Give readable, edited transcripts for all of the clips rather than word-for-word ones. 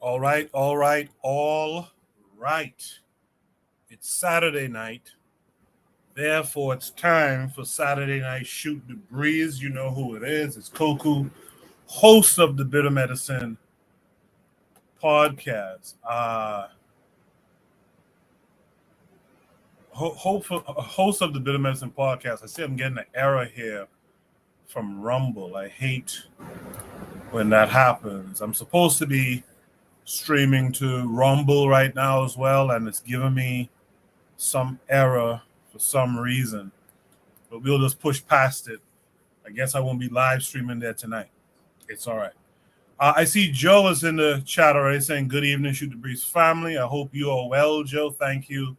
All right, all right, all right. It's Saturday night. Therefore, it's time for Saturday Night Shoot the Breeze. You know who it is. It's Koku, host of the Bitter Medicine podcast. Host of the Bitter Medicine podcast. I see I'm getting an error here from Rumble. I hate when that happens. I'm supposed to be streaming to Rumble right now as well, and it's giving me some error for some reason, but we'll just push past it. I guess I won't be live streaming there tonight. It's all right. I see Joe is in the chat already saying good evening, Shoot the Breeze family. I hope you are well, Joe. Thank you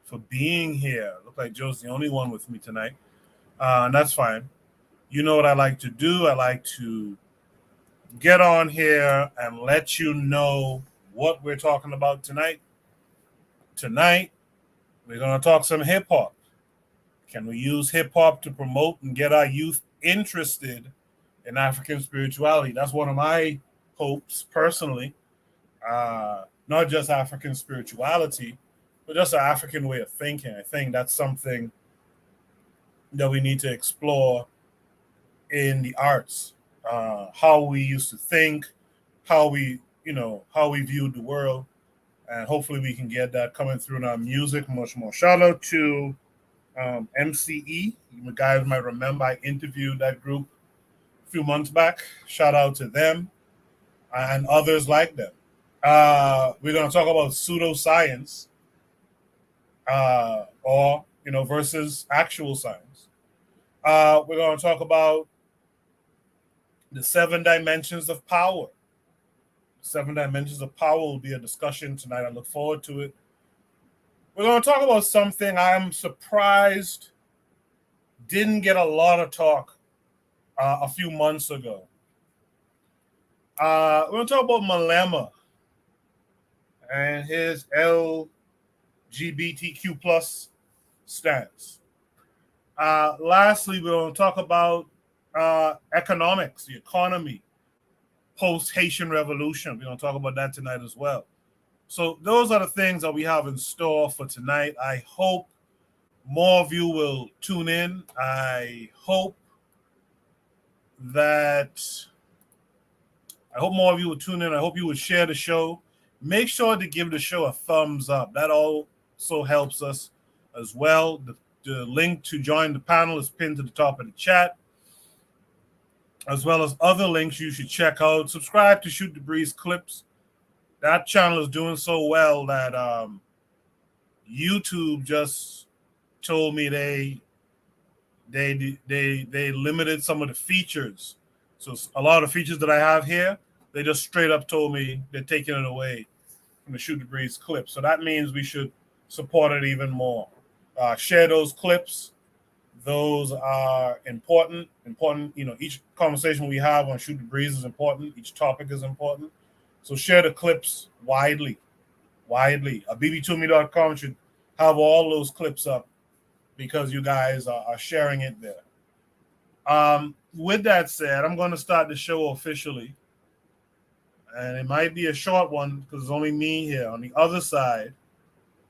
for being here. Look like Joe's the only one with me tonight, and that's fine. You know what I like to do? I like to get on here and let you know what we're talking about tonight. Tonight, we're going to talk some hip-hop. Can we use hip-hop to promote and get our youth interested in African spirituality? That's one of my hopes, personally. Not just African spirituality, but just an African way of thinking. I think that's something that we need to explore in the arts. How we used to think, how we viewed the world, and hopefully we can get that coming through in our music much more. Shout out to MCE. You guys might remember I interviewed that group a few months back. Shout out to them and others like them. We're going to talk about pseudoscience versus actual science. We're going to talk about the 7 dimensions of power. 7 dimensions of power will be a discussion tonight. I look forward to it. We're going to talk about something I'm surprised didn't get a lot of talk a few months ago. We're going to talk about Malema and his LGBTQ plus stance. Lastly, we're going to talk about economics, the economy, post Haitian revolution. We're going to talk about that tonight as well. So those are the things that we have in store for tonight. I hope more of you will tune in. I hope more of you will tune in. I hope you would share the show. Make sure to give the show a thumbs up. That also helps us as well. The link to join the panel is pinned to the top of the chat, as well as other links you should check out. Subscribe to Shoot the Breeze Clips. That channel is doing so well that YouTube just told me they limited some of the features. So a lot of features that I have here, they just straight up told me they're taking it away from the Shoot the Breeze clips. So that means we should support it even more. Share those clips. Those are important. Each conversation we have on Shoot the Breeze is important. Each topic is important. So share the clips widely. bb2me.com should have all those clips up because you guys are sharing it there. With that said, I'm going to start the show officially. And it might be a short one because it's only me here. On the other side,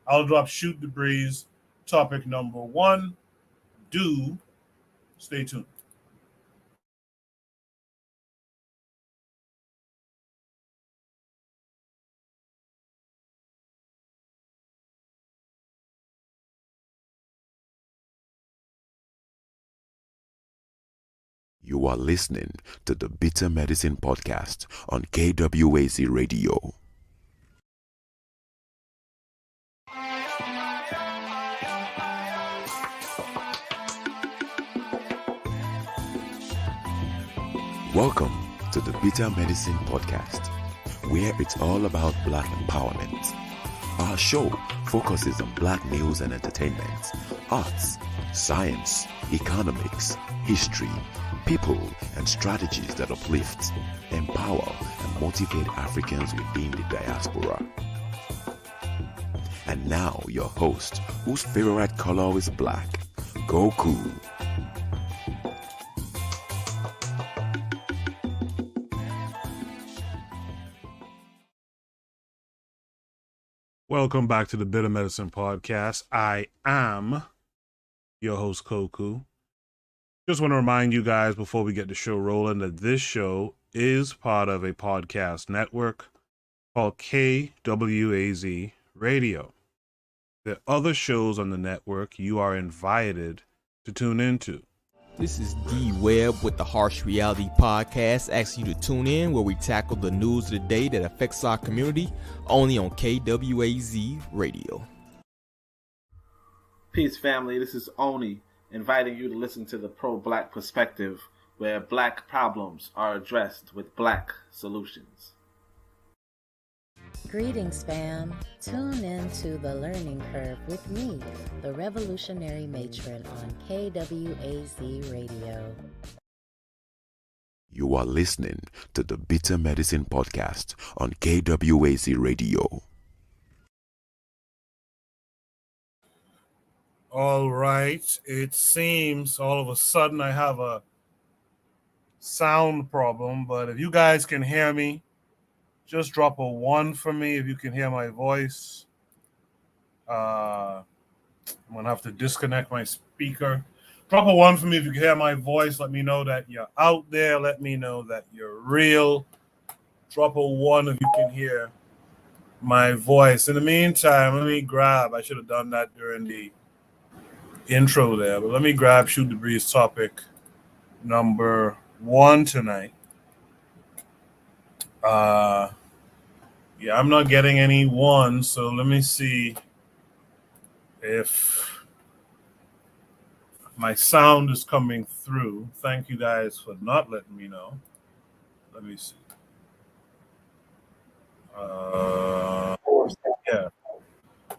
I'll drop Shoot the Breeze topic number 1. Do stay tuned. You are listening to the Bitter Medicine podcast on KWAZ Radio. Welcome to the Bitter Medicine podcast, where it's all about Black empowerment. Our show focuses on Black news and entertainment, arts, science, economics, history, people, and strategies that uplift, empower, and motivate Africans within the diaspora. And now your host, whose favorite color is black, Goku. Welcome back to the Bitter Medicine Podcast. I am your host, Koku. Just want to remind you guys before we get the show rolling that this show is part of a podcast network called KWAZ Radio. There are other shows on the network you are invited to tune into. This is D Webb with the Harsh Reality Podcast, asking you to tune in where we tackle the news of the day that affects our community, only on KWAZ Radio. Peace, family. This is Oni, inviting you to listen to the Pro-Black Perspective, where black problems are addressed with black solutions. Greetings, fam. Tune in to The Learning Curve with me, the Revolutionary Matron on KWAZ Radio. You are listening to the Bitter Medicine Podcast on KWAZ Radio. All right. It seems all of a sudden I have a sound problem, but if you guys can hear me, just drop a 1 for me if you can hear my voice. I'm going to have to disconnect my speaker. Drop a 1 for me if you can hear my voice. Let me know that you're out there. Let me know that you're real. Drop a 1 if you can hear my voice. In the meantime, let me grab, I should have done that during the intro there, but let me grab Shoot the Breeze topic number 1 tonight. Yeah, I'm not getting any 1, so let me see if my sound is coming through. Thank you guys for not letting me know. Let me see. Yeah,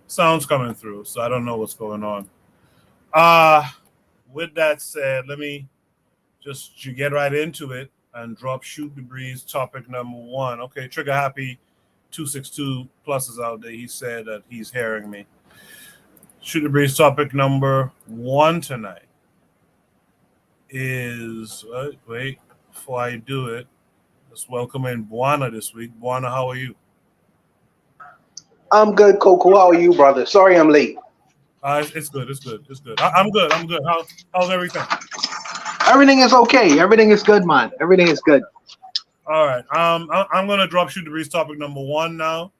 sound's coming through, so I don't know what's going on. With that said, let me just get right into it and drop Shoot the Breeze topic number 1. Okay, Trigger Happy 262 plus is out there. He said that he's hearing me. Shoot the Breeze topic number 1 tonight is wait before I do it. Let's welcome in Buana this week. Buana, how are you? I'm good, Coco. How are you, brother? Sorry I'm late. It's good. I'm good. How's everything? Everything is okay. Everything is good, man. Everything is good. All right. I'm gonna drop Shoot the Breeze topic number 1 now,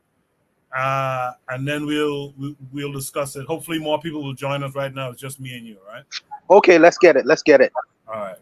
and then we'll discuss it. Hopefully, more people will join us. Right now, it's just me and you. All right. Okay, let's get it. All right.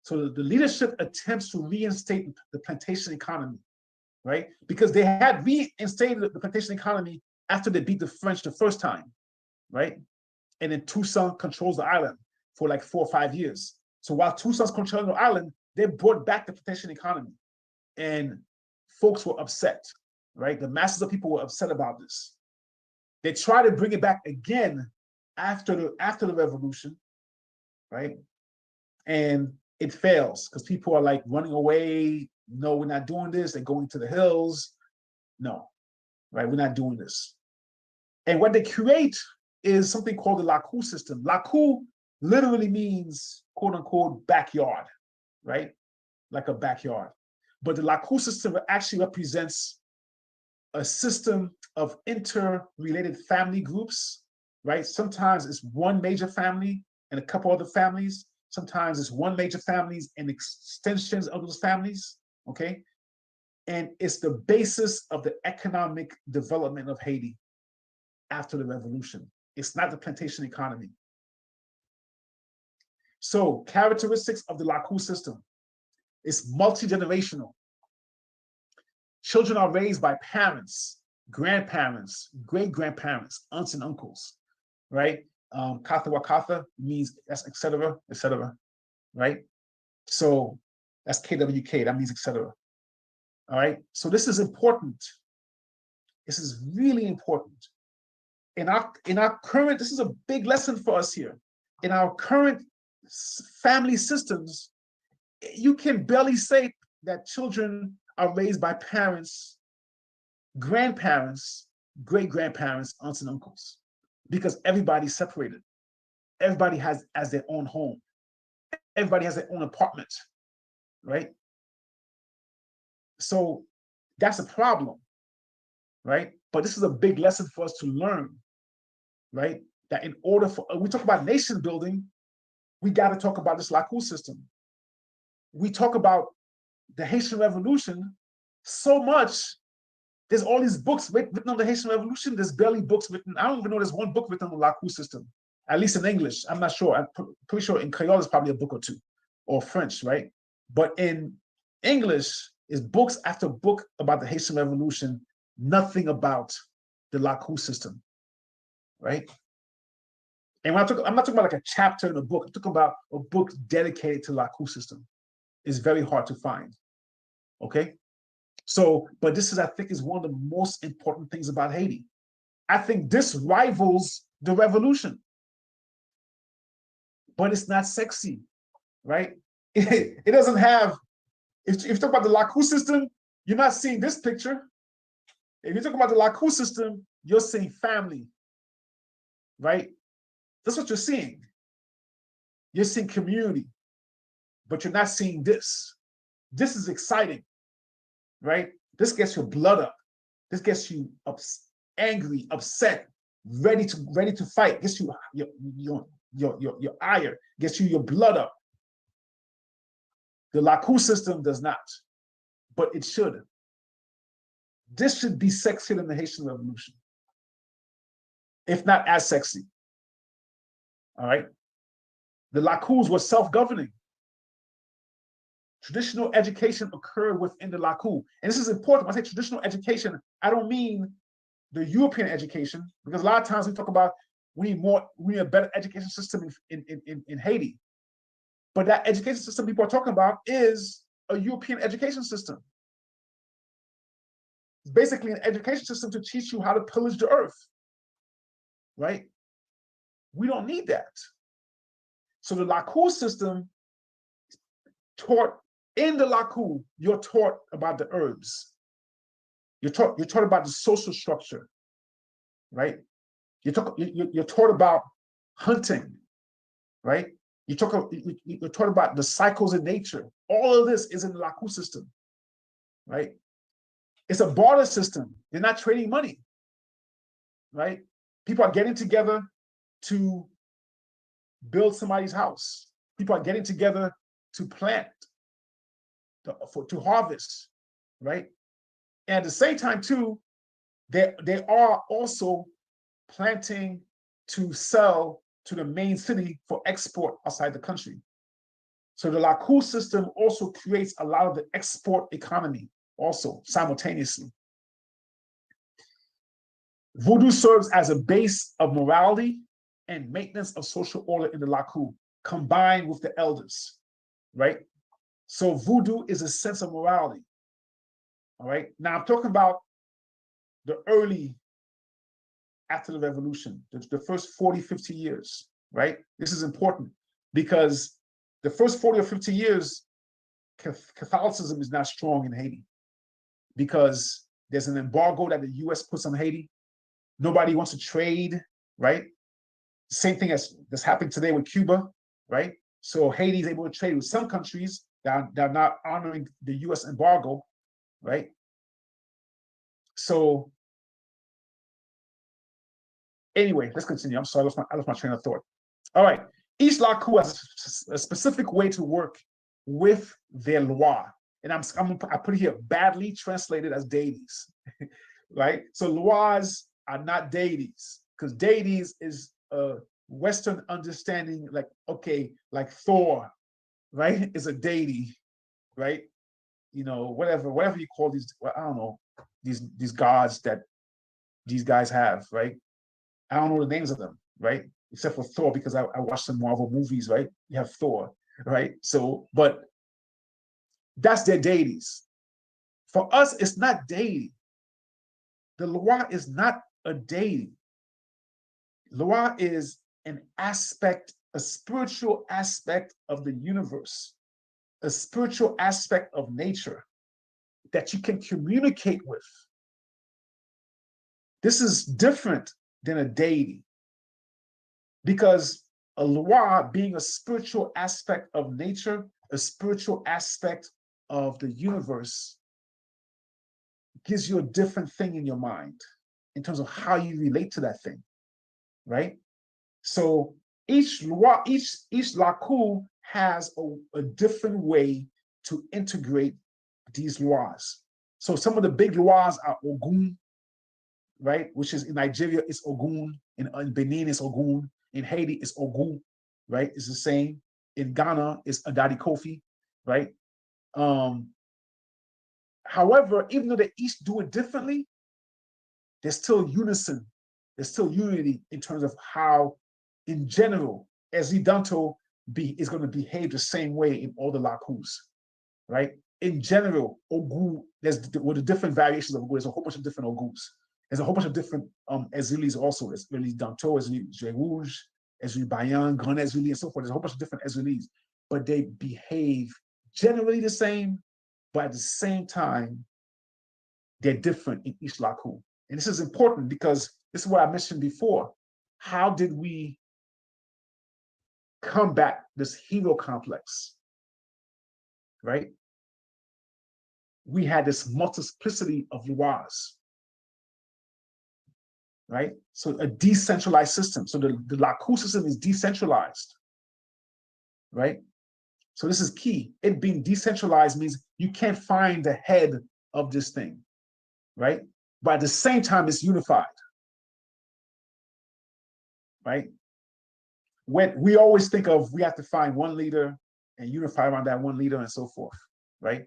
So the leadership attempts to reinstate the plantation economy, right? Because they had reinstated the plantation economy after they beat the French the first time, right? And then Toussaint controls the island for like 4 or 5 years. So while Toussaint's controlling the island, they brought back the plantation economy. And folks were upset, right? The masses of people were upset about this. They tried to bring it back again after the revolution, right? And it fails because people are like running away. No, we're not doing this. They're going to the hills. No, right? We're not doing this. And what they create is something called the Lakou system. Lakou literally means, quote unquote, backyard, right? Like a backyard. But the Lakou system actually represents a system of interrelated family groups, right? Sometimes it's one major family and a couple other families. Sometimes it's one major families and extensions of those families, okay? And it's the basis of the economic development of Haiti after the revolution. It's not the plantation economy. So characteristics of the Lakou system is multi-generational. Children are raised by parents, grandparents, great-grandparents, aunts and uncles, right? Katha Wakatha means that's etc., right? So that's KWK, that means etc. All right, so this is important. This is really important. In our current, this is a big lesson for us here. In our current family systems, you can barely say that children are raised by parents, grandparents, great-grandparents, aunts and uncles, because everybody's separated. Everybody has their own home. Everybody has their own apartment, right? So that's a problem, right? But this is a big lesson for us to learn, right? That in order for, we talk about nation building, we got to talk about this Lakou system. We talk about the Haitian Revolution so much. There's all these books written on the Haitian Revolution. There's barely books written. I don't even know there's one book written on the Lakou system, at least in English. I'm not sure. I'm pretty sure in Creole there's probably a book or two, or French, right? But in English, is books after book about the Haitian Revolution, nothing about the Lakou system, right? And when I'm not talking about like a chapter in a book. I'm talking about a book dedicated to Lakou system. It's very hard to find, okay? So, but this is, I think, is one of the most important things about Haiti. I think this rivals the revolution, but it's not sexy, right? It doesn't have, if you talk about the Lakou system, you're not seeing this picture. If you talk about the Lakou system, you're seeing family, right? That's what you're seeing. You're seeing community, but you're not seeing this. This is exciting, right? This gets your blood up. This gets you angry, upset, ready to fight. Gets you your ire. Gets you your blood up. The Lakou system does not, but it should. This should be sexier than the Haitian Revolution, if not as sexy. All right. The Lakous were self-governing. Traditional education occurred within the Lakou. And this is important. When I say traditional education, I don't mean the European education, because a lot of times we talk about we need a better education system in Haiti. But that education system people are talking about is a European education system. It's basically an education system to teach you how to pillage the earth, right? We don't need that. So the Lakou system taught, in the Lakou, you're taught about the herbs. You're taught about the social structure, right? You're taught about hunting, right? You're taught about the cycles in nature. All of this is in the Lakou system, right? It's a barter system. They're not trading money, right? People are getting together to build somebody's house. People are getting together to plant, to harvest, right? And at the same time, too, they are also planting to sell to the main city for export outside the country. So the Lakou system also creates a lot of the export economy also simultaneously. Voodoo serves as a base of morality and maintenance of social order in the Lakou, combined with the elders, right? So voodoo is a sense of morality, all right? Now I'm talking about the early, after the revolution, the first 40, 50 years, right? This is important because the first 40 or 50 years, Catholicism is not strong in Haiti because there's an embargo that the US puts on Haiti. Nobody wants to trade, right? Same thing that's happening today with Cuba, right? So Haiti is able to trade with some countries that are not honoring the US embargo, right? So anyway, let's continue. I'm sorry, I lost my train of thought. All right, each Lakou has a specific way to work with their loi. And I put it here, badly translated as deities, right? So lois are not deities, because deities is a Western understanding, like, okay, like Thor, right, is a deity, right? You know, whatever you call these, I don't know, these gods that these guys have, right? I don't know the names of them, right? Except for Thor, because I watched some Marvel movies, right? You have Thor, right? So, but that's their deities. For us, it's not deity. The Loa is not a deity. Loa is an aspect, a spiritual aspect of the universe, a spiritual aspect of nature that you can communicate with. This is different than a deity, because a Loa, being a spiritual aspect of nature, a spiritual aspect of the universe, gives you a different thing in your mind in terms of how you relate to that thing, right? So each Loa, each Lakou has a different way to integrate these Loas. So some of the big Loas are Ogun, right? Which is in Nigeria, it's Ogun. In Benin, it's Ogun. In Haiti, it's Ogun, right? It's the same. In Ghana, it's Adadi Kofi, right? However, even though they each do it differently, there's still unison. There's still unity in terms of how, in general, Ezidanto is going to behave the same way in all the Lakus, right? In general, Ogu, with the different variations of Ogu, there's a whole bunch of different Ogus. There's a whole bunch of different Ezilis also. There's Ezili Danto, Ezili Rouge, Ezili Bayan, Grand Ezili, and so forth. There's a whole bunch of different Ezilis, but they behave generally the same, but at the same time, they're different in each Laku. And this is important because this is what I mentioned before. How did we combat this hero complex, right? We had this multiplicity of Loas, right? So a decentralized system. So the Lakou system is decentralized, right? So this is key. It being decentralized means you can't find the head of this thing, right? But at the same time, it's unified, right? When we always think of, we have to find one leader and unify around that one leader and so forth, right?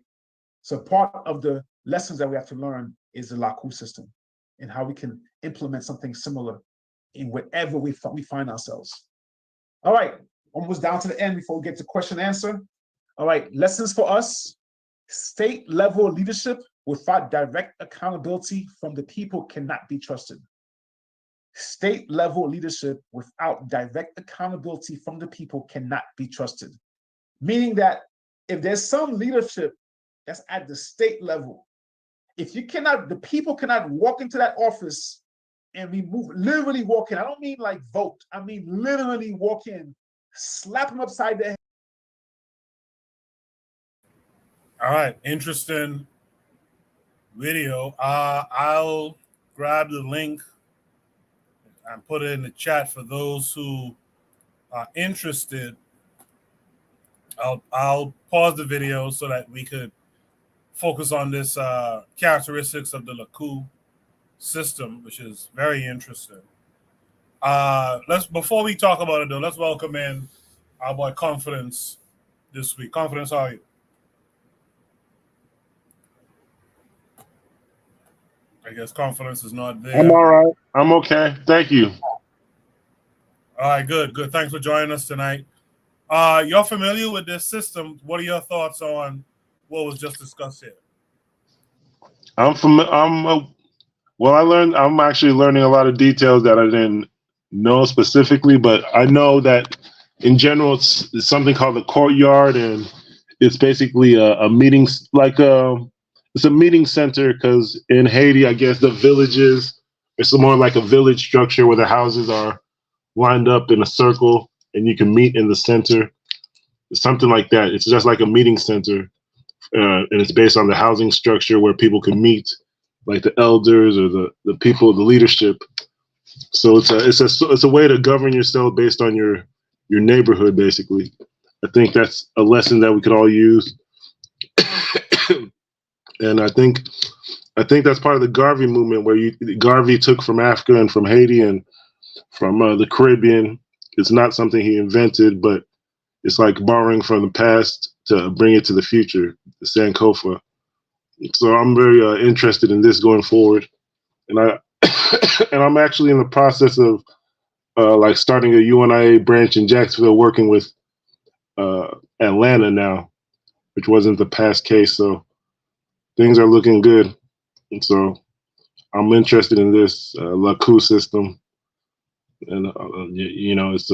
So part of the lessons that we have to learn is the Lakou system and how we can implement something similar in wherever we find ourselves. All right, almost down to the end before we get to question and answer. All right, lessons for us. State level leadership without direct accountability from the people cannot be trusted. State level leadership without direct accountability from the people cannot be trusted. Meaning that if there's some leadership that's at the state level, if you cannot, the people cannot walk into that office and literally walk in. I don't mean like vote. I mean literally walk in, slap them upside the head. All right, interesting video. I'll grab the link and put it in the chat for those who are interested. I'll pause the video so that we could focus on this characteristics of the Lakou system, which is very interesting. Before we talk about it though, let's welcome in our boy Confidence this week. Confidence, how are you? I guess Confidence is not there. I'm all right. I'm okay. Thank you. All right, good. Thanks for joining us tonight. You're familiar with this system. What are your thoughts on what was just discussed here? I'm actually learning a lot of details that I didn't know specifically, but I know that in general it's something called the courtyard, and it's basically a meeting, it's a meeting center, because in Haiti, I guess the villages, it's more like a village structure where the houses are lined up in a circle and you can meet in the center. It's something like that. It's just like a meeting center, and it's based on the housing structure where people can meet, like the elders or the people, the leadership. So it's a way to govern yourself based on your neighborhood, basically. I think that's a lesson that we could all use. And I think that's part of the Garvey movement, where Garvey took from Africa and from Haiti and from the Caribbean, It's not something he invented, but it's like borrowing from the past to bring it to the future, the Sankofa. So I'm very interested in this going forward. And and I'm actually in the process of like starting a UNIA branch in Jacksonville, working with Atlanta now, which wasn't the past case. So things are looking good. And so I'm interested in this Lakou system. And, it's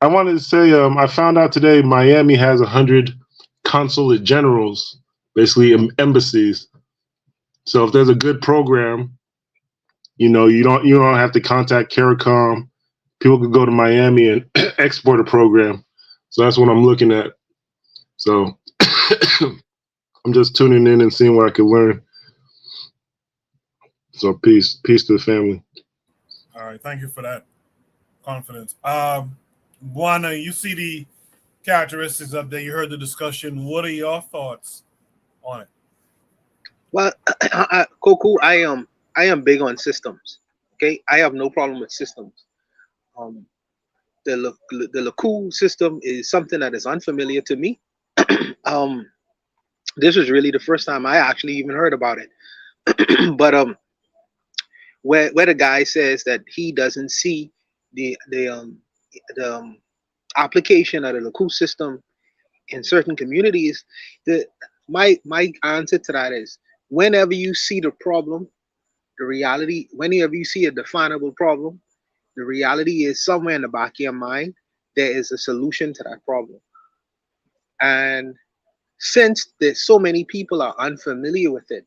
I wanted to say, I found out today Miami has 100 consulate generals, basically embassies. So if there's a good program, you don't have to contact CARICOM. People could go to Miami and export a program. So that's what I'm looking at. So I'm just tuning in and seeing what I can learn. So peace to the family. All right, thank you for that confidence. Buana, you see the characteristics up there. You heard the discussion. What are your thoughts on it? Well, Koku, I am big on systems. Okay, I have no problem with systems. The Lakou system is something that is unfamiliar to me. This was really the first time I actually even heard about it. But where the guy says that he doesn't see the application of the Lakou system in certain communities, my answer to that is, whenever you see the problem, the reality, whenever you see a definable problem, the reality is somewhere in the back of your mind, there is a solution to that problem. And since there's so many people are unfamiliar with it,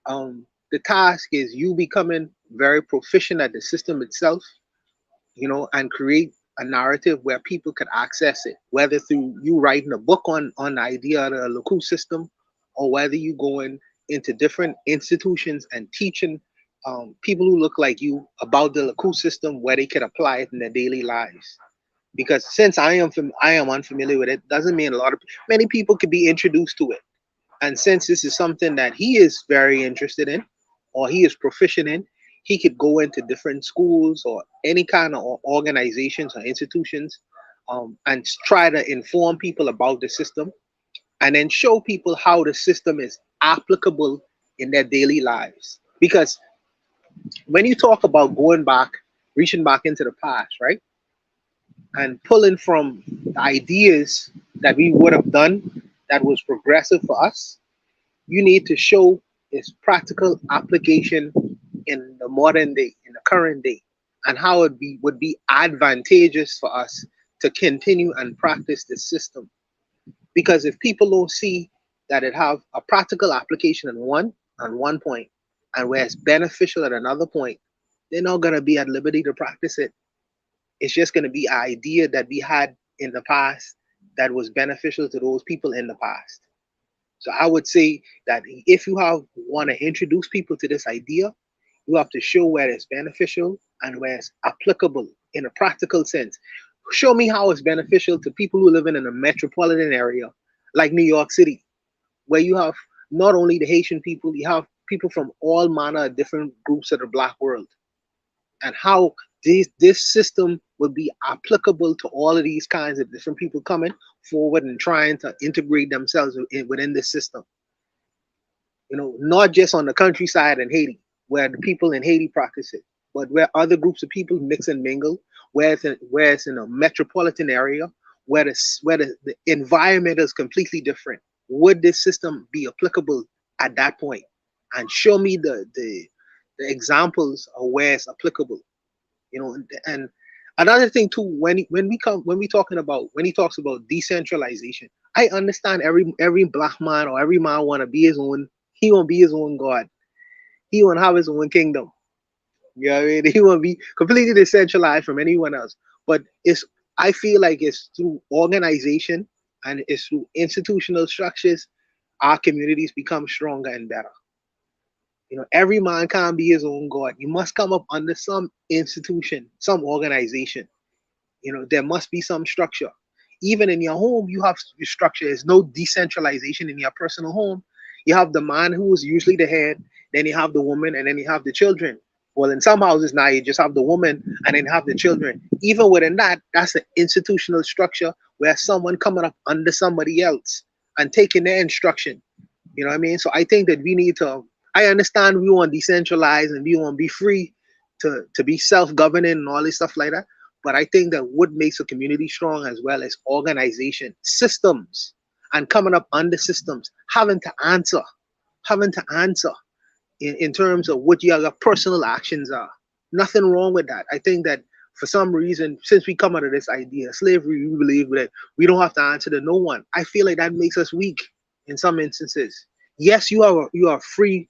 the task is you becoming very proficient at the system itself, and create a narrative where people can access it, whether through you writing a book on the idea of the Lakou system, or whether you going into different institutions and teaching people who look like you about the Lakou system, where they can apply it in their daily lives. Because since I am unfamiliar with it, doesn't mean many people could be introduced to it. And since this is something that he is very interested in, or he is proficient in, he could go into different schools or any kind of organizations or institutions, and try to inform people about the system, and then show people how the system is applicable in their daily lives. Because when you talk about going back, reaching back into the past, right, and pulling from the ideas that we would have done that was progressive for us, you need to show its practical application in the modern day, in the current day, and how it would be advantageous for us to continue and practice this system. Because if people don't see that it have a practical application on one point, and where it's beneficial at another point, they're not going to be at liberty to practice it. It's just going to be an idea that we had in the past that was beneficial to those people in the past. So I would say that if you want to introduce people to this idea, you have to show where it's beneficial and where it's applicable in a practical sense. Show me how it's beneficial to people who live in a metropolitan area like New York City, where you have not only the Haitian people, you have people from all manner of different groups of the Black world, and how this system would be applicable to all of these kinds of different people coming forward and trying to integrate themselves within this system. Not just on the countryside in Haiti, where the people in Haiti practice it, but where other groups of people mix and mingle, where it's in a metropolitan area, where the environment is completely different. Would this system be applicable at that point? And show me the examples of where it's applicable. And another thing too, when he talks about decentralization, I understand every Black man or every man want to be his own. He want to be his own God. He want to have his own kingdom. You know what I mean? He want to be completely decentralized from anyone else. But I feel like it's through organization and it's through institutional structures our communities become stronger and better. Every man can't be his own God. You must come up under some institution, some organization. There must be some structure. Even in your home, you have your structure. There's no decentralization in your personal home. You have the man who is usually the head, then you have the woman, and then you have the children. Well, in some houses now you just have the woman and then have the children. Even within that, that's an institutional structure where someone coming up under somebody else and taking their instruction. You know what I mean? So I think that we need to. I understand we want to decentralize and we want to be free to be self-governing and all this stuff like that. But I think that what makes a community strong as well as organization, systems, and coming up under systems, having to answer in terms of what your personal actions are. Nothing wrong with that. I think that for some reason, since we come out of this idea of slavery, we believe that we don't have to answer to no one. I feel like that makes us weak in some instances. Yes, you are a free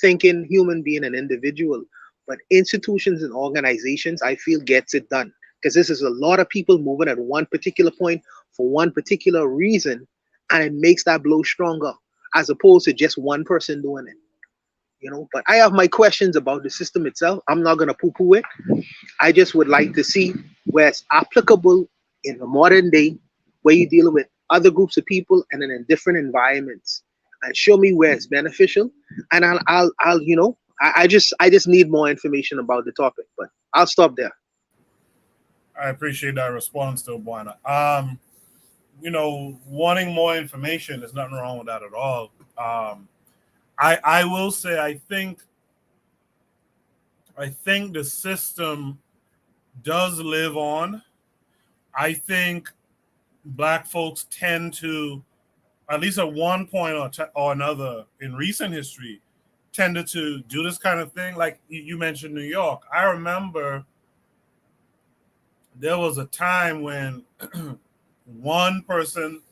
thinking human being, an individual, but institutions and organizations, I feel, gets it done. Because this is a lot of people moving at one particular point for one particular reason, and it makes that blow stronger as opposed to just one person doing it. You know, but I have my questions about the system itself. I'm not gonna poo-poo it. I just would like to see where it's applicable in the modern day, where you're dealing with other groups of people and then in different environments, and show me where it's beneficial. And I'll you know, I just need more information about the topic. But I'll stop there. I appreciate that response, though, Buana. You know, wanting more information, there's nothing wrong with that at all. I will say I think the system does live on. I think Black folks tend to, at least at one point or another in recent history, tended to do this kind of thing. Like you mentioned New York. I remember there was a time when one person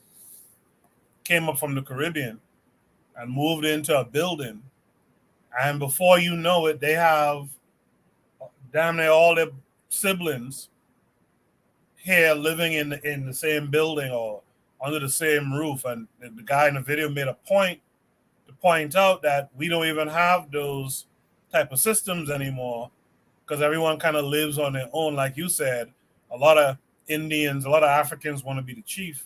came up from the Caribbean and moved into a building, and before you know it, they have damn near all their siblings here living in the same building or under the same roof. And the guy in the video made a point to point out that we don't even have those type of systems anymore because everyone kind of lives on their own. Like you said, a lot of Indians, a lot of Africans want to be the chief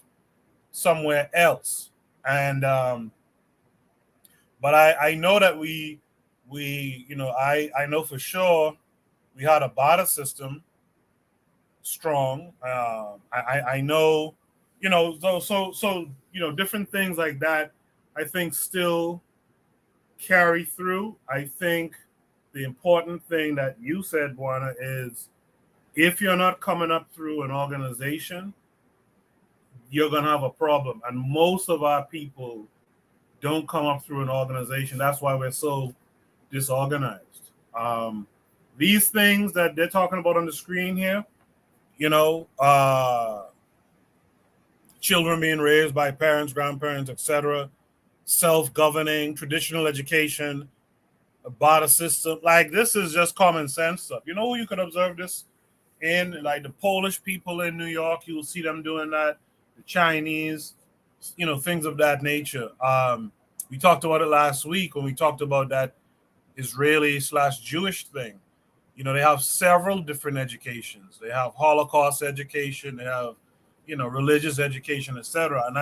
somewhere else. And but I know that we you know, I know for sure we had a barter system strong. I know, you know, so you know, different things like that I think still carry through. I think the important thing that you said, Buana, is if you're not coming up through an organization, you're gonna have a problem. And most of our people don't come up through an organization. That's why we're so disorganized. These things that they're talking about on the screen here, you know, children being raised by parents, grandparents, etc., self-governing, traditional education, a barter system, like this is just common sense stuff. You know who you could observe this in? Like the Polish people in New York, you will see them doing that. The Chinese, you know, things of that nature. We talked about it last week when we talked about that Israeli/Jewish thing. You know, they have several different educations. They have Holocaust education. They have, you know, religious education, etc. And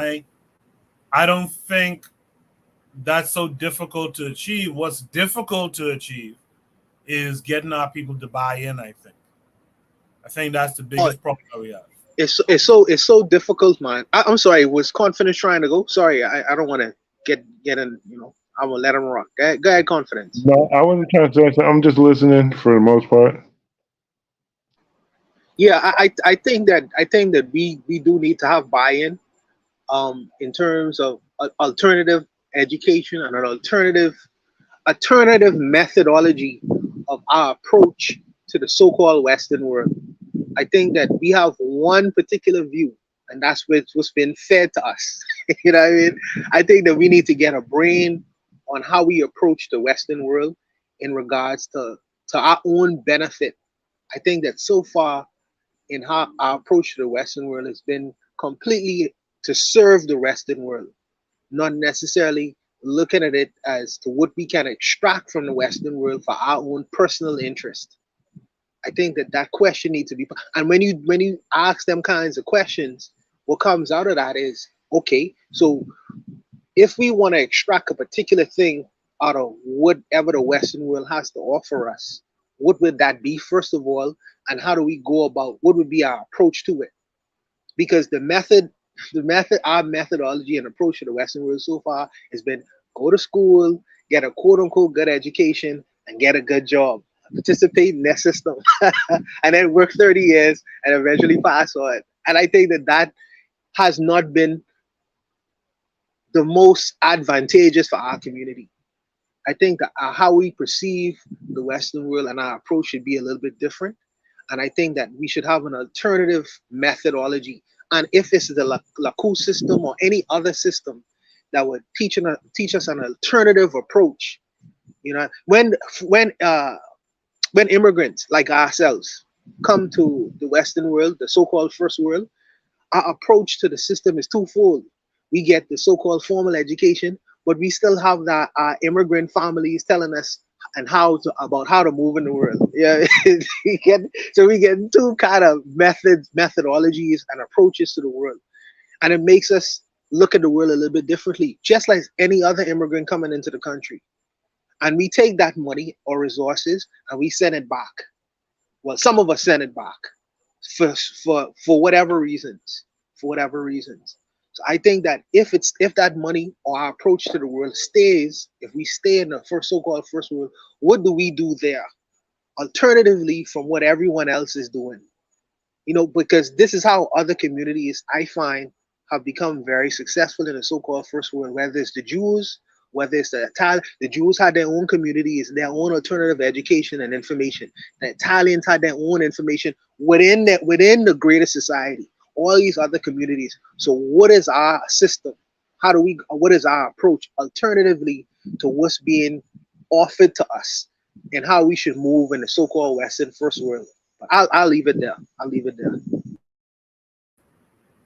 I don't think that's so difficult to achieve. What's difficult to achieve is getting our people to buy in. I think that's the biggest problem that we have. It's so difficult, man. I'm sorry. Was Confidence trying to go? Sorry, I don't want to get in. You know, I'm gonna let him rock. Go ahead, Confidence. No, I wasn't trying to say anything. I'm just listening for the most part. Yeah, I think that we do need to have buy-in, in terms of alternative education and an alternative methodology of our approach to the so-called Western world. I think that we have one particular view, and that's what's been fed to us. You know what I mean? I think that we need to get a brain on how we approach the Western world in regards to our own benefit. I think that so far in how our approach to the Western world has been completely to serve the Western world, not necessarily looking at it as to what we can extract from the Western world for our own personal interest. I think that question needs to be, and when you ask them kinds of questions, what comes out of that is, okay, so if we want to extract a particular thing out of whatever the Western world has to offer us, what would that be, first of all, and how do we go about, what would be our approach to it? Because our methodology and approach to the Western world so far has been go to school, get a quote unquote good education, and get a good job. Participate in that system, and then work 30 years and eventually pass on. And I think that has not been the most advantageous for our community. I think that how we perceive the Western world and our approach should be a little bit different. And I think that we should have an alternative methodology. And if it's the Lakou system or any other system that would teach us an alternative approach, when immigrants like ourselves come to the Western world, the so-called first world, our approach to the system is twofold. We get the so-called formal education, but we still have our immigrant families telling us about how to move in the world. Yeah, we get two kind of methodologies and approaches to the world, and it makes us look at the world a little bit differently, just like any other immigrant coming into the country. And we take that money or resources and we send it back. Well, some of us send it back for whatever reasons. So I think that if that money or our approach to the world stays, if we stay in the so-called first world, what do we do there? Alternatively from what everyone else is doing. Because this is how other communities, I find, have become very successful in the so-called first world, whether it's the Jews, whether it's the Italians. The Jews had their own communities, their own alternative education and information. The Italians had their own information within the greater society, all these other communities. So what is our system? What is our approach alternatively to what's being offered to us and how we should move in the so-called Western first world? But I'll leave it there.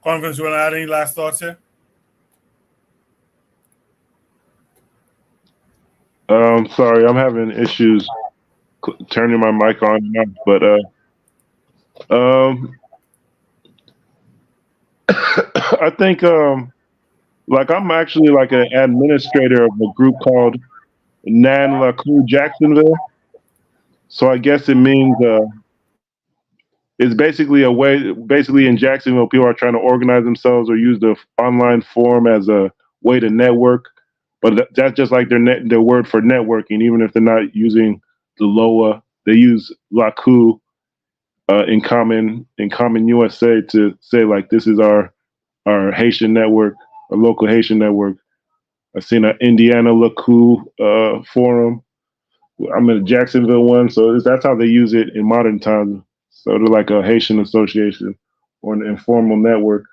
Congress, you want to add any last thoughts here? Sorry, I'm having issues turning my mic on and off, but I think I'm actually like an administrator of a group called Nan Lakou Jacksonville. So I guess it means it's basically a way. Basically, in Jacksonville, people are trying to organize themselves or use the online forum as a way to network. But that's just like their word for networking. Even if they're not using the LOA, they use Lakou in common USA to say like this is our Haitian network, a local Haitian network. I've seen an Indiana Lakou forum. I'm in a Jacksonville one, so that's how they use it in modern times. So they're like a Haitian association or an informal network.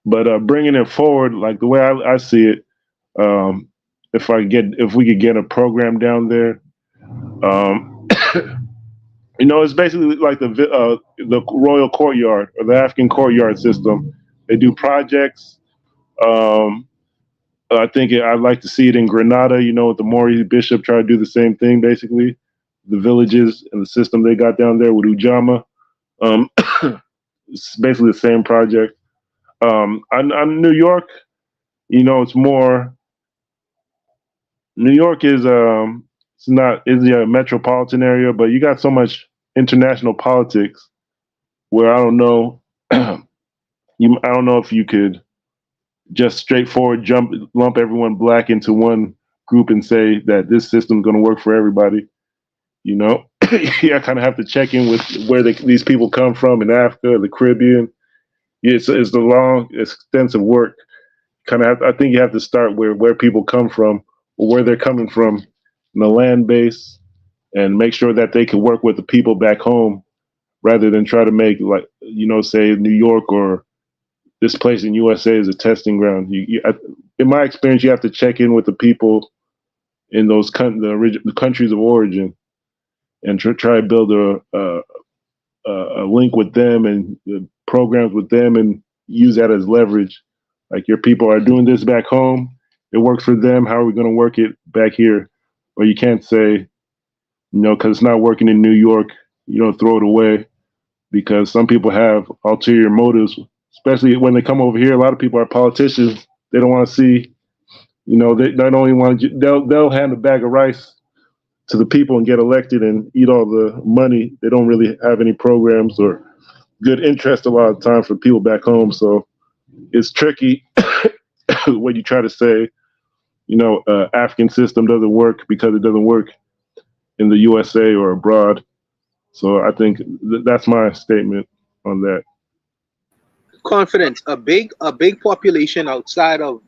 But bringing it forward, like the way I see it, if we could get a program down there, it's basically like the Royal Courtyard or the African Courtyard system. They do projects. I think I'd like to see it in Grenada. With the Maurice Bishop try to do the same thing, basically. The villages and the system they got down there with Ujamaa. It's basically the same project. On New York, it's more. New York is it's a metropolitan area, but you got so much international politics where I don't know. I don't know if you could just straightforward lump everyone black into one group and say that this system's going to work for everybody. I kind of have to check in with where these people come from in Africa, the Caribbean. It's the long, extensive work. I think you have to start where people come from, or where they're coming from in the land base, and make sure that they can work with the people back home, rather than try to make say New York or this place in USA is a testing ground. In my experience, you have to check in with the people in those the countries of origin, and try to build a link with them and programs with them, and use that as leverage. Like, your people are doing this back home, it works for them. How are we going to work it back here? Or you can't say, because it's not working in New York, throw it away, because some people have ulterior motives, especially when they come over here. A lot of people are politicians. They don't want to see, they not only want they'll hand a bag of rice to the people and get elected and eat all the money. They don't really have any programs or good interest a lot of time for people back home. So it's tricky when you try to say, African system doesn't work because it doesn't work in the USA or abroad. So I think that's my statement on that. Confidence. A big population outside of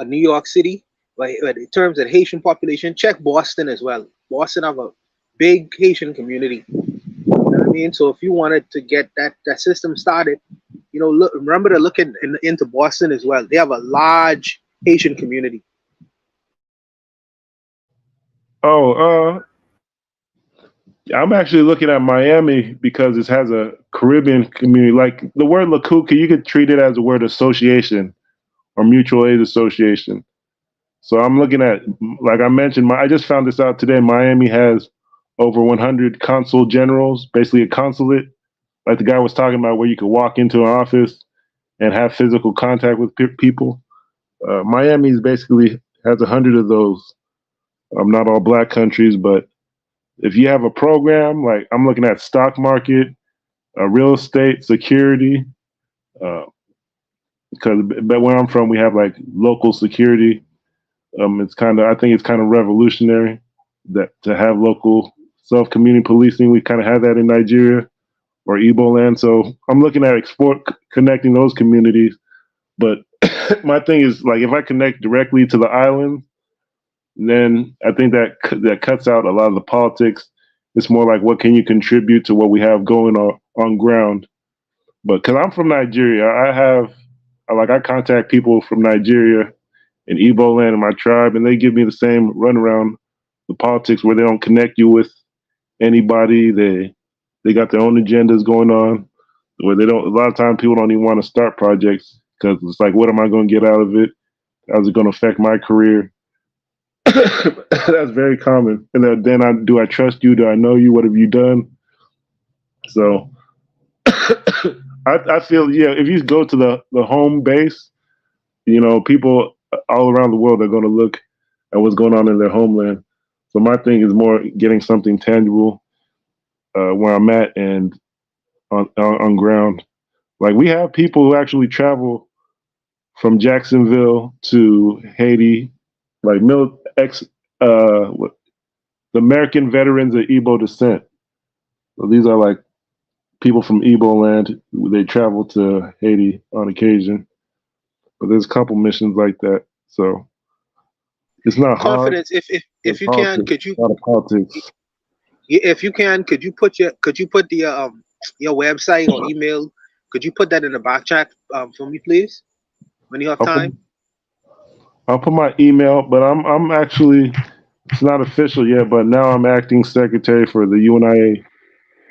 New York City, but in terms of Haitian population, check Boston as well. Boston have a big Haitian community. You know what I mean? So if you wanted to get that system started, remember to look into Boston as well. They have a large Haitian community. I'm actually looking at Miami because it has a Caribbean community. Like the word Lakou, you could treat it as a word association or mutual aid association. So I'm looking at, like I mentioned, I just found this out today. Miami has over 100 consul generals, basically a consulate, like the guy was talking about, where you could walk into an office and have physical contact with people. Miami basically has 100 of those. Not all black countries, but if you have a program, like I'm looking at stock market, real estate, security, because but where I'm from, we have like local security. I think it's kind of revolutionary that to have local self-community policing. We kind of have that in Nigeria or Igbo land. So I'm looking at connecting those communities. But my thing is, like, if I connect directly to the island, then I think that cuts out a lot of the politics. It's more like, what can you contribute to what we have going on ground? But because I'm from Nigeria, I contact people from Nigeria and Igbo land in my tribe, and they give me the same runaround, the politics, where they don't connect you with anybody. They got their own agendas going on, where they don't. A lot of times, people don't even want to start projects because it's like, what am I going to get out of it? How's it going to affect my career? That's very common. And then do I trust you? Do I know you? What have you done? So I feel, if you go to the home base, people all around the world are going to look at what's going on in their homeland. So my thing is more getting something tangible where I'm at and on ground. Like, we have people who actually travel from Jacksonville to Haiti, like the American veterans of Igbo descent. So these are like people from Igbo land. They travel to Haiti on occasion. But there's a couple missions like that. So it's not confidence. hard. If you can, could you? A lot of politics. If you can, could you put your website or email? Could you put that in the back chat for me, please, when you have time? I'll put my email, but I'm actually, it's not official yet, but now I'm acting secretary for the UNIA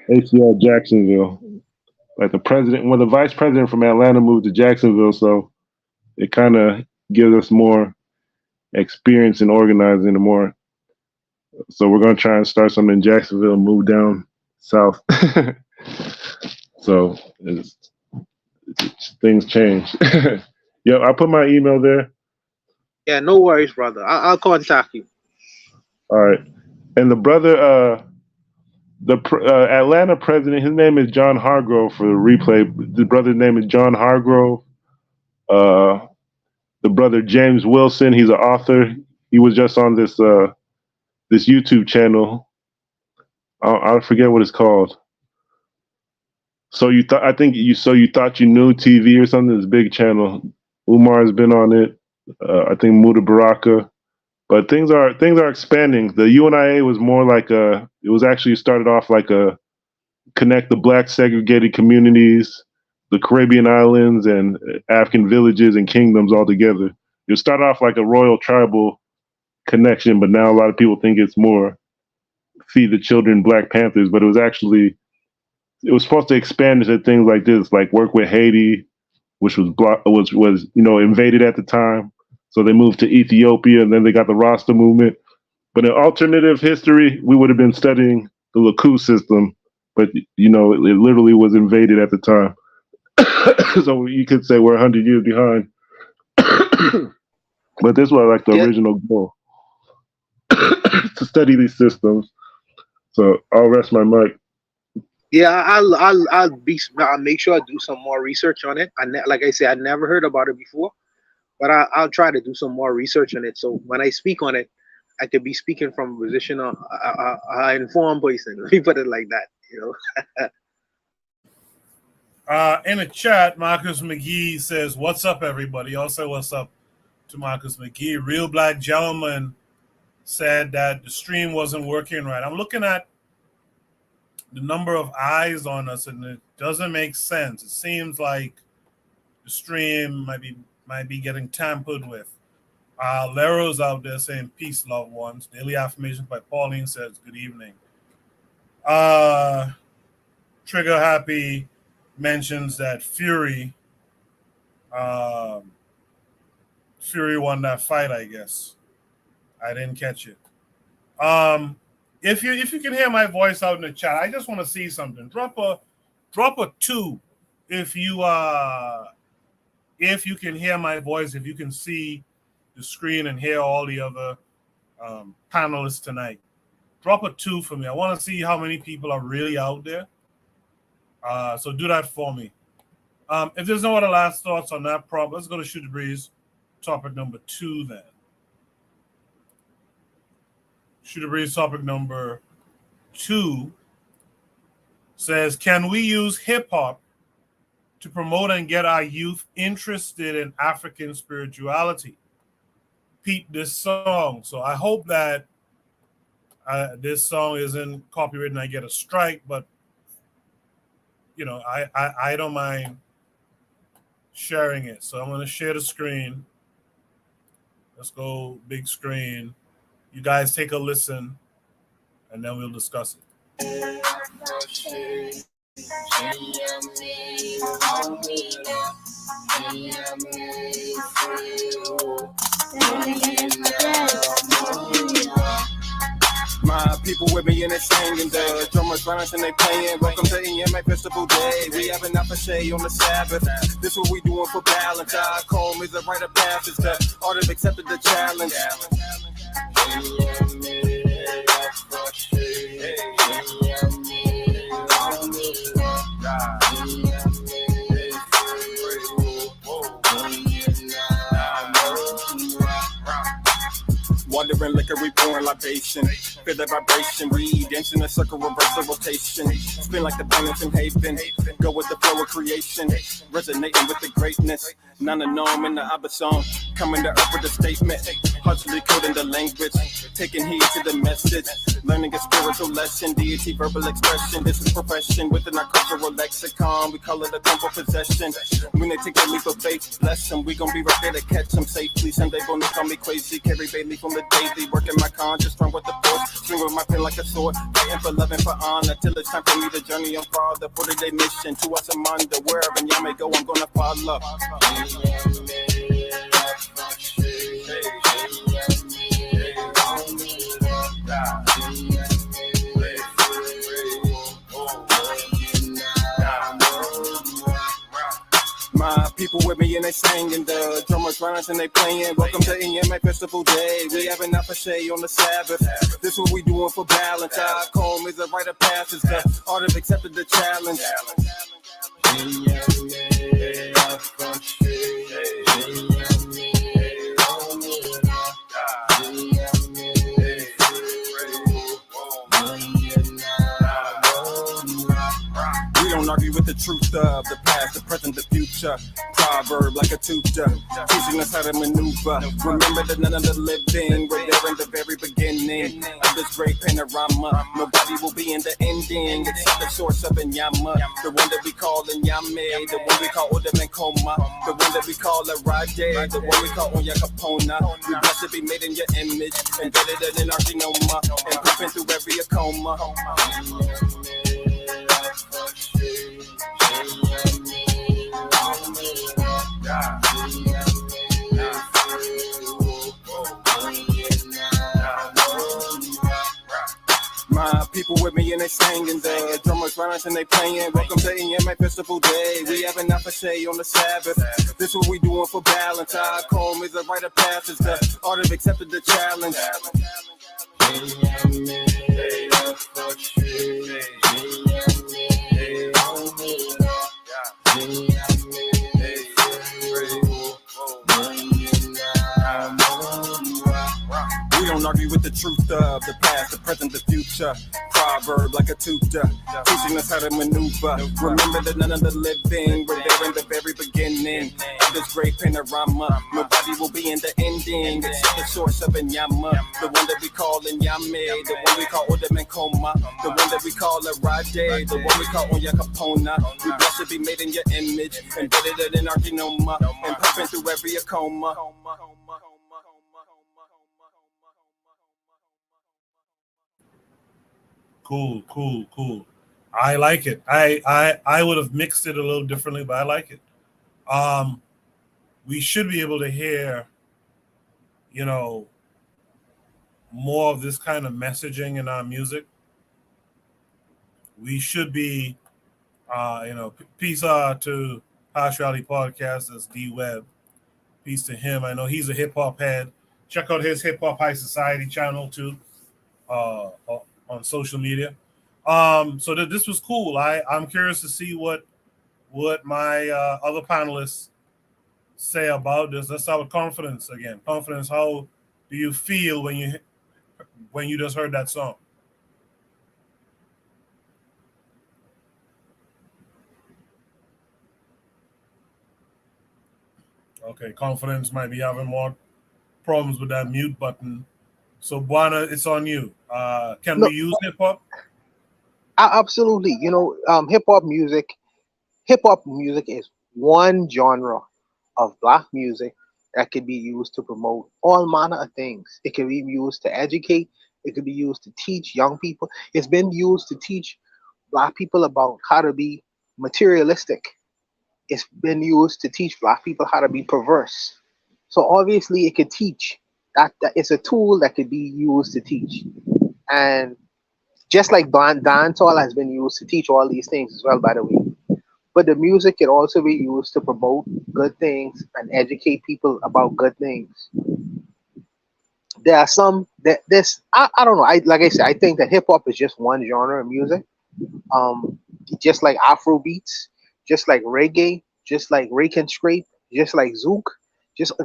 ACL Jacksonville. Like the vice president from Atlanta moved to Jacksonville, so it kind of gives us more experience in organizing and more. So we're going to try and start something in Jacksonville and move down south. So things change. Yeah, I'll put my email there. Yeah, no worries, brother. I'll contact you. All right. And the brother, Atlanta president, his name is John Hargrove for the replay. The brother's name is John Hargrove. The brother James Wilson, he's an author. He was just on this this YouTube channel. I forget what it's called. So you thought you knew TV or something. This big channel. Umar has been on it. I think Muda Baraka. But things are expanding. The UNIA was more like it was actually started off like a connect the black segregated communities, the Caribbean islands and African villages and kingdoms all together. It started off like a royal tribal connection, but now a lot of people think it's more Feed the Children, Black Panthers, but it was supposed to expand into things like this, like work with Haiti, which was invaded at the time. So they moved to Ethiopia, and then they got the Rasta movement. But in alternative history, we would have been studying the Lakou system, but it literally was invaded at the time. So you could say we're 100 years behind. But this was like the original goal. to study these systems. So I'll rest my mic. Yeah, I'll make sure I do some more research on it. Like I said, I never heard about it before, but I'll try to do some more research on it. So when I speak on it, I could be speaking from a position of an informed person. Let me put it like that, In the chat, Marcus McGee says, "What's up, everybody?" Also, what's up to Marcus McGee? Real Black Gentleman said that the stream wasn't working right. I'm looking at the number of eyes on us, and it doesn't make sense. It seems like the stream might be getting tampered with. Lero's out there saying, "Peace, loved ones." Daily Affirmations by Pauline says, "Good evening." Trigger Happy mentions that Fury won that fight, I guess. I didn't catch it. If you can hear my voice out in the chat, I just want to see something. Drop a 2 if you can hear my voice, if you can see the screen and hear all the other panelists tonight. Drop a 2 for me. I want to see how many people are really out there. So do that for me. If there's no other last thoughts on that problem, let's go to Shoot the Breeze, topic number 2 then. Shoot the Breeze topic number 2 says, "Can we use hip-hop to promote and get our youth interested in African spirituality?" Peep this song. So I hope that this song isn't copyrighted and I get a strike, but I don't mind sharing it. So I'm going to share the screen. Let's go big screen. You guys take a listen, and then we'll discuss it. My people with me and they singing, the drummers running and they playing. Welcome to EMA Festival Day. We have an aftershave on the Sabbath. This what we doing for balance. Our comb is a rite of passage. The art of accepted the challenge. Water and liquor, we pouring libation. Feel the vibration, we dance in a circle, reverse the rotation. Spin like the planets in Haven. Go with the flow of creation. Resonating with the greatness. None of norm in the abyssal. Coming to earth with a statement. Hardly coding the language. Taking heed to the message. Learning a spiritual lesson. Deity, verbal expression. This is profession within our cultural lexicon. We call it a temple possession. When they take a leap of faith, bless them. We gon' be right there to catch them safely. Sunday bonus call me crazy. Carry Bailey from the daily. Working my conscience, strong with the force. Swing with my pen like a sword. Fighting for love and for honor. Till it's time for me to journey on farther. 40-day mission to us Amanda. Wherever y'all may go, I'm gonna follow. My people with me and they singing, the drummers running and they playing. Welcome to EMA Festival Day. We have an aftershave on the Sabbath. This what we doing for balance. Our comb is a rite of passage. The art of accepted the challenge. Don't argue with the truth of the past, the present, the future. Proverb like a tutor, teaching us how to maneuver. Remember that none of the living were there in the very beginning of this great panorama. Nobody will be in the ending except the source of Inyama. The one that we call Inyame, the one we call Odamenkoma, the one that we call Arade, the one we call Onyakapona. We blessed to be made in your image, embedded in our genoma, and pooping through every coma. My people with me and they singing, the drummers running and they playing. Welcome to EMA Festival Day. We have an aftershave on the Sabbath. This what we doing for balance. Our comb is a rite of passage. The art of accepted the challenge. We don't argue with the truth of the past, the present, the future. Proverb like a tutor, teaching us how to maneuver. Remember that none of the living were there in the very beginning of this great panorama. Nobody will be in the ending except the source of Nyama, the one that we call Nyame, the one we call Odamenkoma, the one that we call Arade, the one we call Onya Capona. We blessed to be made in your image, embedded in our genoma, and pumping through every coma. Cool. I like it. I would have mixed it a little differently, but I like it. We should be able to hear, more of this kind of messaging in our music. We should be, peace to Harsh Reality Podcast. That's D Web. Peace to him. I know he's a hip hop head. Check out his Hip Hop High Society channel too. On social media. So this was cool. I'm curious to see what my other panelists say about this. Let's start with confidence again. Confidence, how do you feel when you just heard that song? Okay, confidence might be having more problems with that mute button. So, Buana, it's on you. Can we use hip hop? Absolutely. Hip hop music is one genre of black music that could be used to promote all manner of things. It can be used to educate. It could be used to teach young people. It's been used to teach black people about how to be materialistic. It's been used to teach black people how to be perverse. So obviously, it could teach. That it's a tool that could be used to teach, and just like dancehall has been used to teach all these things as well, by the way. But the music can also be used to promote good things and educate people about good things. There are some that this I don't know. Like I said, I think that hip hop is just one genre of music. Just like Afro beats, just like reggae, just like rake and scrape, just like zouk,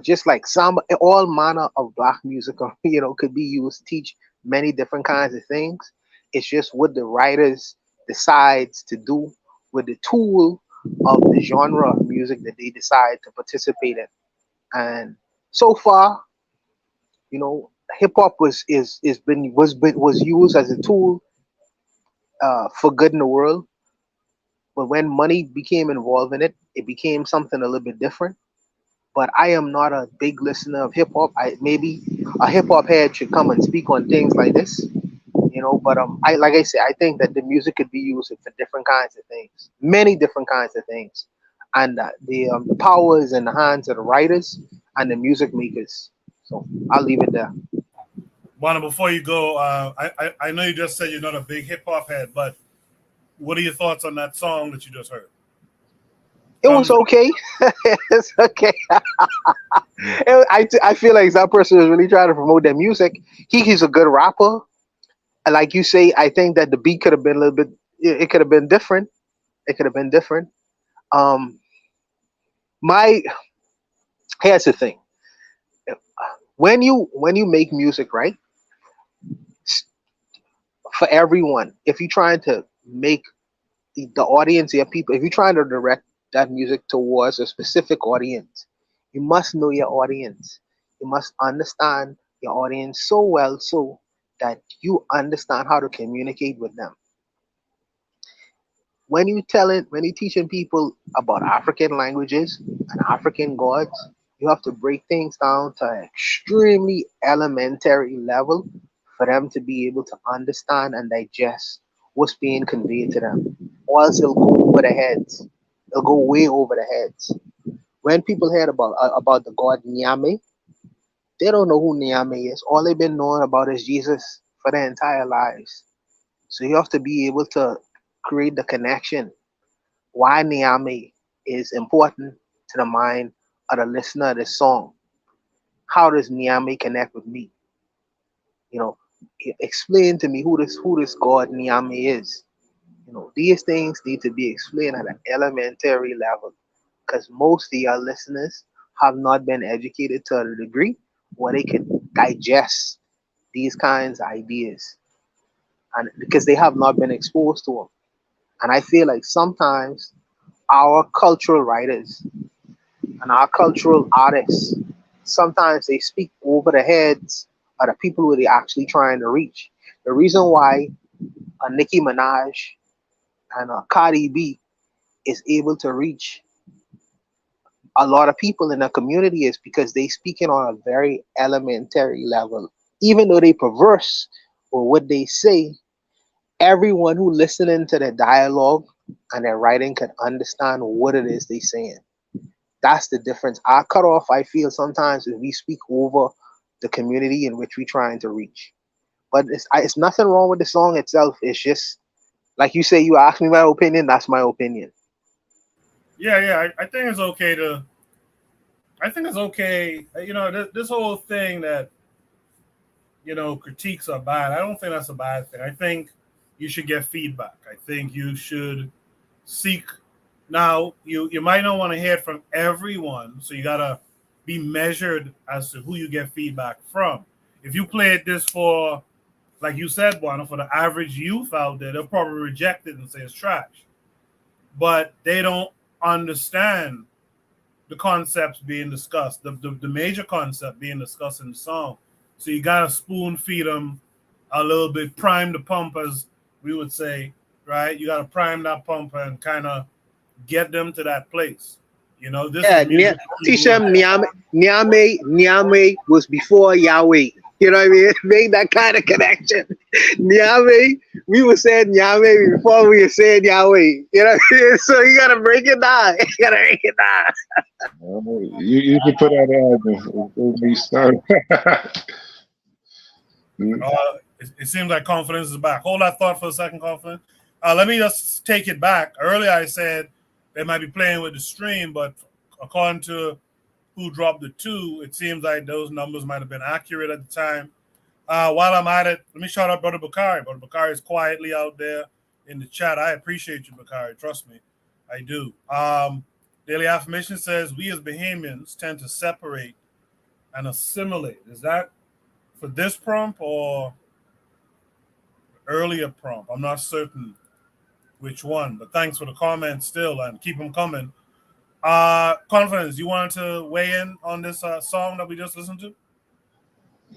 just like samba, all manner of black music, could be used to teach many different kinds of things. It's just what the writers decides to do with the tool of the genre of music that they decide to participate in. And so far, hip hop was used as a tool for good in the world. But when money became involved in it, it became something a little bit different. But I am not a big listener of hip hop. Maybe a hip hop head should come and speak on things like this, But like I said, I think that the music could be used for different kinds of things, many different kinds of things, and the power is in the hands of the writers and the music makers. So I'll leave it there. Buana, before you go, I know you just said you're not a big hip hop head, but what are your thoughts on that song that you just heard? It was okay. It's okay. I feel like that person was really trying to promote their music. He's a good rapper. And like you say, I think that the beat could have been a little bit. It could have been different. It could have been different. Here's the thing. When you make music, right? For everyone, if you're trying to make the audience, your people, if you're trying to direct that music towards a specific audience, you must know your audience. You must understand your audience so well so that you understand how to communicate with them. When you're teaching people about African languages and African gods, you have to break things down to an extremely elementary level for them to be able to understand and digest what's being conveyed to them. Or else it'll go over their heads. It'll go way over their heads. When people heard about the god Nyame, they don't know who Nyame is. All they've been knowing about is Jesus for their entire lives. So you have to be able to create the connection. Why Nyame is important to the mind of the listener of this song. How does Nyame connect with me? explain to me who this God Nyame is. These things need to be explained at an elementary level because most of your listeners have not been educated to a degree where they can digest these kinds of ideas, and because they have not been exposed to them. And I feel like sometimes our cultural writers and our cultural artists, sometimes they speak over the heads of the people who they're actually trying to reach. The reason why a Nicki Minaj and a Cardi B is able to reach a lot of people in the community is because they speaking on a very elementary level. Even though they perverse or what they say, everyone who listening to their dialogue and their writing can understand what it is they saying. That's the difference. Our cutoff, I feel, sometimes is we speak over the community in which we're trying to reach. But it's nothing wrong with the song itself. It's just, like you say, you ask me my opinion, that's my opinion. Yeah. I think it's okay to. I think it's okay. This whole thing that critiques are bad. I don't think that's a bad thing. I think you should get feedback. I think you should seek. Now, you might not want to hear it from everyone, so you gotta be measured as to who you get feedback from. If you played this for, like you said, Juana, for the average youth out there, they'll probably reject it and say it's trash. But they don't understand the concepts being discussed, the major concept being discussed in the song. So you gotta spoon feed them a little bit, prime the pump, as we would say, right? You gotta prime that pump and kind of get them to that place. This Teach them Nyame was before Yahweh. You know what I mean? Make that kind of connection. Nyame, we were saying Nyame before we were saying Yahweh. You know what I mean? So you gotta break it down. You can put that out there. Start. It seems like confidence is back. Hold that thought for a second, confidence. Let me just take it back. Earlier I said they might be playing with the stream, but according to who dropped the 2, it seems like those numbers might have been accurate at the time. While I'm at it, let me shout out Brother Bakari. Brother Bakari is quietly out there in the chat. I appreciate you, Bakari. Trust me, I do. Daily Affirmation says, we as Bahamians tend to separate and assimilate. Is that for this prompt or earlier prompt? I'm not certain which one, but thanks for the comments still, and keep them coming. Confidence, you wanted to weigh in on this song that we just listened to?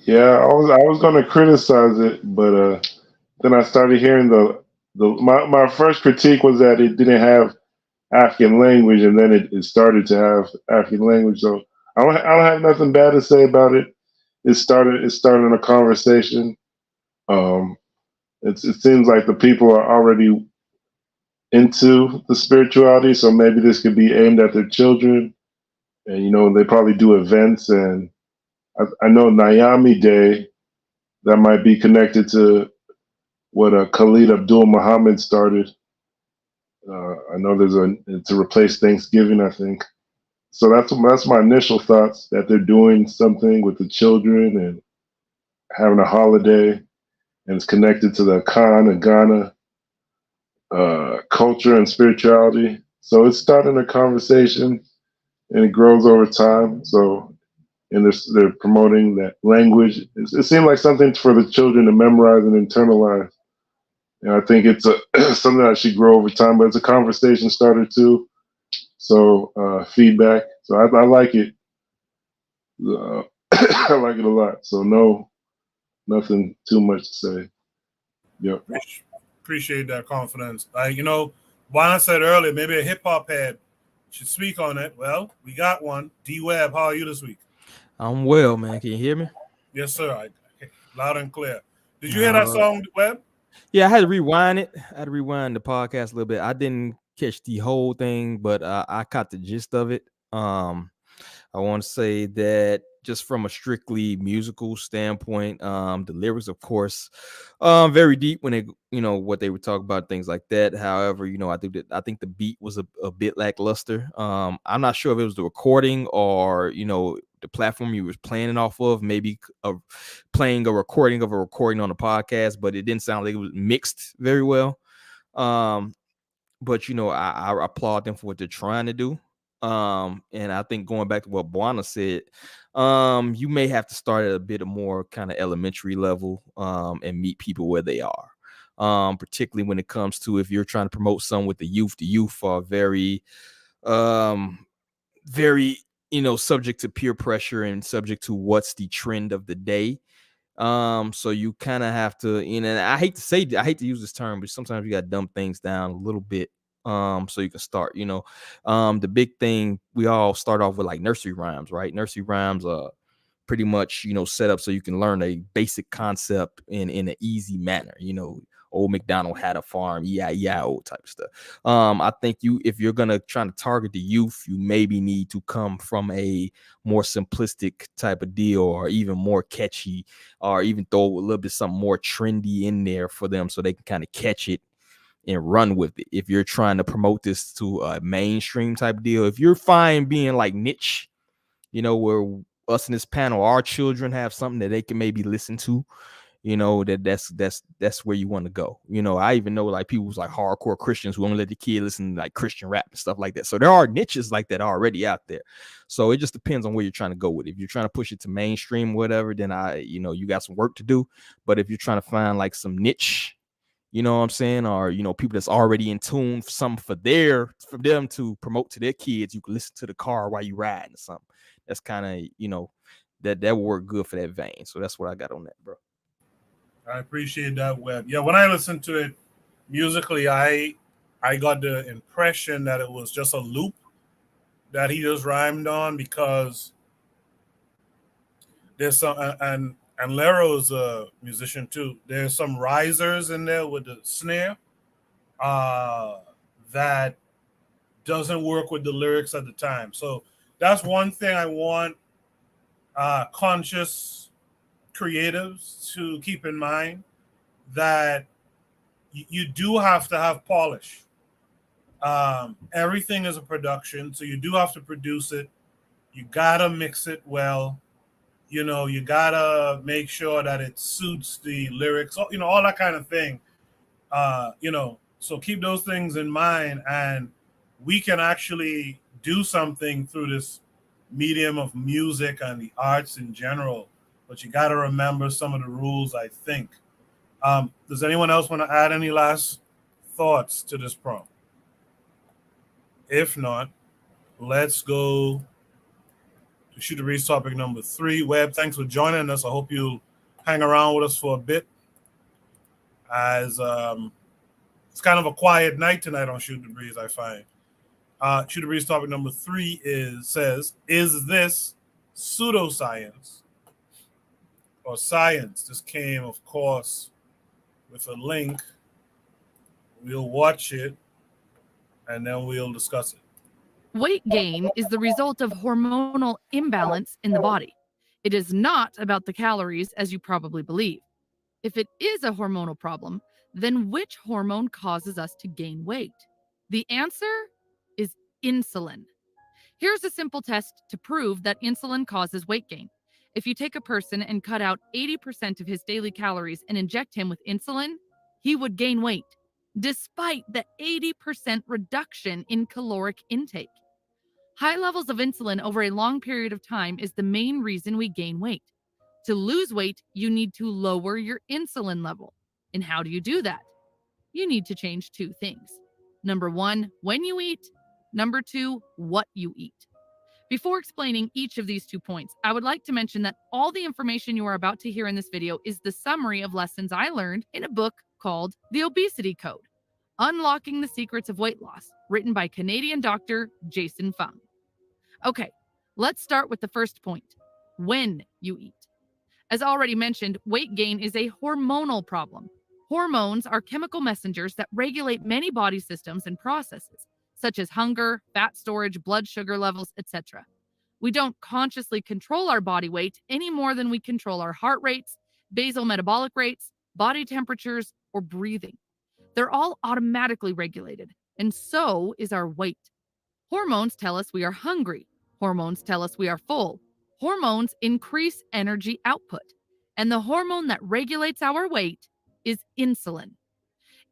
Yeah, I was going to criticize it, but then I started hearing my first critique was that it didn't have African language, and then it started to have African language. So I don't have nothing bad to say about it. It started a conversation. It seems like the people are already into the spirituality, so maybe this could be aimed at their children, and they probably do events. And I know Nyame Day, that might be connected to what Khalid Abdul Muhammad started. I know to replace Thanksgiving, I think. So that's my initial thoughts, that they're doing something with the children and having a holiday, and it's connected to the Akan and Ghana culture and spirituality. So it's starting a conversation, and it grows over time. So, and they're promoting that language. It seemed like something for the children to memorize and internalize. And I think it's something that should grow over time, but it's a conversation starter too. So feedback. So I like it. I like it a lot. So nothing too much to say. Yep. Appreciate that confidence. Juana said earlier, maybe a hip hop head should speak on it. Well, we got one. D Webb, how are you this week? I'm well, man. Can you hear me? Yes, sir. Loud and clear. Did you hear that song, Webb? Yeah, I had to rewind it. I had to rewind the podcast a little bit. I didn't catch the whole thing, but I caught the gist of it. I want to say that just from a strictly musical standpoint, the lyrics, of course, very deep when they, what they would talk about, things like that. However, I think the beat was a bit lackluster. I'm not sure if it was the recording or, the platform you was playing it off of, maybe playing a recording of a recording on a podcast, but it didn't sound like it was mixed very well. But you know, I applaud them for what they're trying to do. And I think going back to what Buana said, you may have to start at a bit of more kind of elementary level, and meet people where they are. Particularly when it comes to if you're trying to promote something with the youth are very, very, you know, subject to peer pressure and subject to what's the trend of the day. So you kind of have to, you know, and I hate to use this term, but sometimes you got to dumb things down a little bit. So you can start, you know, the big thing, we all start off with like nursery rhymes, right? Nursery rhymes are pretty much, you know, set up so you can learn a basic concept in an easy manner. You know, old McDonald had a farm, E-I-E-I-O type stuff. I think if you're gonna try to target the youth, you maybe need to come from a more simplistic type of deal, or even more catchy, or even throw a little bit something more trendy in there for them so they can kind of catch it and run with it. If you're trying to promote this to a mainstream type deal, if you're fine being like niche, you know, where us in this panel, our children have something that they can maybe listen to, you know, that's where you want to go. You know, I even know like people who's like hardcore Christians who only let the kid listen to like Christian rap and stuff like that. So there are niches like that already out there. So it just depends on where you're trying to go with it. If you're trying to push it to mainstream, whatever, then you got some work to do. But if you're trying to find like some niche, you know what I'm saying, or, you know, people that's already in tune for something for them to promote to their kids, you can listen to the car while you riding or something. That's kind of, you know, that will work good for that vein. So that's what I got on that, bro. I appreciate that, Webb. Yeah, when I listened to it musically, I got the impression that it was just a loop that he just rhymed on, because there's some, and Lero's a musician too. There's some risers in there with the snare that doesn't work with the lyrics at the time. So that's one thing I want conscious creatives to keep in mind, that you do have to have polish. Everything is a production, so you do have to produce it. You gotta mix it well. You know, you gotta make sure that it suits the lyrics, you know, all that kind of thing. You know, so keep those things in mind, and we can actually do something through this medium of music and the arts in general. But you got to remember some of the rules, I think. Does anyone else want to add any last thoughts to this prompt? If not, let's go to Shoot the Breeze topic number 3. Webb, thanks for joining us. I hope you'll hang around with us for a bit, as it's kind of a quiet night tonight on Shoot the Breeze, I find. Shoot the Breeze topic number 3 says, is this pseudoscience or science? This came, of course, with a link. We'll watch it, and then we'll discuss it. Weight gain is the result of hormonal imbalance in the body. It is not about the calories, as you probably believe. If it is a hormonal problem, then which hormone causes us to gain weight? The answer is insulin. Here's a simple test to prove that insulin causes weight gain. If you take a person and cut out 80% of his daily calories and inject him with insulin, he would gain weight, despite the 80% reduction in caloric intake. High levels of insulin over a long period of time is the main reason we gain weight. To lose weight, you need to lower your insulin level. And how do you do that? You need to change 2 things. Number 1, when you eat. Number 2, what you eat. Before explaining each of these 2 points, I would like to mention that all the information you are about to hear in this video is the summary of lessons I learned in a book called The Obesity Code: Unlocking the Secrets of Weight Loss, written by Canadian doctor Jason Fung. Okay, let's start with the first point: when you eat. As already mentioned, weight gain is a hormonal problem. Hormones are chemical messengers that regulate many body systems and processes, such as hunger, fat storage, blood sugar levels, etc. We don't consciously control our body weight any more than we control our heart rates, basal metabolic rates, body temperatures, or breathing. They're all automatically regulated, and so is our weight. Hormones tell us we are hungry. Hormones tell us we are full. Hormones increase energy output, and the hormone that regulates our weight is insulin.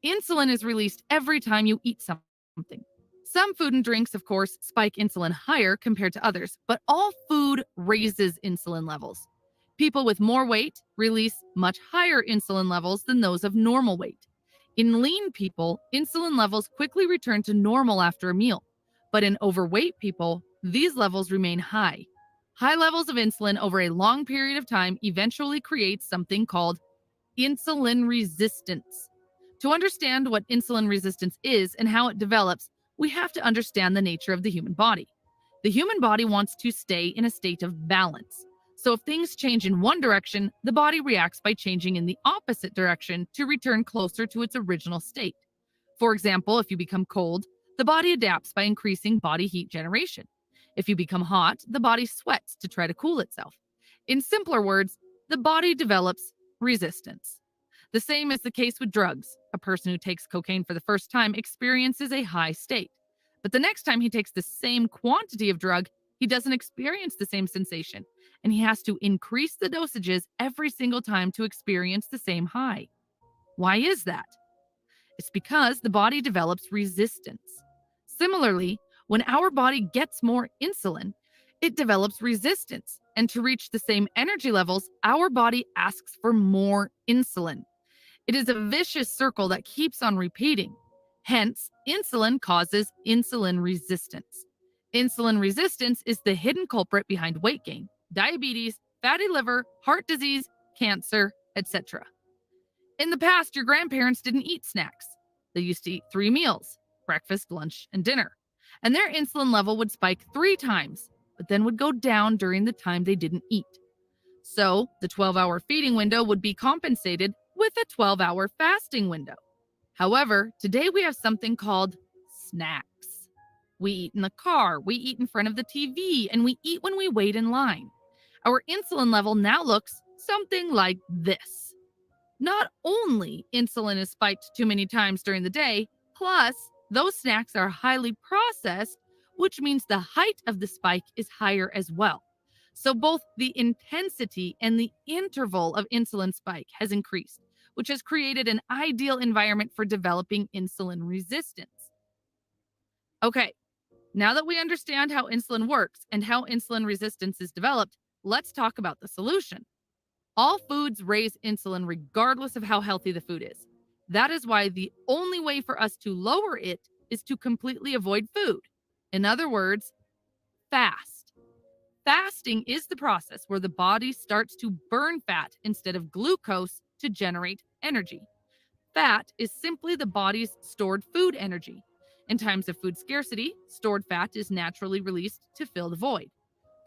Insulin is released every time you eat something. Some food and drinks, of course, spike insulin higher compared to others, but all food raises insulin levels. People with more weight release much higher insulin levels than those of normal weight. In lean people, insulin levels quickly return to normal after a meal, but in overweight people, these levels remain high. High levels of insulin over a long period of time eventually creates something called insulin resistance. To understand what insulin resistance is and how it develops, we have to understand the nature of the human body. The human body wants to stay in a state of balance. So if things change in one direction, the body reacts by changing in the opposite direction to return closer to its original state. For example, if you become cold, the body adapts by increasing body heat generation. If you become hot, the body sweats to try to cool itself. In simpler words, the body develops resistance. The same is the case with drugs. A person who takes cocaine for the first time experiences a high state. But the next time he takes the same quantity of drug, he doesn't experience the same sensation, and he has to increase the dosages every single time to experience the same high. Why is that? It's because the body develops resistance. Similarly, when our body gets more insulin, it develops resistance, and to reach the same energy levels, our body asks for more insulin. It is a vicious circle that keeps on repeating. Hence, insulin causes insulin resistance. Insulin resistance is the hidden culprit behind weight gain, diabetes, fatty liver, heart disease, cancer, etc. In the past, your grandparents didn't eat snacks. They used to eat 3 meals, breakfast, lunch, and dinner. And their insulin level would spike 3 times, but then would go down during the time they didn't eat. So, the 12-hour feeding window would be compensated with a 12-hour fasting window. However, today we have something called snacks. We eat in the car, we eat in front of the TV, and we eat when we wait in line. Our insulin level now looks something like this. Not only insulin is spiked too many times during the day, plus those snacks are highly processed, which means the height of the spike is higher as well. So both the intensity and the interval of insulin spike has increased, which has created an ideal environment for developing insulin resistance. Okay, now that we understand how insulin works and how insulin resistance is developed, let's talk about the solution. All foods raise insulin regardless of how healthy the food is. That is why the only way for us to lower it is to completely avoid food. In other words, fast. Fasting is the process where the body starts to burn fat instead of glucose to generate energy. Fat is simply the body's stored food energy. In times of food scarcity, stored fat is naturally released to fill the void.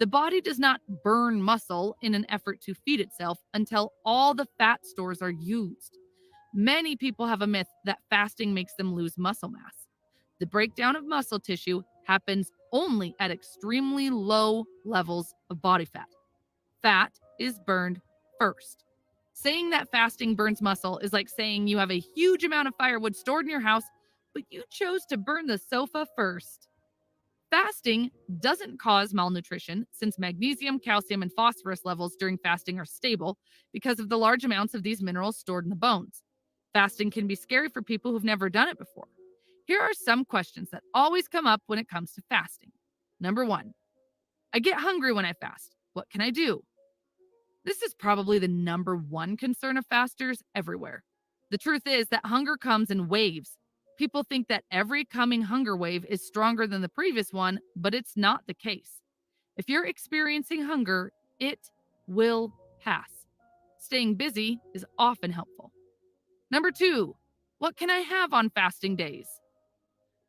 The body does not burn muscle in an effort to feed itself until all the fat stores are used. Many people have a myth that fasting makes them lose muscle mass. The breakdown of muscle tissue happens only at extremely low levels of body fat. Fat is burned first. Saying that fasting burns muscle is like saying you have a huge amount of firewood stored in your house, but you chose to burn the sofa first. Fasting doesn't cause malnutrition since magnesium, calcium, and phosphorus levels during fasting are stable because of the large amounts of these minerals stored in the bones. Fasting can be scary for people who've never done it before. Here are some questions that always come up when it comes to fasting. Number 1, I get hungry when I fast. What can I do? This is probably the number 1 concern of fasters everywhere. The truth is that hunger comes in waves. People think that every coming hunger wave is stronger than the previous one, but it's not the case. If you're experiencing hunger, it will pass. Staying busy is often helpful. Number 2, what can I have on fasting days?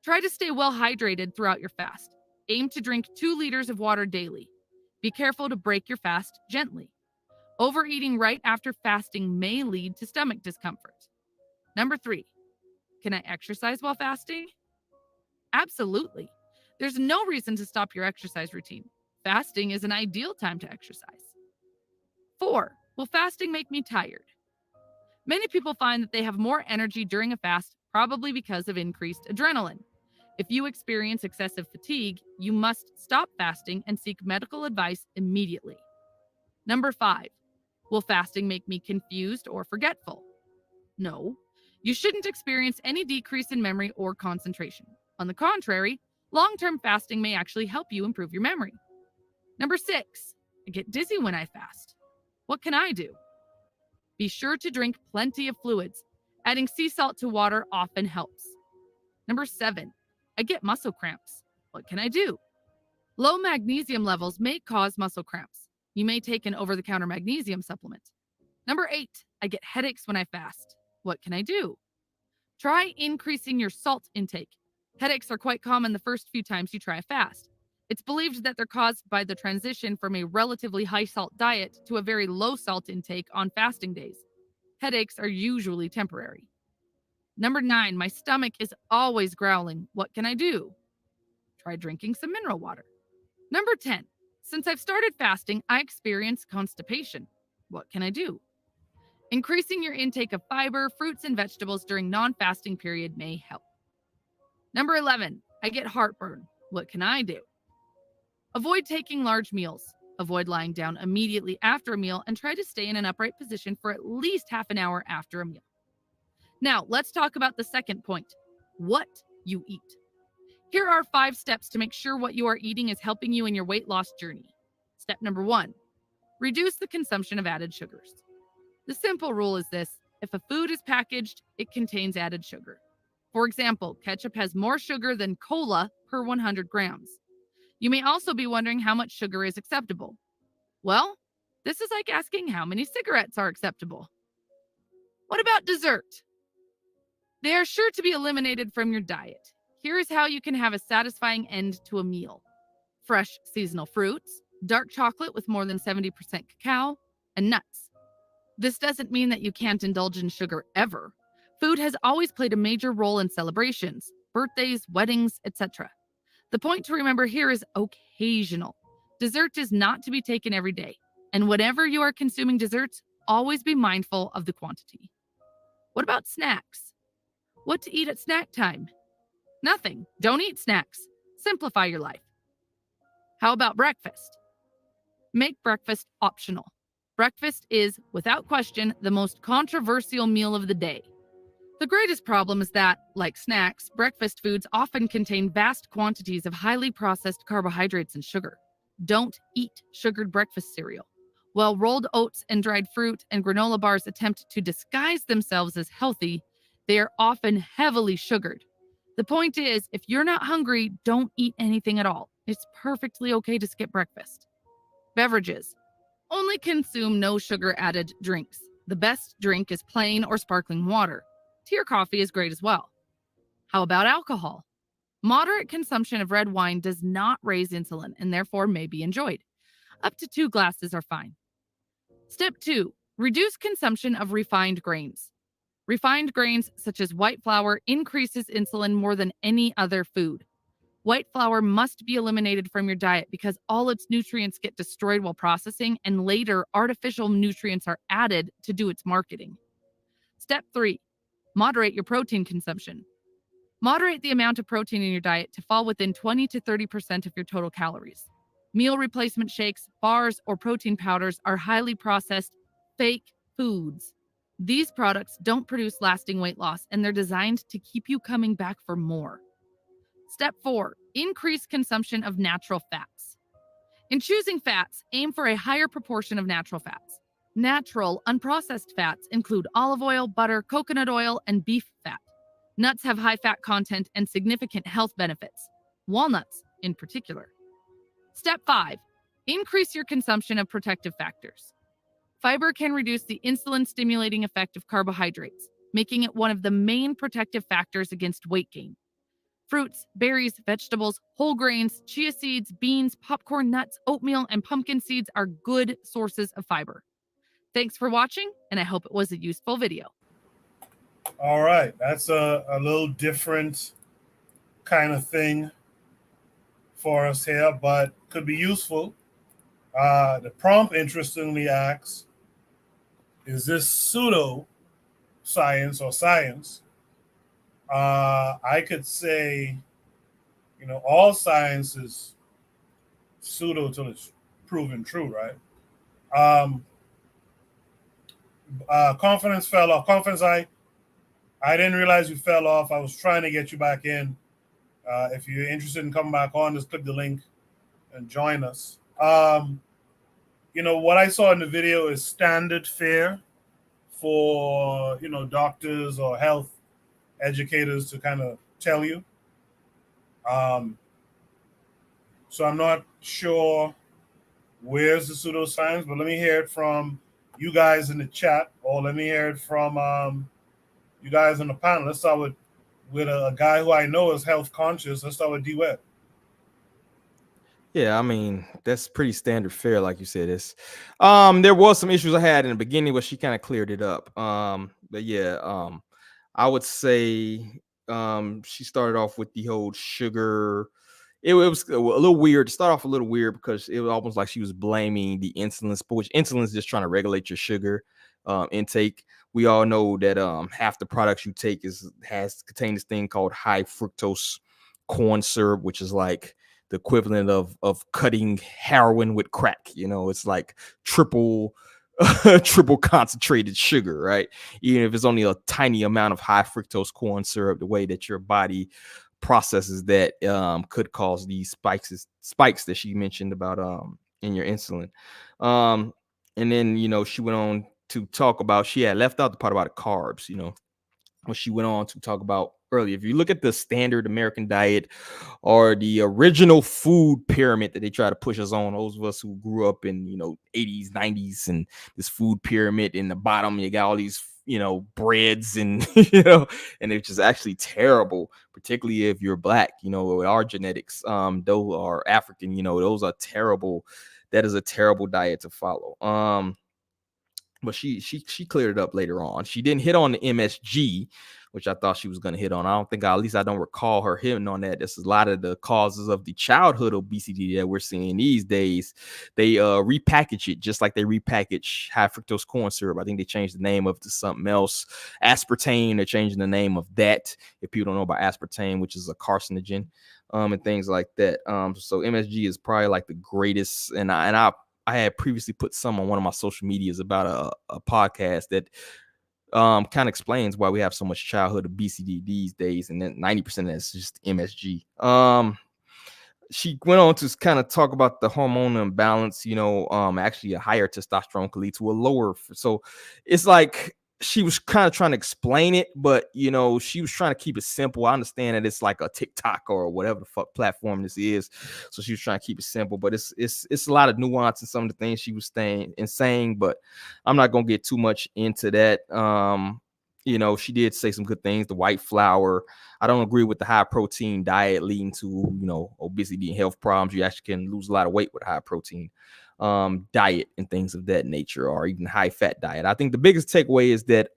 Try to stay well hydrated throughout your fast. Aim to drink 2 liters of water daily. Be careful to break your fast gently. Overeating right after fasting may lead to stomach discomfort. Number 3, can I exercise while fasting? Absolutely. There's no reason to stop your exercise routine. Fasting is an ideal time to exercise. 4, will fasting make me tired? Many people find that they have more energy during a fast, probably because of increased adrenaline. If you experience excessive fatigue, you must stop fasting and seek medical advice immediately. Number 5, will fasting make me confused or forgetful? No, you shouldn't experience any decrease in memory or concentration. On the contrary, long-term fasting may actually help you improve your memory. Number 6, I get dizzy when I fast. What can I do? Be sure to drink plenty of fluids. Adding sea salt to water often helps. Number 7, I get muscle cramps. What can I do? Low magnesium levels may cause muscle cramps. You may take an over-the-counter magnesium supplement. Number 8, I get headaches when I fast. What can I do? Try increasing your salt intake. Headaches are quite common the first few times you try a fast. It's believed that they're caused by the transition from a relatively high salt diet to a very low salt intake on fasting days. Headaches are usually temporary. Number 9, my stomach is always growling. What can I do? Try drinking some mineral water. Number 10, since I've started fasting, I experience constipation. What can I do? Increasing your intake of fiber, fruits, and vegetables during non-fasting period may help. Number 11, I get heartburn. What can I do? Avoid taking large meals. Avoid lying down immediately after a meal and try to stay in an upright position for at least half an hour after a meal. Now, let's talk about the second point, what you eat. Here are 5 steps to make sure what you are eating is helping you in your weight loss journey. Step number 1, reduce the consumption of added sugars. The simple rule is this: if a food is packaged, it contains added sugar. For example, ketchup has more sugar than cola per 100 grams. You may also be wondering how much sugar is acceptable. Well, this is like asking how many cigarettes are acceptable. What about dessert? They are sure to be eliminated from your diet. Here is how you can have a satisfying end to a meal: fresh seasonal fruits, dark chocolate with more than 70% cacao, and nuts. This doesn't mean that you can't indulge in sugar ever. Food has always played a major role in celebrations, birthdays, weddings, etc. The point to remember here is occasional. Dessert is not to be taken every day, and whenever you are consuming desserts, always be mindful of the quantity. What about snacks? What to eat at snack time? Nothing. Don't eat snacks. Simplify your life. How about breakfast? Make breakfast optional. Breakfast is, without question, the most controversial meal of the day. The greatest problem is that, like snacks, breakfast foods often contain vast quantities of highly processed carbohydrates and sugar. Don't eat sugared breakfast cereal. While rolled oats and dried fruit and granola bars attempt to disguise themselves as healthy, they are often heavily sugared. The point is, if you're not hungry, don't eat anything at all. It's perfectly okay to skip breakfast. Beverages. Only consume no sugar added drinks. The best drink is plain or sparkling water. Tea or coffee is great as well. How about alcohol? Moderate consumption of red wine does not raise insulin and therefore may be enjoyed. Up to 2 glasses are fine. Step 2, reduce consumption of refined grains. Refined grains such as white flour increases insulin more than any other food. White flour must be eliminated from your diet because all its nutrients get destroyed while processing, and later artificial nutrients are added to do its marketing. Step 3, moderate your protein consumption. Moderate the amount of protein in your diet to fall within 20 to 30% of your total calories. Meal replacement shakes, bars, or protein powders are highly processed, fake foods. These products don't produce lasting weight loss, and they're designed to keep you coming back for more. Step 4, increase consumption of natural fats. In choosing fats, aim for a higher proportion of natural fats. Natural, unprocessed fats include olive oil, butter, coconut oil, and beef fat. Nuts have high fat content and significant health benefits, walnuts in particular. Step 5, increase your consumption of protective factors. Fiber can reduce the insulin-stimulating effect of carbohydrates, making it one of the main protective factors against weight gain. Fruits, berries, vegetables, whole grains, chia seeds, beans, popcorn, nuts, oatmeal, and pumpkin seeds are good sources of fiber. Thanks for watching, and I hope it was a useful video. All right, that's a little different kind of thing for us here, but could be useful. The prompt interestingly asks, is this pseudo science or science? I could say You know, all science is pseudo till it's proven true, right? Confidence fell off. Confidence, I didn't realize you fell off. I was trying to get you back in. If you're interested in coming back on, just click the link and join us. You know, what I saw in the video is standard fare for, you know, doctors or health educators to kind of tell you. So I'm not sure where's the pseudoscience, but let me hear it from you guys in the chat, or let me hear it from you guys on the panel. Let's start with a guy who I know is health conscious. Let's start with D-Web. Yeah, I mean, that's pretty standard fare, like you said. It's there was some issues I had in the beginning, but she kind of cleared it up. But yeah, I would say she started off with the whole sugar. It was a little weird to start off, a little weird, because it was almost like she was blaming the insulin, which insulin is just trying to regulate your sugar intake. We all know that half the products you take contain this thing called high fructose corn syrup, which is like the equivalent of cutting heroin with crack. You know, it's like triple concentrated sugar, right? Even if it's only a tiny amount of high fructose corn syrup, the way that your body processes that could cause these spikes that she mentioned about in your insulin. And then, you know, she went on to talk about, she had left out the part about the carbs, you know, what she went on to talk about earlier. If you look at the standard American diet or the original food pyramid that they try to push us on, those of us who grew up in, you know, 80s, 90s, and this food pyramid in the bottom, you got all these, you know, breads and, you know, and it's just actually terrible, particularly if you're black, you know, with our genetics, those are African, you know, those are terrible. That is a terrible diet to follow. But she cleared it up later on. She didn't hit on the MSG, which I thought she was going to hit on. I don't think, at least I don't recall her hitting on that. This is a lot of the causes of the childhood obesity that we're seeing these days. They repackage it just like they repackage high fructose corn syrup. I think they changed the name of it to something else. Aspartame, they're changing the name of that. If people don't know about aspartame, which is a carcinogen, and things like that. So MSG is probably like the greatest, and I had previously put some on one of my social medias about a podcast that kind of explains why we have so much childhood obesity these days, and then 90% of that's just MSG. She went on to kind of talk about the hormonal imbalance. You know, actually a higher testosterone could lead to a lower. So it's like she was kind of trying to explain it, but, you know, she was trying to keep it simple. I understand that it's like a TikTok or whatever the fuck platform this is, so she was trying to keep it simple, but it's a lot of nuance in some of the things she was saying, but I'm not gonna get too much into that. You know, she did say some good things. The white flour. I don't agree with the high protein diet leading to, you know, obesity and health problems. You actually can lose a lot of weight with high protein diet and things of that nature, or even high fat diet. I think the biggest takeaway is that,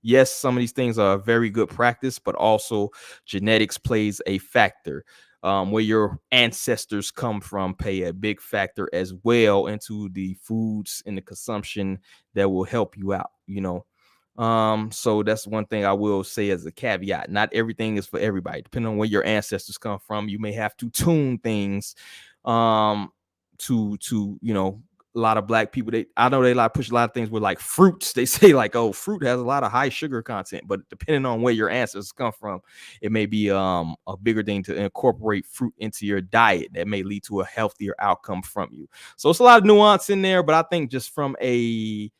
yes, some of these things are very good practice, but also genetics plays a factor. Where your ancestors come from play a big factor as well into the foods and the consumption that will help you out, you know. So that's one thing I will say as a caveat. Not everything is for everybody. Depending on where your ancestors come from, you may have to tune things to you know, a lot of black people, I know they like push a lot of things with like fruits. They say like, oh, fruit has a lot of high sugar content, but depending on where your ancestors come from, it may be a bigger thing to incorporate fruit into your diet that may lead to a healthier outcome from you. So it's a lot of nuance in there, but I think just from a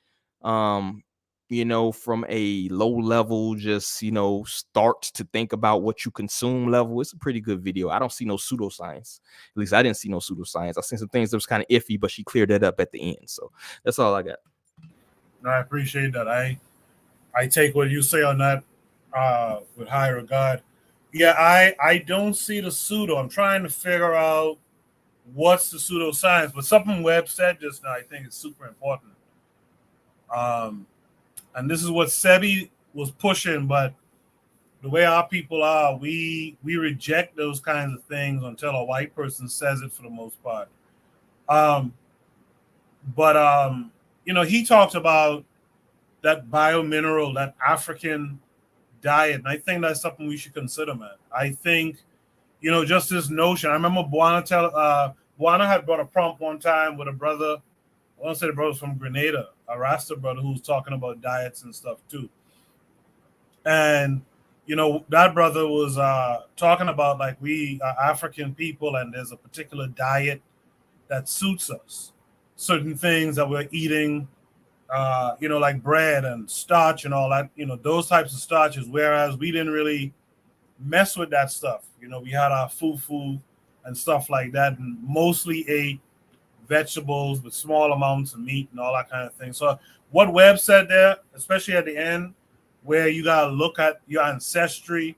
you know, from a low level, just, you know, start to think about what you consume level, it's a pretty good video. I don't see no pseudoscience. At least I didn't see no pseudoscience. I seen some things that was kind of iffy, but she cleared that up at the end. So that's all I got. No, I appreciate that. I take what you say on that with high regard. Yeah, I don't see the pseudo. I'm trying to figure out what's the pseudoscience, but something Webb said just now I think is super important. And this is what Sebi was pushing, but the way our people are, we reject those kinds of things until a white person says it for the most part. You know, he talked about that biomineral, that African diet, and I think that's something we should consider, man. I think, you know, just this notion. I remember Buana had brought a prompt one time with a brother. I want to say the brother's from Grenada, a Rasta brother who was talking about diets and stuff too. And you know, that brother was talking about like we are African people, and there's a particular diet that suits us. Certain things that we're eating, you know, like bread and starch and all that, you know, those types of starches, whereas we didn't really mess with that stuff. You know, we had our fufu and stuff like that, and mostly ate vegetables with small amounts of meat and all that kind of thing. So what Webb said there, especially at the end, where you got to look at your ancestry,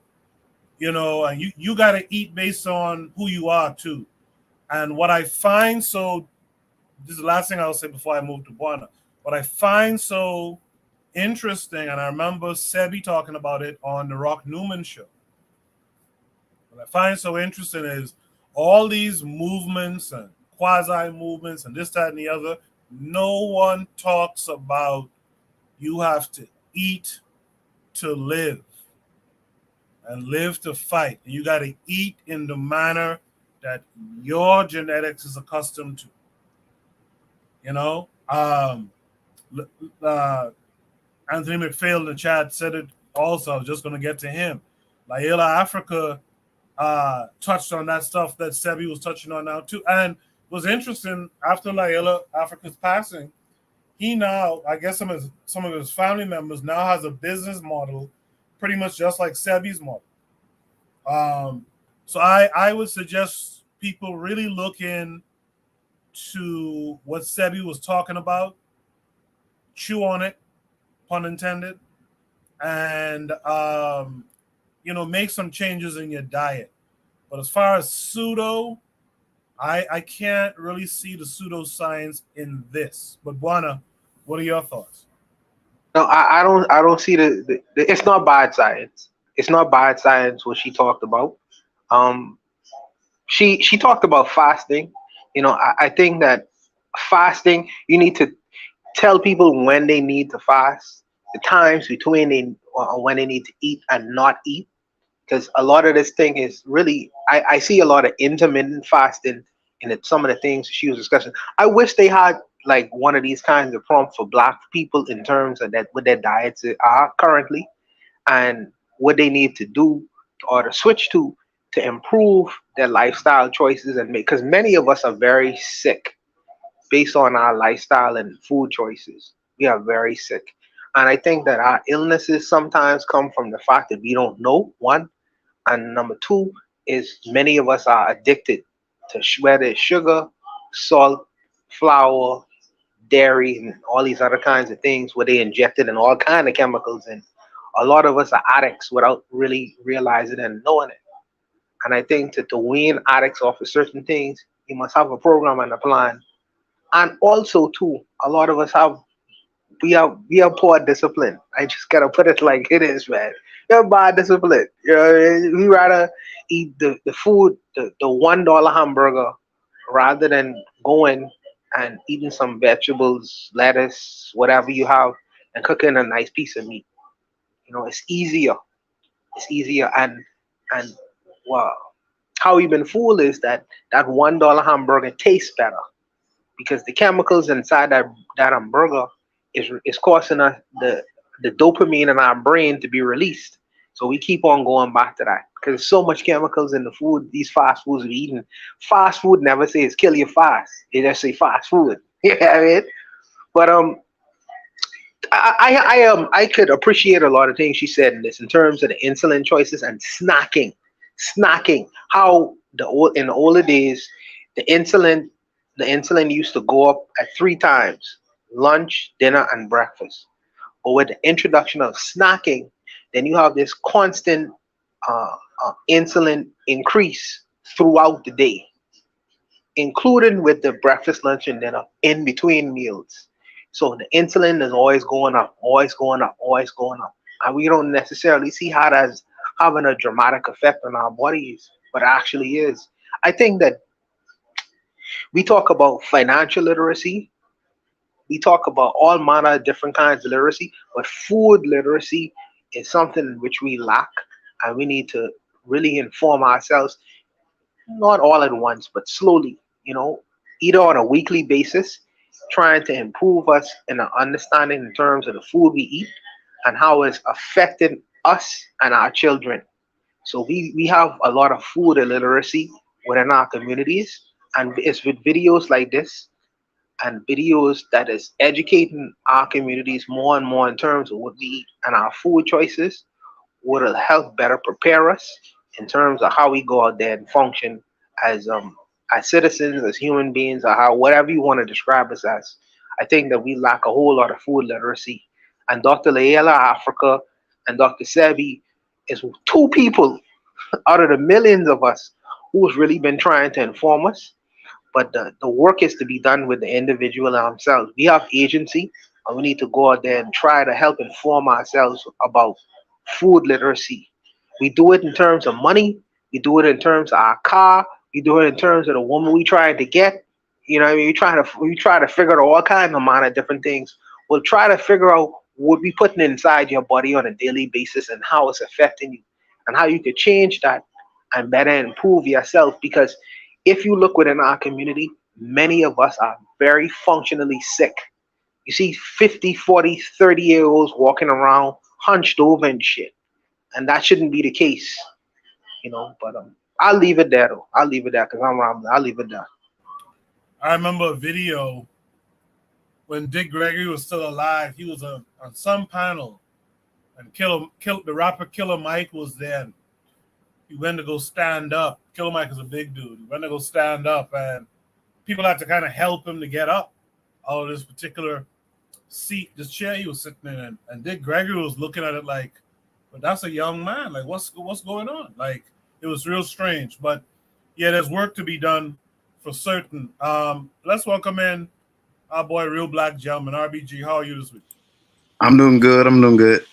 you know, and you got to eat based on who you are too. And what I find so, this is the last thing I'll say before I move to Buana, what I find so interesting, and I remember Sebi talking about it on the Rock Newman show, what I find so interesting is all these movements and quasi movements and this, that, and the other, no one talks about you have to eat to live and live to fight. You got to eat in the manner that your genetics is accustomed to. You know, Anthony McPhail in the chat said it also. I was just going to get to him. Laila Afrika touched on that stuff that Sebi was touching on now too. And it was interesting, after Laila Afrika's passing, he now, I guess some of his family members now has a business model pretty much just like Sebi's model. So I would suggest people really look into what Sebi was talking about, chew on it, pun intended, and you know, make some changes in your diet. But as far as pseudo, I can't really see the pseudoscience in this. But Buana, what are your thoughts? No, I don't see the it's not bad science. It's not bad science what she talked about. She talked about fasting. You know, I think that fasting, you need to tell people when they need to fast, the times between when they need to eat and not eat. Because a lot of this thing is really, I see a lot of intermittent fasting in some of the things she was discussing. I wish they had like one of these kinds of prompts for Black people in terms of that, what their diets are currently and what they need to do or to switch to improve their lifestyle choices, and because many of us are very sick based on our lifestyle and food choices. We are very sick. And I think that our illnesses sometimes come from the fact that we don't know, one. And number two is many of us are addicted to whether it's sugar, salt, flour, dairy, and all these other kinds of things where they injected in all kind of chemicals. And a lot of us are addicts without really realizing and knowing it. And I think that to wean addicts off of certain things, you must have a program and a plan. And also too, a lot of us we have poor discipline. I just gotta put it like it is, man. We have bad discipline. You know, we rather eat the food, the $1 hamburger, rather than going and eating some vegetables, lettuce, whatever you have, and cooking a nice piece of meat. You know, it's easier. It's easier, and well, how we've been fooled is that $1 hamburger tastes better because the chemicals inside that hamburger is causing us the dopamine in our brain to be released. So we keep on going back to that because there's so much chemicals in the food, these fast foods we're eating. Fast food never says kill you fast. They just say fast food. You know what I mean? But I could appreciate a lot of things she said in this in terms of the insulin choices and snacking. How in the older days the insulin used to go up at 3 times: lunch, dinner, and breakfast. But with the introduction of snacking, then you have this constant insulin increase throughout the day, including with the breakfast, lunch, and dinner in between meals. So the insulin is always going up, always going up, always going up. And we don't necessarily see how that's having a dramatic effect on our bodies, but it actually is. I think that we talk about financial literacy. We talk about all manner of different kinds of literacy, but food literacy is something which we lack, and we need to really inform ourselves. not all at once, but slowly, either on a weekly basis, trying to improve us in our understanding in terms of the food we eat and how it's affecting us and our children. So we have a lot of food illiteracy within our communities, and it's with videos like this and videos that is educating our communities more and more in terms of what we eat and our food choices would help better prepare us in terms of how we go out there and function as citizens, as human beings, or how whatever you want to describe us as. I think that we lack a whole lot of food literacy. And Dr. Layla Africa and Dr. Sebi is two people out of the millions of us who's really been trying to inform us, but the work is to be done with the individual themselves. We have agency, and we need to go out there and try to help inform ourselves about food literacy. We do it in terms of money. We do it in terms of our car. We do it in terms of the woman we trying to get. What I mean, we try to figure out all kinds of amount of different things. We'll try to figure out what we putting inside your body on a daily basis and how it's affecting you and how you could change that and better improve yourself. Because if you look within our community, many of us are very functionally sick. You see 50, 40, 30-year olds walking around hunched over and shit. And that shouldn't be the case, But I'll leave it there, though. I'll leave it there because I'm rambling. I'll leave it there. I remember a video when Dick Gregory was still alive. He was on some panel, and the rapper Killer Mike was there. He went to go stand up. Killer Mike is a big dude. He went to go stand up, and people had to kind of help him to get up out of this particular seat, this chair he was sitting in. And Dick Gregory was looking at it like, but that's a young man. Like, what's going on? Like, it was real strange. But yeah, there's work to be done for certain. Let's welcome in our boy, Real Black Gentleman, RBG. How are you this week? I'm doing good.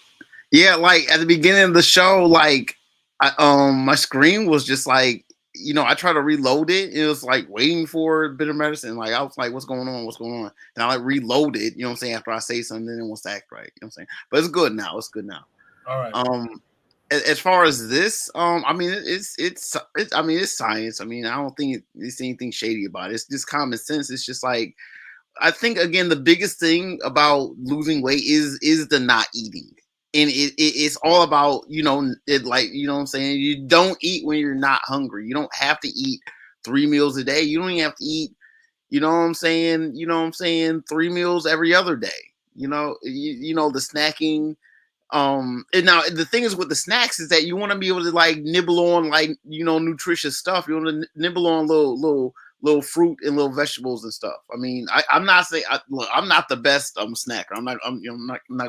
Yeah, like at the beginning of the show, like my screen was just like, I tried to reload it. It was like waiting for bitter medicine. Like I was like, what's going on? And I like reload it, you know what I'm saying, after I say something, then it wants to act right. You know what I'm saying? But it's good now. All right. As far as this, I mean it's science. I mean, I don't think there's anything shady about it. It's just common sense. It's just like, I think again the biggest thing about losing weight is the not eating. And it's all about, like, you know what I'm saying? You don't eat when you're not hungry. You don't have to eat 3 meals a day. You don't even have to eat, you know what I'm saying? 3 meals every other day. The snacking. And now the thing is with the snacks is that you want to be able to like nibble on like, nutritious stuff. You want to nibble on little fruit and little vegetables and stuff. I mean, I'm not saying I'm not the best snacker. I'm not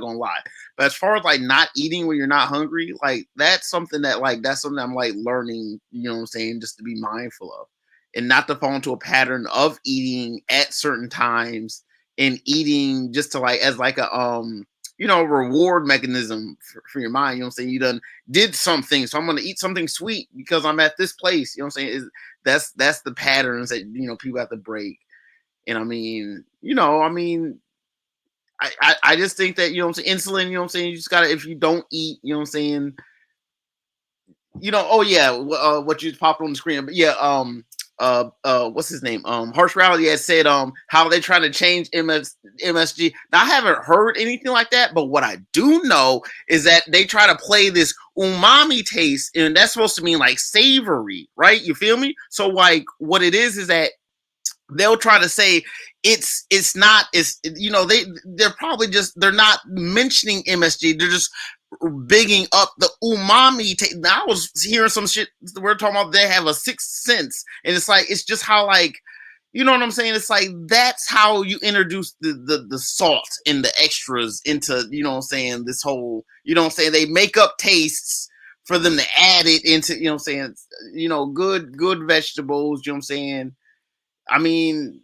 gonna lie. But as far as like not eating when you're not hungry, like that's something I'm like learning, you know what I'm saying, just to be mindful of and not to fall into a pattern of eating at certain times and eating just to like as like a reward mechanism for your mind. You know what I'm saying? You done did something, so I'm gonna eat something sweet because I'm at this place. You know what I'm saying? That's the patterns that people have to break. And I just think that insulin, you know what I'm saying, you just gotta, if you don't eat, you know what I'm saying, what you popped on the screen, but what's his name? Harsh Reality had said how they're trying to change MSG. Now I haven't heard anything like that, but what I do know is that they try to play this umami taste, and that's supposed to mean like savory, right? You feel me? So like what it is that they'll try to say they're not mentioning MSG, they're just bigging up the umami taste. Now I was hearing some shit we're talking about they have a sixth sense, and it's like, it's just how like, you know what I'm saying, it's like that's how you introduce the salt and the extras into, you know what I'm saying, this whole, you know what I'm saying, they make up tastes for them to add it into, you know what I'm saying, good vegetables, you know what I'm saying. I mean,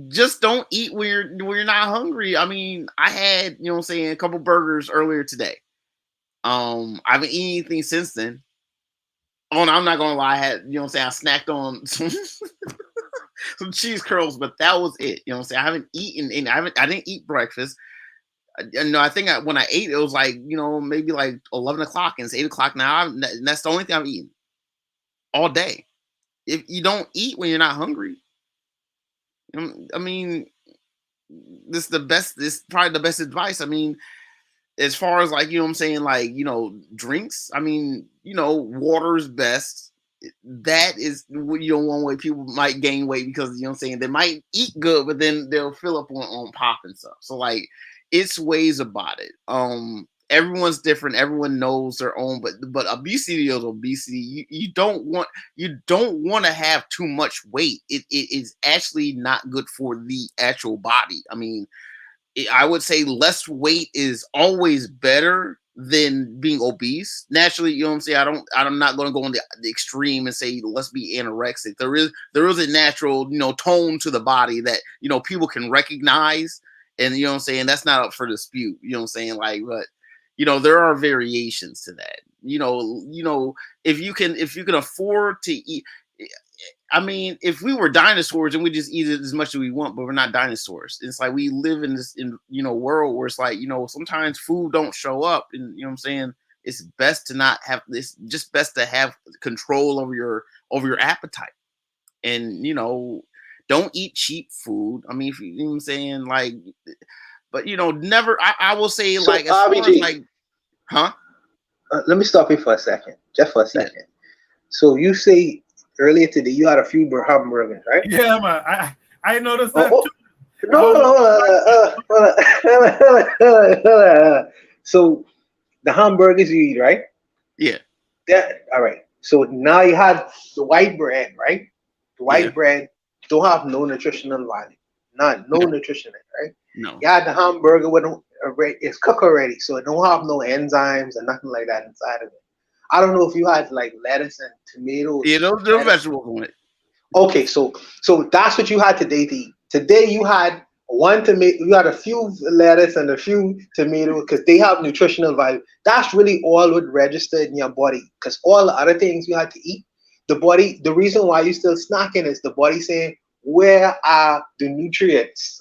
just don't eat when you're not hungry. I mean, I had, you know what I'm saying, a couple burgers earlier today. I haven't eaten anything since then. Oh, no, I'm not gonna lie, I had, you know what I'm saying, I snacked on some cheese curls, but that was it. You know what I'm saying? I haven't eaten any, I didn't eat breakfast. I think when I ate, it was like, maybe like 11 o'clock, and it's 8 o'clock now. And that's the only thing I've eaten. all day. If you don't eat when you're not hungry, I mean, this is probably the best advice. I mean, as far as like, you know what I'm saying, like, you know, drinks, I mean, you know, water is best. That is, you know, one way people might gain weight because, you know what I'm saying, they might eat good, but then they'll fill up on pop and stuff. So like, it's ways about it. Everyone's different. Everyone knows their own, but obesity is obesity. You don't want to have too much weight. It is actually not good for the actual body. I mean, I would say less weight is always better than being obese. Naturally, you know what I'm saying? I'm not going to go on the extreme and say let's be anorexic. There is a natural, you know, tone to the body that, you know, people can recognize, and you know what I'm saying, that's not up for dispute. You know what I'm saying? Like, but you know, there are variations to that. You know, if you can afford to eat. I mean, if we were dinosaurs and we just eat it as much as we want, but we're not dinosaurs. It's like we live in this, you know, world where it's like, you know, sometimes food don't show up, and you know what I'm saying. It's best to not have this. Just best to have control over your appetite, and you know, don't eat cheap food. I mean, if you know what I'm saying, like, but you know, never. I will say, So, like, as far as like, huh? Let me stop you for a second, just for a second. Yeah. So you say earlier today you had a few hamburgers, right? Yeah, man. I noticed that too. No. So the hamburgers you eat, right? Yeah. That all right. So now you had the white bread, right? The white bread don't have no nutritional value. None. No nutrition in it, right? No. You had the hamburger with it's cooked already, so it don't have no enzymes or nothing like that inside of it. I don't know if you had like lettuce and tomatoes. Yeah, those vegetables on it. Okay, so that's what you had today to eat. Today you had one tomato, you had a few lettuce and a few tomatoes because they have nutritional value. That's really all what registered in your body, because all the other things you had to eat, the body, the reason why you still snacking is the body saying, where are the nutrients?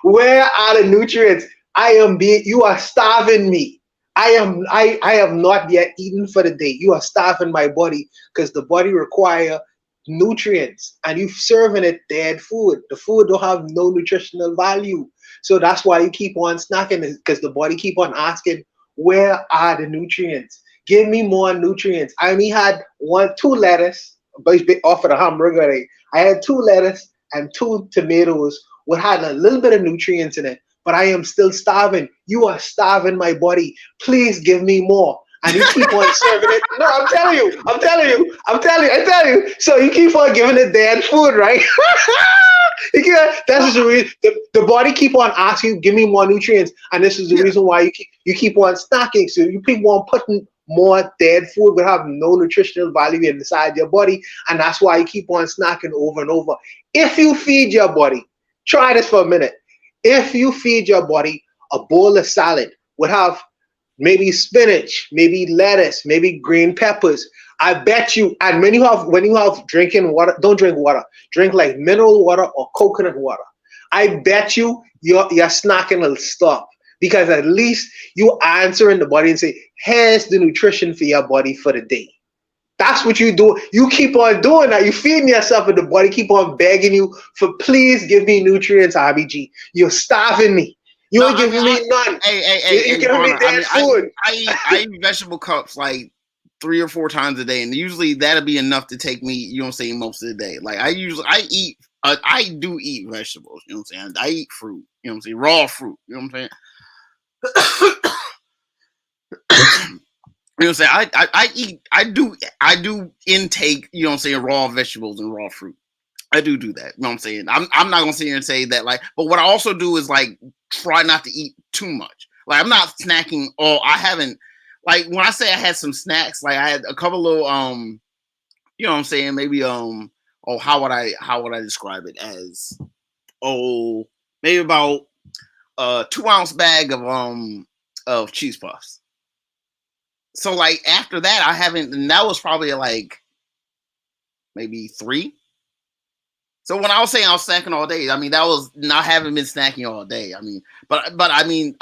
Where are the nutrients? You are starving me. I have not yet eaten for the day. You are starving my body because the body require nutrients, and you serving it dead food. The food don't have no nutritional value. So that's why you keep on snacking, because the body keep on asking, where are the nutrients? Give me more nutrients. I only had two lettuce, but off of the hamburger. I had 2 lettuce and 2 tomatoes, which had a little bit of nutrients in it, but I am still starving. You are starving my body. Please give me more. And you keep on serving it. No, I'm telling you. So you keep on giving it dead food, right? That's the reason the body keep on asking you, give me more nutrients. And this is the reason why you keep on snacking. So you keep on putting more dead food will have no nutritional value inside your body. And that's why you keep on snacking over and over. If you feed your body, try this for a minute. If you feed your body a bowl of salad would have maybe spinach, maybe lettuce, maybe green peppers, I bet you, and when you have drinking water, don't drink water. Drink like mineral water or coconut water. I bet you your snacking will stop, because at least you answering the body and say, here's the nutrition for your body for the day. That's what you do. You keep on doing that. You feeding yourself, and the body keep on begging you for, please give me nutrients, RBG. You're starving me. You ain't giving me none. Hey, giving me dead food. I eat vegetable cups like 3 or 4 times a day, and usually that'll be enough to take me, you know what I'm saying, most of the day. Like I do eat vegetables, you know what I'm saying? I eat fruit, you know what I'm saying? Raw fruit, you know what I'm saying? You know what I'm saying? I do intake, you know what I'm saying, raw vegetables and raw fruit. I do that. You know what I'm saying? I'm not gonna sit here and say that, like, but what I also do is like try not to eat too much. Like I'm not snacking I haven't, like when I say I had some snacks, like I had a couple of you know what I'm saying, maybe how would I describe it as maybe about 2-ounce bag of cheese puffs. So like after that I haven't, and that was probably like maybe 3. So when I was saying I was snacking all day, I mean, that was not having been snacking all day. I mean, but I mean,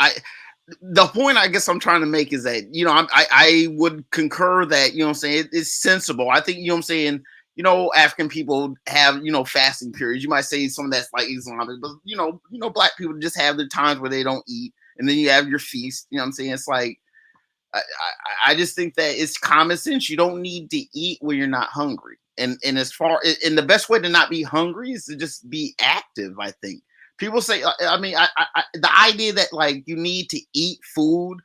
the point I guess I'm trying to make is that, you know, I would concur that, you know what I'm saying, it's sensible. I think, you know what I'm saying, you know, African people have, you know, fasting periods. You might say some of that's like Islamic, but you know, black people just have their times where they don't eat, and then you have your feast. You know what I'm saying? It's like I just think that it's common sense. You don't need to eat when you're not hungry. And the best way to not be hungry is to just be active, I think. People say, the idea that like you need to eat food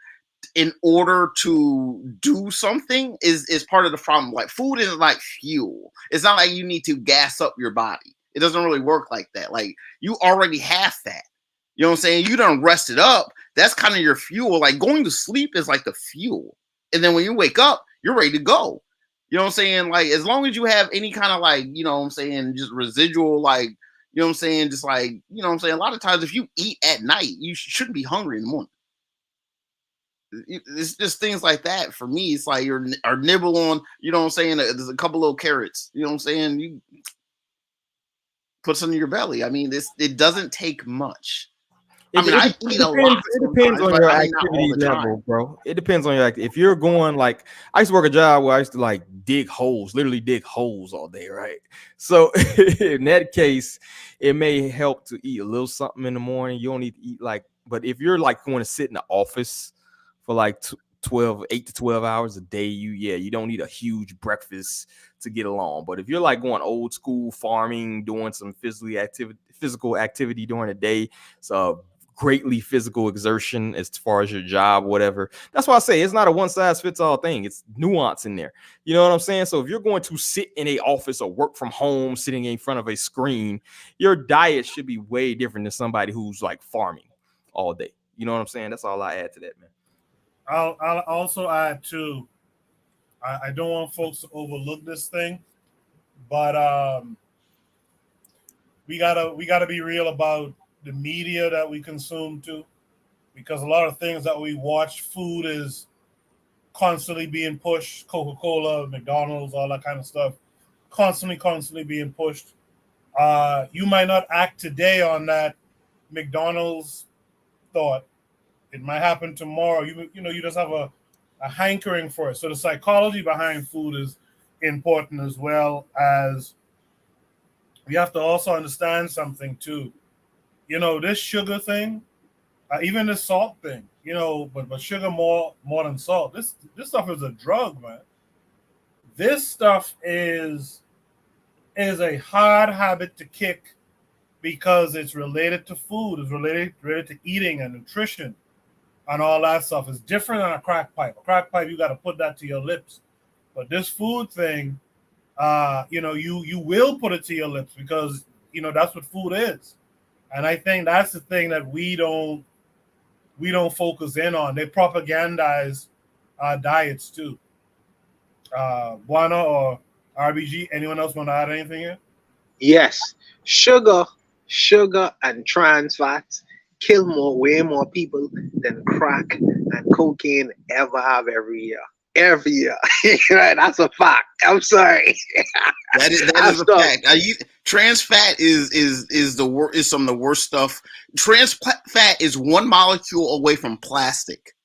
in order to do something is part of the problem. Like food isn't like fuel. It's not like you need to gas up your body. It doesn't really work like that. Like you already have fat. You know what I'm saying? You done rested up. That's kind of your fuel. Like going to sleep is like the fuel. And then when you wake up, you're ready to go. You know what I'm saying? Like as long as you have any kind of like, you know what I'm saying, just residual, like, you know what I'm saying? Just like, you know what I'm saying? A lot of times if you eat at night, you shouldn't be hungry in the morning. It's just things like that. For me, it's like you're nibble on, you know what I'm saying? There's a couple little carrots, you know what I'm saying? You put some in your belly. I mean, it doesn't take much. I eat a lot. It depends on your activity level, bro. It depends on your activity. If you're going like, I used to work a job where I used to like literally dig holes all day, right? So in that case, it may help to eat a little something in the morning. You don't need to eat like, but if you're like going to sit in the office for like 8 to 12 hours a day, you don't need a huge breakfast to get along. But if you're like going old school farming, doing some physical activity during the day, so greatly physical exertion as far as your job, whatever. That's why I say it's not a one size fits all thing. It's nuance in there. You know what I'm saying? So if you're going to sit in a office or work from home, sitting in front of a screen, your diet should be way different than somebody who's like farming all day. You know what I'm saying? That's all I add to that, man. I'll also add too, I don't want folks to overlook this thing, but we gotta be real about the media that we consume too, because a lot of things that we watch, food is constantly being pushed. Coca-Cola, McDonald's, all that kind of stuff, constantly being pushed. You might not act today on that McDonald's thought. It might happen tomorrow. You just have a hankering for it. So the psychology behind food is important, as well as we have to also understand something too. You know, this sugar thing, even this salt thing, you know, but sugar more than salt. This stuff is a drug, man. This stuff is a hard habit to kick because it's related to food, it's related to eating and nutrition and all that stuff. Is different than a crack pipe. A crack pipe, you got to put that to your lips. But this food thing, you will put it to your lips because, you know, that's what food is. And I think that's the thing that we don't focus in on. They propagandize diets too. Buana or RBG, anyone else want to add anything here? Yes, sugar and trans fats kill way more people than crack and cocaine ever have every year. Every year. Right, that's a fact. I'm sorry. That is a fact. Trans fat is some of the worst stuff. Trans fat is one molecule away from plastic.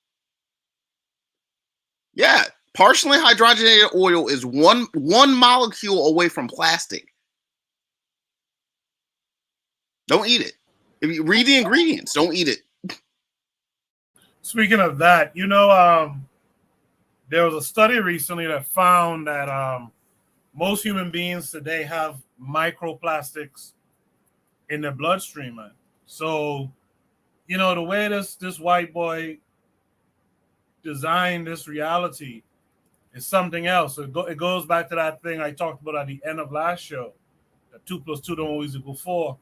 Yeah, partially hydrogenated oil is one molecule away from plastic. Don't eat it. If you read the ingredients, don't eat it. Speaking of that, you know, there was a study recently that found that most human beings today have microplastics in their bloodstream, man. So, you know, the way this white boy designed this reality is something else. It goes back to that thing I talked about at the end of last show, that 2 + 2 don't always equal 4.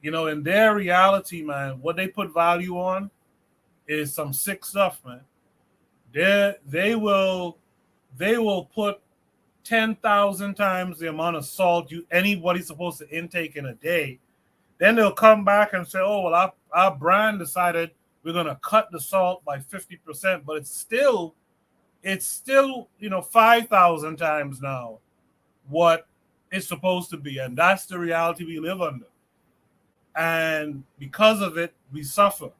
You know, in their reality, man, what they put value on is some sick stuff, man. They will put 10,000 times the amount of salt anybody's supposed to intake in a day. Then they'll come back and say, oh, well, our brand decided we're going to cut the salt by 50%, but it's still, 5,000 times now what it's supposed to be. And that's the reality we live under. And because of it, we suffer.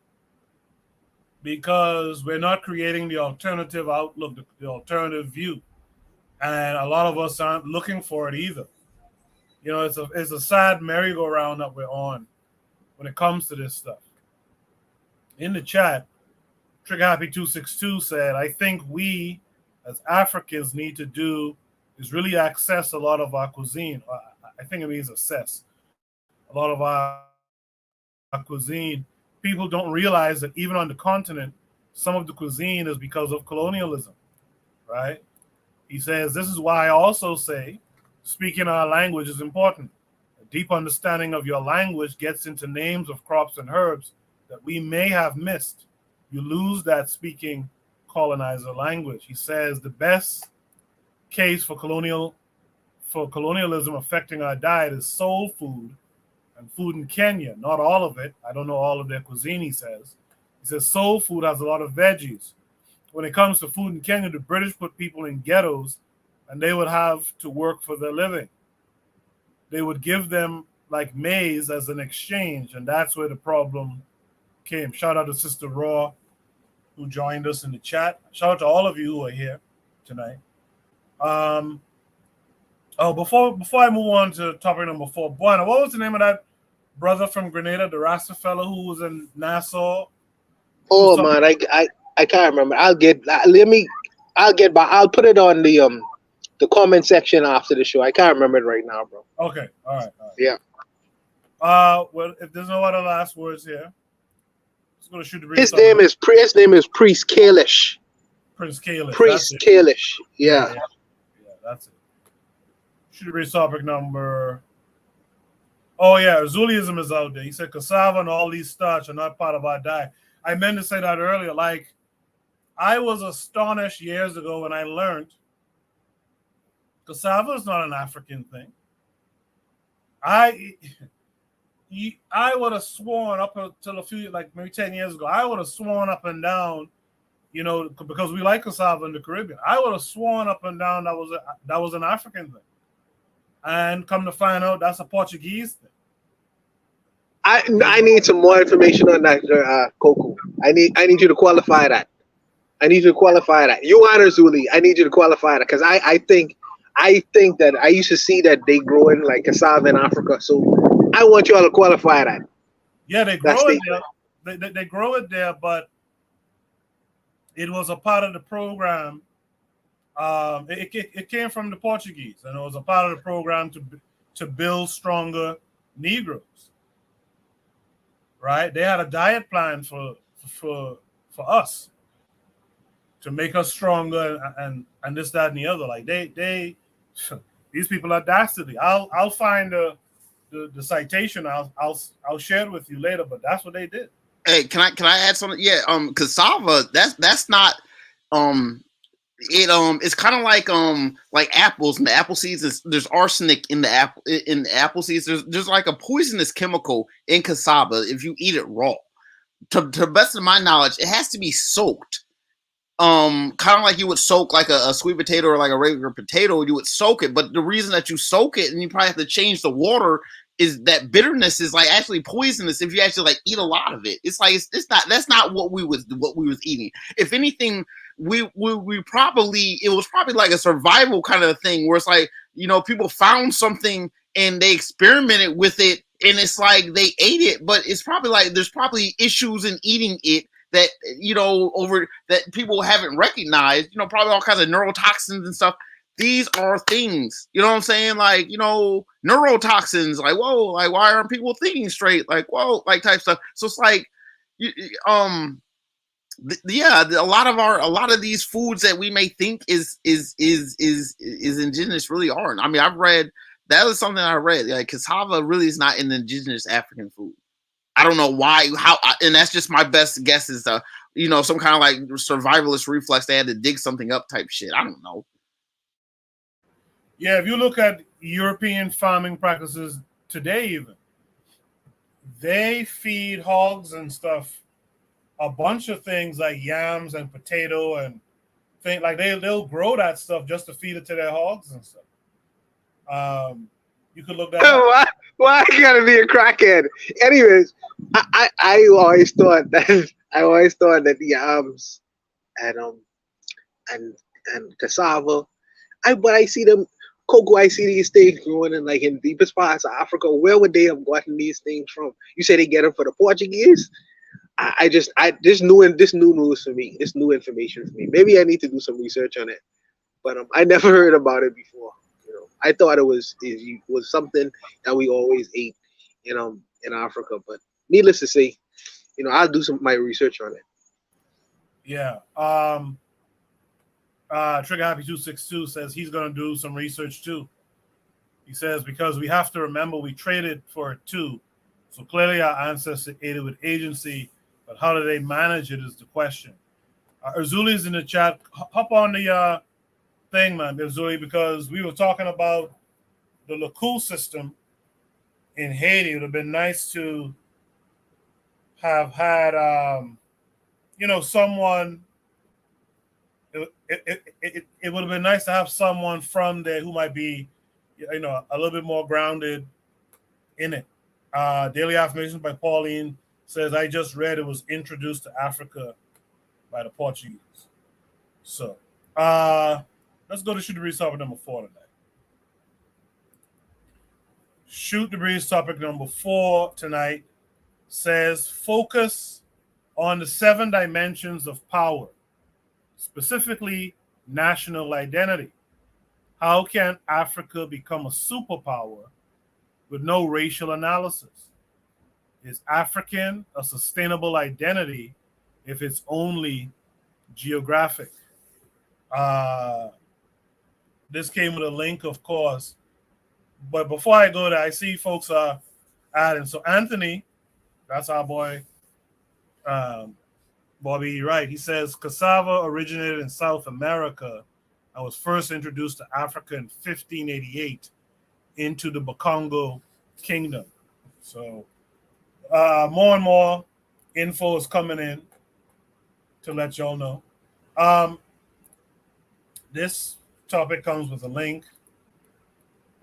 because we're not creating the alternative outlook, the alternative view. And a lot of us aren't looking for it either. You know, it's a sad merry-go-round that we're on when it comes to this stuff. In the chat, Trigger Happy 262 said, I think we as Africans need to do is really access a lot of our cuisine. I think it means assess a lot of our cuisine. People don't realize that even on the continent, some of the cuisine is because of colonialism, right? He says, this is why I also say speaking our language is important. A deep understanding of your language gets into names of crops and herbs that we may have missed. You lose that speaking colonizer language. He says the best case for colonialism affecting our diet is soul food and food in Kenya. Not all of it. I don't know all of their cuisine, he says. He says soul food has a lot of veggies. When it comes to food in Kenya, the British put people in ghettos and they would have to work for their living. They would give them like maize as an exchange, and that's where the problem came. Shout out to Sister Raw, who joined us in the chat. Shout out to all of you who are here tonight. Before I move on to topic number 4, Buana, what was the name of that brother from Grenada, the Rasta fellow who was in Nassau? Oh man, I can't remember. I'll get back. I'll put it on the comment section after the show. I can't remember it right now, bro. Okay, all right. Yeah. Well, if there's no other last words here, let's go to shoot the breeze. His name is Priest Kalish. Prince Kalish. Priest Kalish. Yeah, that's it. Shoot the breeze topic number. Oh yeah, Zuliism is out there. He said cassava and all these starch are not part of our diet. I meant to say that earlier. Like, I was astonished years ago when I learned cassava is not an African thing. I would have sworn up until maybe 10 years ago, I would have sworn up and down, you know, because we like cassava in the Caribbean. I would have sworn up and down that was an African thing. And come to find out, that's a Portuguese thing. I need some more information on that, Coco. I need you to qualify that. You honor Zuli. I need you to qualify that because I think that I used to see that they grow in like cassava in Africa. So I want you all to qualify that. Yeah, they grow it there. They grow it there, but it was a part of the program. It came from the Portuguese, and it was a part of the program to build stronger Negroes. Right? They had a diet plan for us to make us stronger and this, that, and the other. Like they these people are dastardly. I'll find the citation. I'll share it with you later. But that's what they did. Hey, can I add something? Yeah, cassava. That's not it's kind of like apples and the apple seeds. There's arsenic in the apple seeds. There's like a poisonous chemical in cassava if you eat it raw. To the best of my knowledge, it has to be soaked. Kind of like you would soak like a sweet potato or like a regular potato. You would soak it, but the reason that you soak it and you probably have to change the water is that bitterness is like actually poisonous if you actually like eat a lot of it. It's like that's not what we was eating. If anything, it was probably like a survival kind of thing where it's like, you know, people found something and they experimented with it and it's like they ate it, but it's probably like there's probably issues in eating it that, you know, over that people haven't recognized, you know, probably all kinds of neurotoxins and stuff. These are things, you know what I'm saying? Like, you know, neurotoxins, like, whoa, like, why aren't people thinking straight? Like, whoa, like type stuff. So it's like, a lot of these foods that we may think is indigenous really aren't. I mean, I've read, that is something I read, like cassava really is not an indigenous African food. I don't know why, and that's just my best guess is you know, some kind of like survivalist reflex. They had to dig something up type shit. I don't know. Yeah, if you look at European farming practices today, even they feed hogs and stuff a bunch of things like yams and potato and things like they'll grow that stuff just to feed it to their hogs and stuff. You could look that up. Why you gotta be a crackhead? Anyways, I always thought that I always thought that the yams and and cassava. But I see them cocoa. I see these things growing in like in deepest parts of Africa. Where would they have gotten these things from? You say they get them for the Portuguese? This new news for me. This new information for me. Maybe I need to do some research on it. But I never heard about it before. I thought it was something that we always ate in Africa. But needless to say, I'll do some my research on it. Yeah. Trigger Happy 262 says he's going to do some research too. He says because we have to remember we traded for it too. So clearly our ancestors ate it with agency, but how do they manage it is the question. Erzuli's in the chat. Hop on the thing, man, Erzuli, because we were talking about the Lakou system in Haiti. It would have been nice to have had, someone. It would have been nice to have someone from there who might be, a little bit more grounded in it. Daily Affirmations by Pauline says, I just read it was introduced to Africa by the Portuguese. So let's go to Shoot the Breeze topic number 4 tonight. Shoot the Breeze topic number 4 tonight says, focus on the 7 dimensions of power, specifically national identity. How can Africa become a superpower with no racial analysis? Is African a sustainable identity if it's only geographic? This came with a link, of course. But before I go there, I see folks are adding. So Anthony, that's our boy, Bobby, right? He says cassava originated in South America and was first introduced to Africa in 1588 into the Bakongo Kingdom. So more and more info is coming in to let y'all know. This topic comes with a link.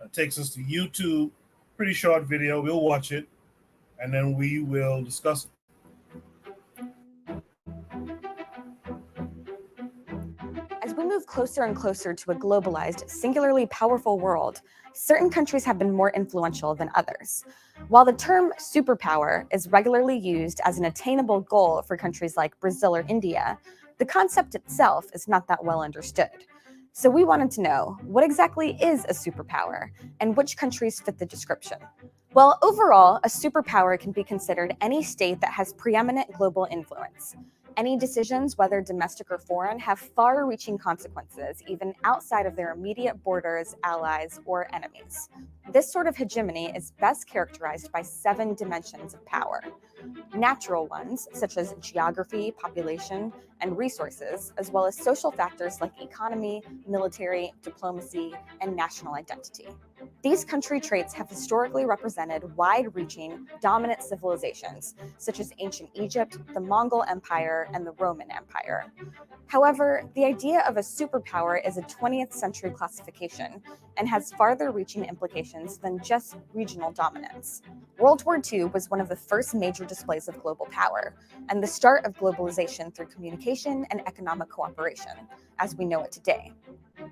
It takes us to YouTube. Pretty short video. We'll watch it, and then we will discuss it. As we move closer and closer to a globalized, singularly powerful world, certain countries have been more influential than others. While the term superpower is regularly used as an attainable goal for countries like Brazil or India, the concept itself is not that well understood. So we wanted to know, what exactly is a superpower, and which countries fit the description? Well, overall, a superpower can be considered any state that has preeminent global influence. Any decisions, whether domestic or foreign, have far-reaching consequences, even outside of their immediate borders, allies, or enemies. This sort of hegemony is best characterized by 7 dimensions of power. Natural ones, such as geography, population, and resources, as well as social factors like economy, military, diplomacy, and national identity. These country traits have historically represented wide-reaching, dominant civilizations, such as ancient Egypt, the Mongol Empire, and the Roman Empire. However, the idea of a superpower is a 20th century classification and has farther-reaching implications than just regional dominance. World War II was one of the first major displays of global power, and the start of globalization through communication and economic cooperation, as we know it today.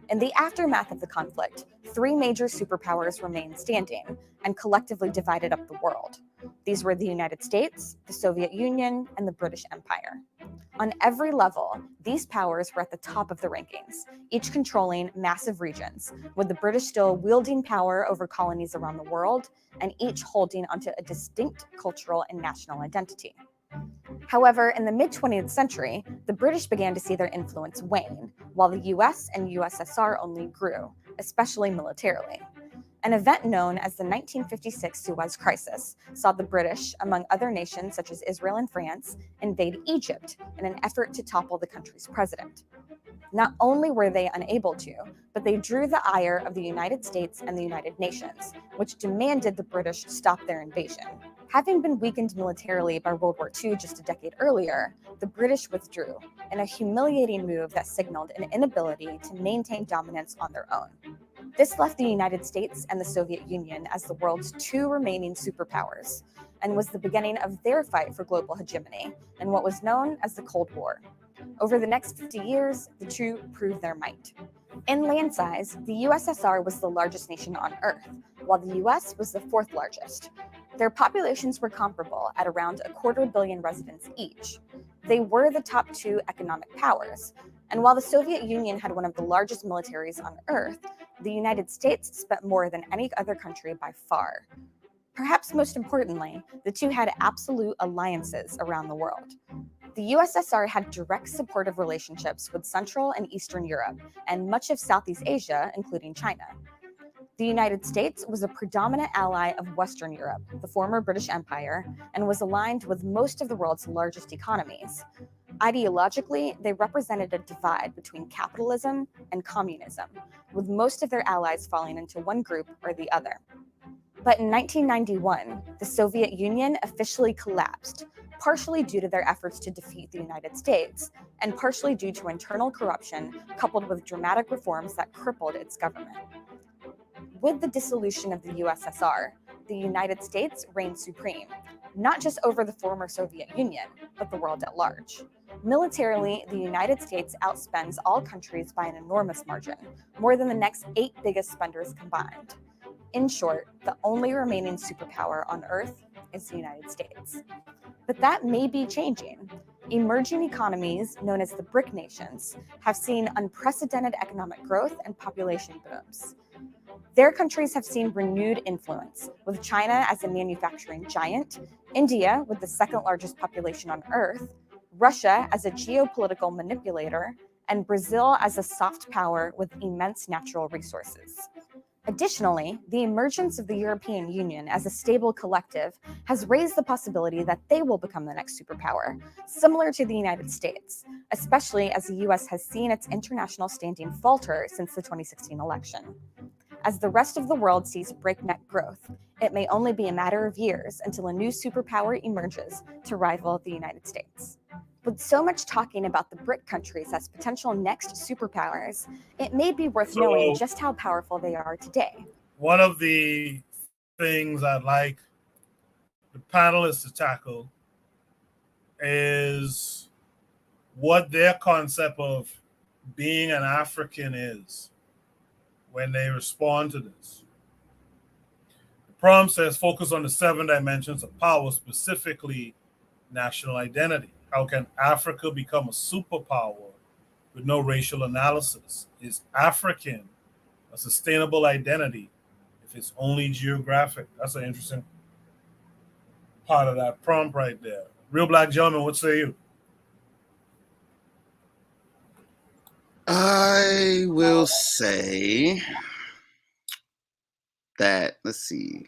In the aftermath of the conflict, 3 major superpowers remained standing and collectively divided up the world. These were the United States, the Soviet Union, and the British Empire. On every level, these powers were at the top of the rankings, each controlling massive regions, with the British still wielding power over colonies around the world, and each holding onto a distinct cultural and national identity. However, in the mid-20th century, the British began to see their influence wane, while the US and USSR only grew, especially militarily. An event known as the 1956 Suez Crisis saw the British, among other nations such as Israel and France, invade Egypt in an effort to topple the country's president. Not only were they unable to, but they drew the ire of the United States and the United Nations, which demanded the British stop their invasion. Having been weakened militarily by World War II just a decade earlier, the British withdrew in a humiliating move that signaled an inability to maintain dominance on their own. This left the United States and the Soviet Union as the world's two remaining superpowers, and was the beginning of their fight for global hegemony in what was known as the Cold War. Over the next 50 years, the two proved their might. In land size, the USSR was the largest nation on Earth, while the US was the fourth largest. Their populations were comparable at around 250 million residents each. They were the top two economic powers, and while the Soviet Union had one of the largest militaries on Earth, the United States spent more than any other country by far. Perhaps most importantly, the two had absolute alliances around the world. The USSR had direct supportive relationships with Central and Eastern Europe and much of Southeast Asia, including China. The United States was a predominant ally of Western Europe, the former British Empire, and was aligned with most of the world's largest economies. Ideologically, they represented a divide between capitalism and communism, with most of their allies falling into one group or the other. But in 1991, the Soviet Union officially collapsed, partially due to their efforts to defeat the United States, and partially due to internal corruption coupled with dramatic reforms that crippled its government. With the dissolution of the USSR, the United States reigned supreme, not just over the former Soviet Union, but the world at large. Militarily, the United States outspends all countries by an enormous margin, more than the next 8 biggest spenders combined. In short, the only remaining superpower on Earth is the United States. But that may be changing. Emerging economies, known as the BRIC nations, have seen unprecedented economic growth and population booms. Their countries have seen renewed influence, with China as a manufacturing giant, India with the second largest population on Earth, Russia as a geopolitical manipulator, and Brazil as a soft power with immense natural resources. Additionally, the emergence of the European Union as a stable collective has raised the possibility that they will become the next superpower, similar to the United States, especially as the US has seen its international standing falter since the 2016 election. As the rest of the world sees breakneck growth, it may only be a matter of years until a new superpower emerges to rival the United States. With so much talking about the BRIC countries as potential next superpowers, it may be worth knowing just how powerful they are today. One of the things I'd like the panelists to tackle is what their concept of being an African is when they respond to this. The prompt says focus on the 7 dimensions of power, specifically national identity. How can Africa become a superpower with no racial analysis? Is African a sustainable identity if it's only geographic? That's an interesting part of that prompt right there. Real Black Gentleman, what say you? I will say that, let's see.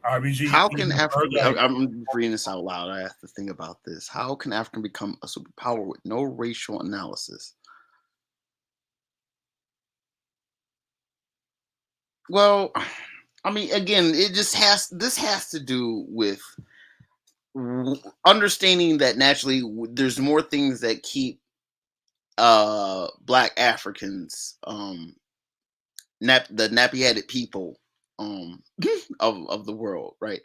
RBG, how can Africa, I'm reading this out loud. I have to think about this. How can Africa become a superpower with no racial analysis? Well, I mean, again, this has to do with understanding that naturally there's more things that keep Black Africans, the nappy-headed people of the world, right,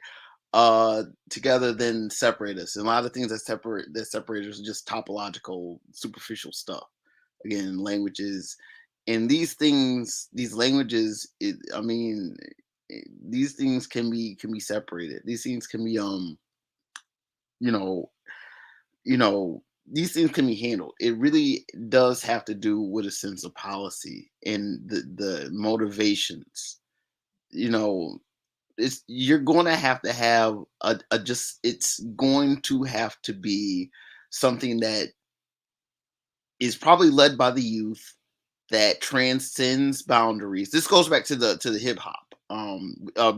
together than separate us. And a lot of things that separate us are just topological, superficial stuff. Again, languages, and these languages, these things can be separated. These things can be these things can be handled. It really does have to do with a sense of policy and the motivations. You're going to have it's going to have to be something that is probably led by the youth, that transcends boundaries. This goes back to the hip hop,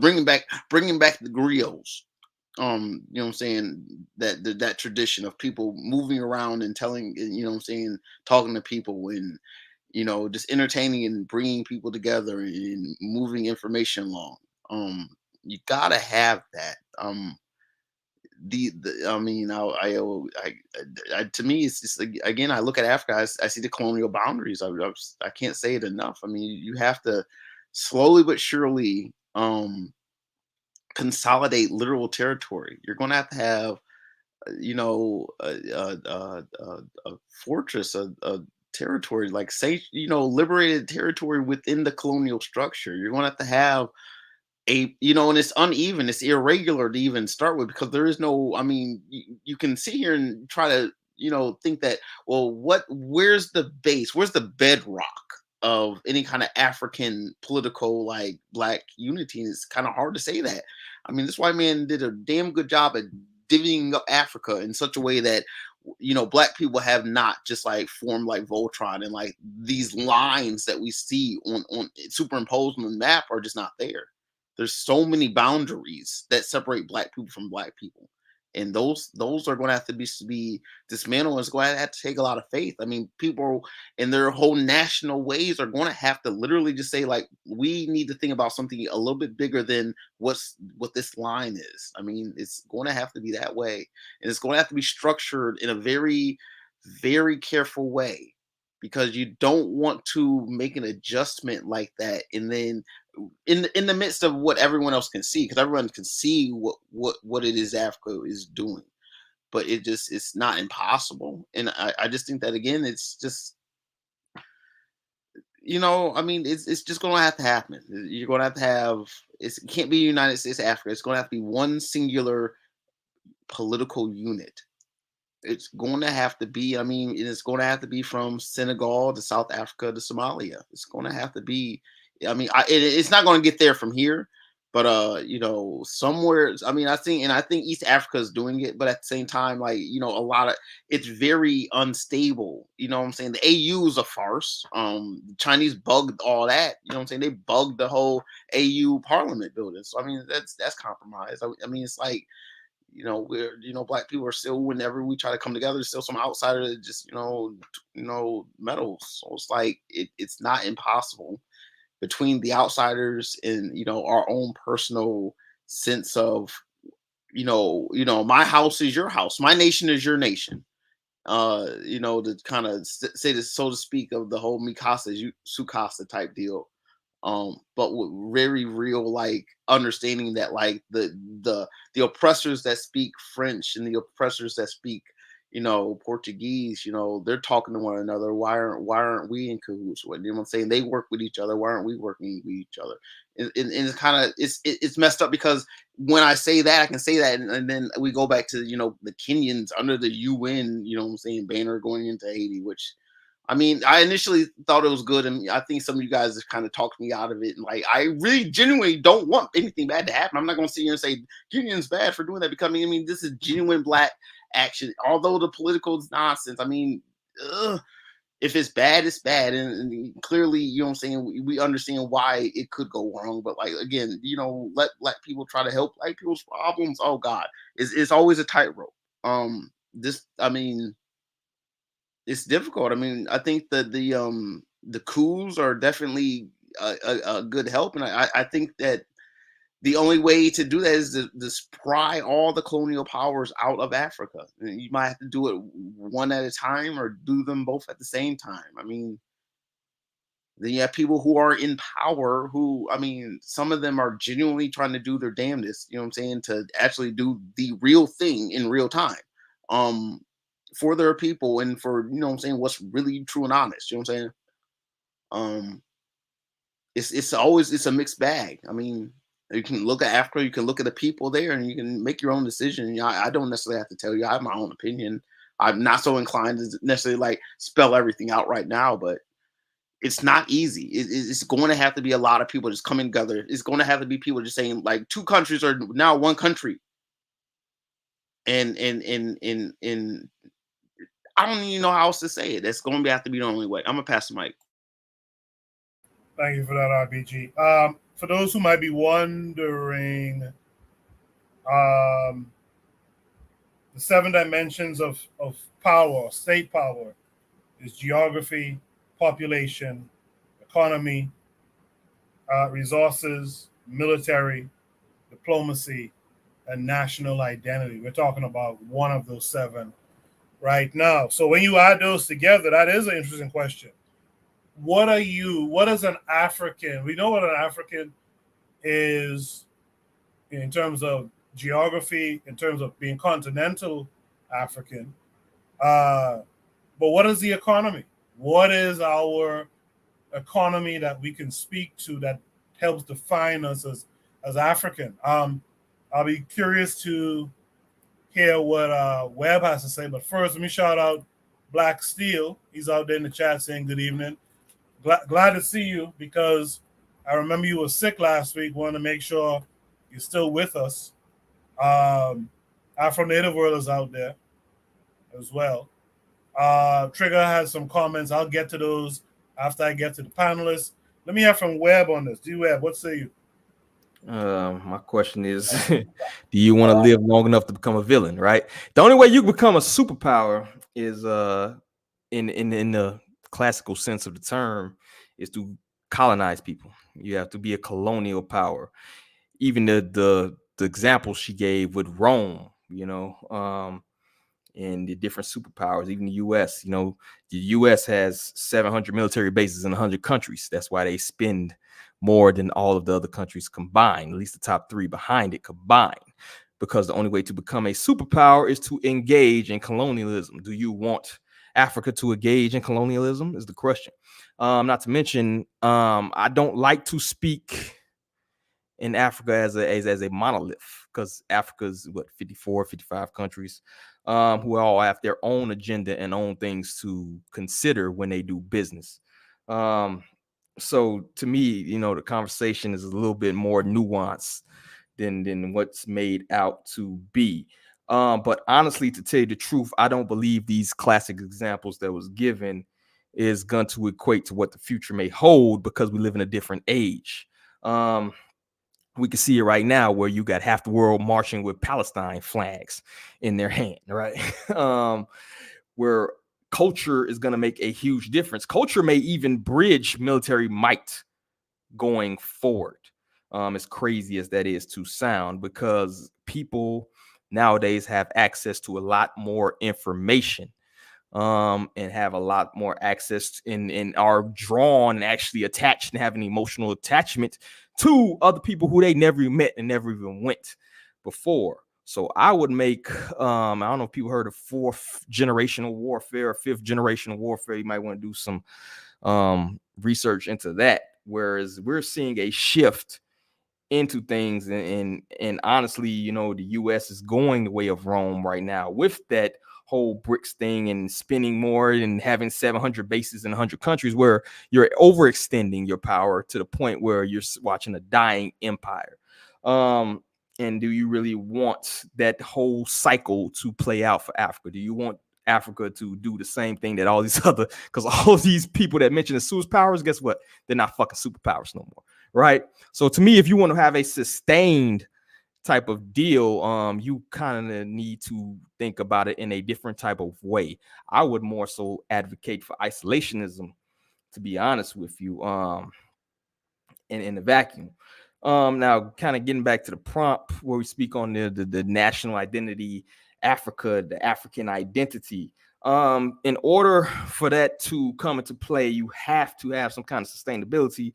bringing back the griots. You know what I'm saying, that tradition of people moving around and telling, you know what I'm saying, talking to people and, just entertaining and bringing people together and moving information along. You gotta have that. I mean, to me, it's just, again, I look at Africa, I see the colonial boundaries. I can't say it enough. I mean, you have to slowly but surely consolidate literal territory. You're going to have a fortress, a territory, like, say, liberated territory within the colonial structure. You're going to have and it's uneven, it's irregular to even start with, because there is no, I mean, you can sit here and try to, think that, well, where's the base, where's the bedrock of any kind of African political, like, black unity? And it's kind of hard to say that. I mean, this white man did a damn good job at divvying up Africa in such a way that, black people have not just, like, formed like Voltron, and, like, these lines that we see on superimposed on the map are just not there. There's so many boundaries that separate black people from black people. And those are going to have to be dismantled. It's going to have to take a lot of faith. I mean, people in their whole national ways are going to have to literally just say, like, we need to think about something a little bit bigger than what this line is. I mean, it's going to have to be that way. And it's going to have to be structured in a very, very careful way, because you don't want to make an adjustment like that and then in the midst of what everyone else can see, because everyone can see what it is Africa is doing, but it's not impossible. And I just think that, again, it's just, I mean, it's just going to have to happen. You're going to have it can't be United States Africa. It's going to have to be one singular political unit. It's going to have to be, I mean, it's going to have to be from Senegal to South Africa to Somalia. It's going to have to be, I mean, it's not going to get there from here, but somewhere. I mean, I think East Africa is doing it, but at the same time, like, a lot of it's very unstable. You know what I'm saying? The AU is a farce. The Chinese bugged all that. You know what I'm saying? They bugged the whole AU Parliament building. So I mean, that's compromise. I mean, it's like, we're, black people are still, whenever we try to come together, there's still some outsider that just, meddles. So it's like it's not impossible between the outsiders and, our own personal sense of, my house is your house, my nation is your nation. To kind of say this, so to speak, of the whole Mikasa Sukasa type deal. But with very real, like, understanding that, like, the oppressors that speak French and the oppressors that speak, Portuguese, they're talking to one another. Why aren't we in cahoots with? You know what I'm saying? They work with each other. Why aren't we working with each other? And it's kind of it's messed up, because when I say that, I can say that, and then we go back to the Kenyans under the UN, banner going into Haiti, which, I mean, I initially thought it was good, and I think some of you guys have kind of talked me out of it. And, like, I really genuinely don't want anything bad to happen. I'm not going to sit here and say Kenyans bad for doing that, because I mean, this is genuine black action. Although the political is nonsense, I mean, if it's bad, it's bad, and clearly, we understand why it could go wrong. But, like, again, let black people try to help black people's problems. Oh God, it's always a tightrope. I mean, it's difficult. I mean, I think that the coups are definitely a good help, and I think that the only way to do that is to pry all the colonial powers out of Africa. And you might have to do it one at a time, or do them both at the same time. I mean, then you have people who are in power who, I mean, some of them are genuinely trying to do their damnedest, to actually do the real thing in real time. For their people, and for, what's really true and honest. You know what I'm saying? It's a mixed bag. I mean, you can look at Africa, you can look at the people there, and you can make your own decision. I don't necessarily have to tell you. I have my own opinion. I'm not so inclined to necessarily, like, spell everything out right now, but it's not easy. It's going to have to be a lot of people just coming together. It's going to have to be people just saying, like, two countries are now one country. And I don't even know how else to say it. That's going to have to be the only way. I'm going to pass the mic. Thank you for that, RBG. For those who might be wondering, the 7 dimensions of power, state power, is geography, population, economy, resources, military, diplomacy, and national identity. We're talking about one of those 7 right now. So when you add those together, that is an interesting question. What is an African? We know what an African is in terms of geography, in terms of being continental African. But what is the economy? What is our economy that we can speak to that helps define us as African? I'll be curious to hear what Webb has to say. But first, let me shout out Black Steel. He's out there in the chat saying good evening. Glad to see you, because I remember you were sick last week. Wanted to make sure you're still with us. Afro Native World is out there as well. Trigger has some comments. I'll get to those after I get to the panelists. Let me hear from Webb on this. D-Webb, what say you? My question is, do you want to live long enough to become a villain, right? The only way you become a superpower is in the classical sense of the term is to colonize people. You have to be a colonial power. Even the example she gave with Rome, and the different superpowers, even the US, the US has 700 military bases in 100 countries. That's why they spend more than all of the other countries combined, at least the top 3 behind it combined, because the only way to become a superpower is to engage in colonialism. Do you want Africa to engage in colonialism is the question. Not to mention, I don't like to speak in Africa as a monolith, because Africa's 54, 55 countries who all have their own agenda and own things to consider when they do business. So to me, the conversation is a little bit more nuanced than what's made out to be. But honestly, to tell you the truth, I don't believe these classic examples that was given is going to equate to what the future may hold, because we live in a different age. We can see it right now, where you got half the world marching with Palestine flags in their hand, right? Where culture is going to make a huge difference. Culture may even bridge military might going forward. As crazy as that is to sound, because people nowadays have access to a lot more information, and have a lot more access and are drawn and actually attached and have an emotional attachment to other people who they never met and never even went before. So I would make, I don't know if people heard of 4th generational warfare or 5th generational warfare. You might want to do some research into that. Whereas we're seeing a shift into things, and honestly, the US is going the way of Rome right now with that whole BRICS thing and spending more and having 700 bases in 100 countries, where you're overextending your power to the point where you're watching a dying empire. And do you really want that whole cycle to play out for Africa? Do you want Africa to do the same thing that all these other, because all of these people that mention the superpowers, guess what? They're not fucking superpowers no more, right? So to me, if you want to have a sustained type of deal, you kind of need to think about it in a different type of way. I would more so advocate for isolationism, to be honest with you, in the vacuum. Now, kind of getting back to the prompt where we speak on the national identity, Africa, the African identity. In order for that to come into play, you have to have some kind of sustainability,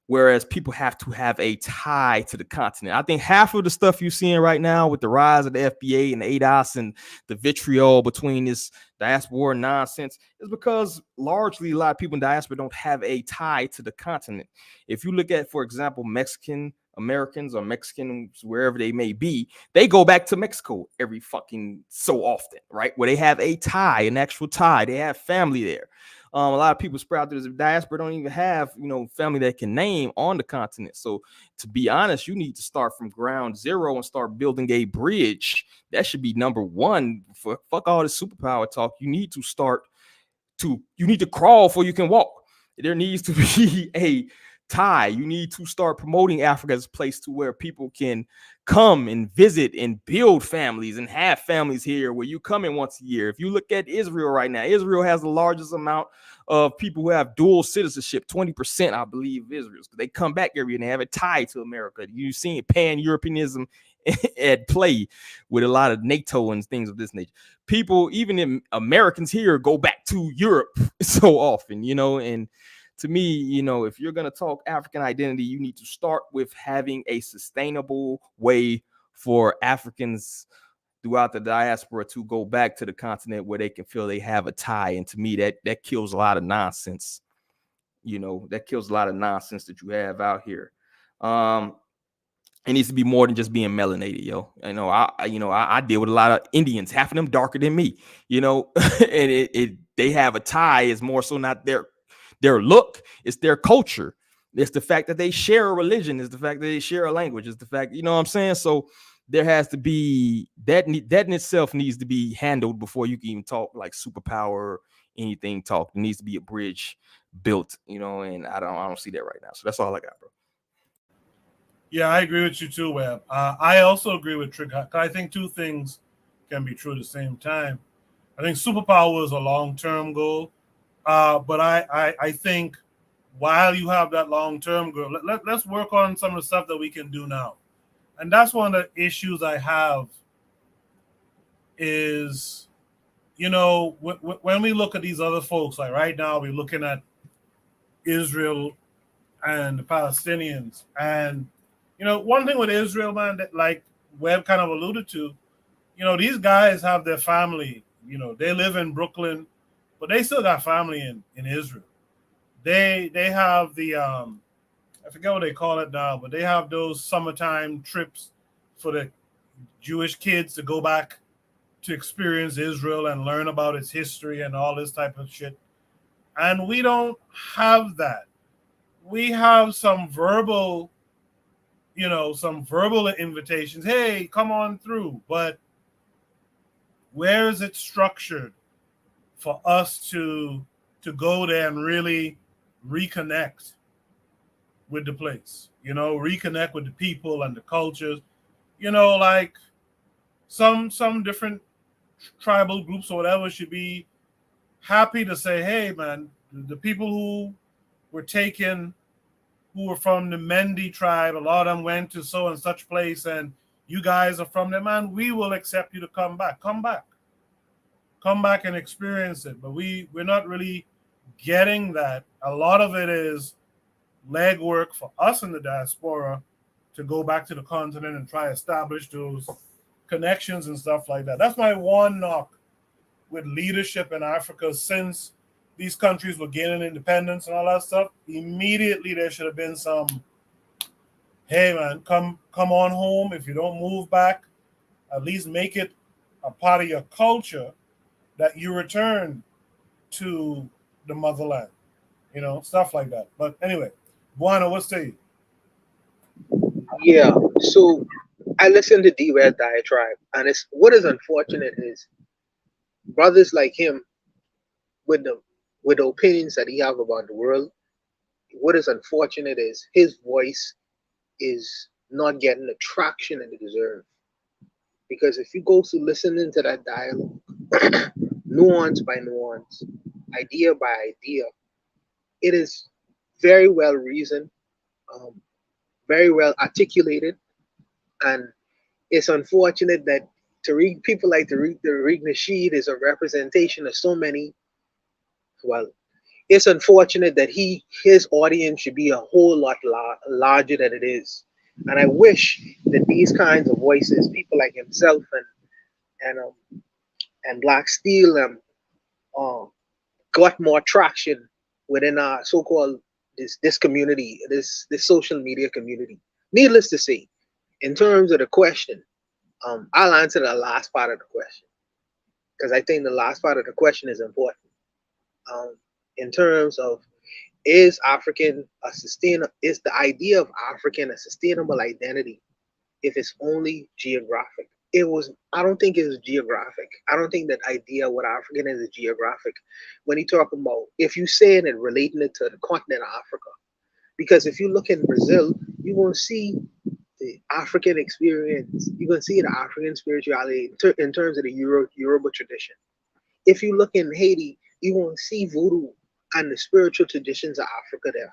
whereas people have to have a tie to the continent. I think half of the stuff you're seeing right now with the rise of the FBA and the ADOS and the vitriol between this diaspora nonsense is because largely a lot of people in diaspora don't have a tie to the continent. If you look at, for example, Mexican Americans or Mexicans, wherever they may be, they go back to Mexico every fucking so often, right? Where they have a tie, an actual tie. They have family there. A lot of people spread out there as a diaspora don't even have, family that can name on the continent. So to be honest, you need to start from ground zero and start building a bridge. That should be number one. Fuck all this superpower talk. You need to crawl before you can walk. There needs to be a tie. You need to start promoting Africa as a place to where people can come and visit and build families and have families here where you come in once a year. If you look at Israel right now, Israel has the largest amount of people who have dual citizenship, 20%, I believe, of Israel. They come back every year and they have a tie to America. You've seen pan-Europeanism at play with a lot of NATO and things of this nature. People, even in Americans here, go back to Europe so often, and to me, if you're going to talk African identity, you need to start with having a sustainable way for Africans throughout the diaspora to go back to the continent where they can feel they have a tie. And to me, that kills a lot of nonsense. That kills a lot of nonsense that you have out here. It needs to be more than just being melanated, yo. I deal with a lot of Indians, half of them darker than me, and they have a tie. Is more so not their look, it's their culture. It's the fact that they share a religion, it's the fact that they share a language, it's the fact, you know what I'm saying? So there has to be that in itself needs to be handled before you can even talk like superpower or anything talk. There needs to be a bridge built, and I don't see that right now. So that's all I got, bro. Yeah, I agree with you too, Webb. I also agree with Trick. I think two things can be true at the same time. I think superpower is a long-term goal. But I think while you have that long-term goal, let's work on some of the stuff that we can do now. And that's one of the issues I have is, when we look at these other folks, like right now we're looking at Israel and the Palestinians. And, one thing with Israel, man, that like Webb kind of alluded to, these guys have their family, they live in Brooklyn, but they still got family in Israel. They have the I forget what they call it now, but they have those summertime trips for the Jewish kids to go back to experience Israel and learn about its history and all this type of shit. And we don't have that. We have some verbal invitations. Hey, come on through. But where is it structured for us to go there and really reconnect with the place, reconnect with the people and the cultures, like some different tribal groups or whatever should be happy to say, hey, man, the people who were taken, who were from the Mendi tribe, a lot of them went to so and such place, and you guys are from there, man, we will accept you to come back and experience it. But we're not really getting that. A lot of it is legwork for us in the diaspora to go back to the continent and try to establish those connections and stuff like that. That's my one knock with leadership in Africa since these countries were gaining independence and all that stuff. Immediately there should have been some, hey man, come on home. If you don't move back, at least make it a part of your culture that you return to the motherland, stuff like that. But anyway, Buana, what say you? Yeah, so I listened to D-Red diatribe, and what is unfortunate is brothers like him with the opinions that he have about the world. What is unfortunate is his voice is not getting the traction that it deserves. Because if you go to listening to that dialogue, nuance by nuance, idea by idea, it is very well reasoned, very well articulated, and it's unfortunate that people like Tariq Nasheed is a representation of so many. Well, it's unfortunate that his audience should be a whole lot larger than it is, and I wish that these kinds of voices, people like himself and Black Steel, got more traction within our so-called this community, this social media community. Needless to say, in terms of the question, I'll answer the last part of the question because I think the last part of the question is important. In terms of is the idea of African a sustainable identity if it's only geographic? I don't think it was geographic. I don't think that idea what African is geographic. When you talk about, if you say it and relating it to the continent of Africa, Because if you look in Brazil, you won't see the African experience. You're going to see the African spirituality in terms of the Yoruba tradition. If you look in Haiti, you won't see voodoo and the spiritual traditions of Africa there.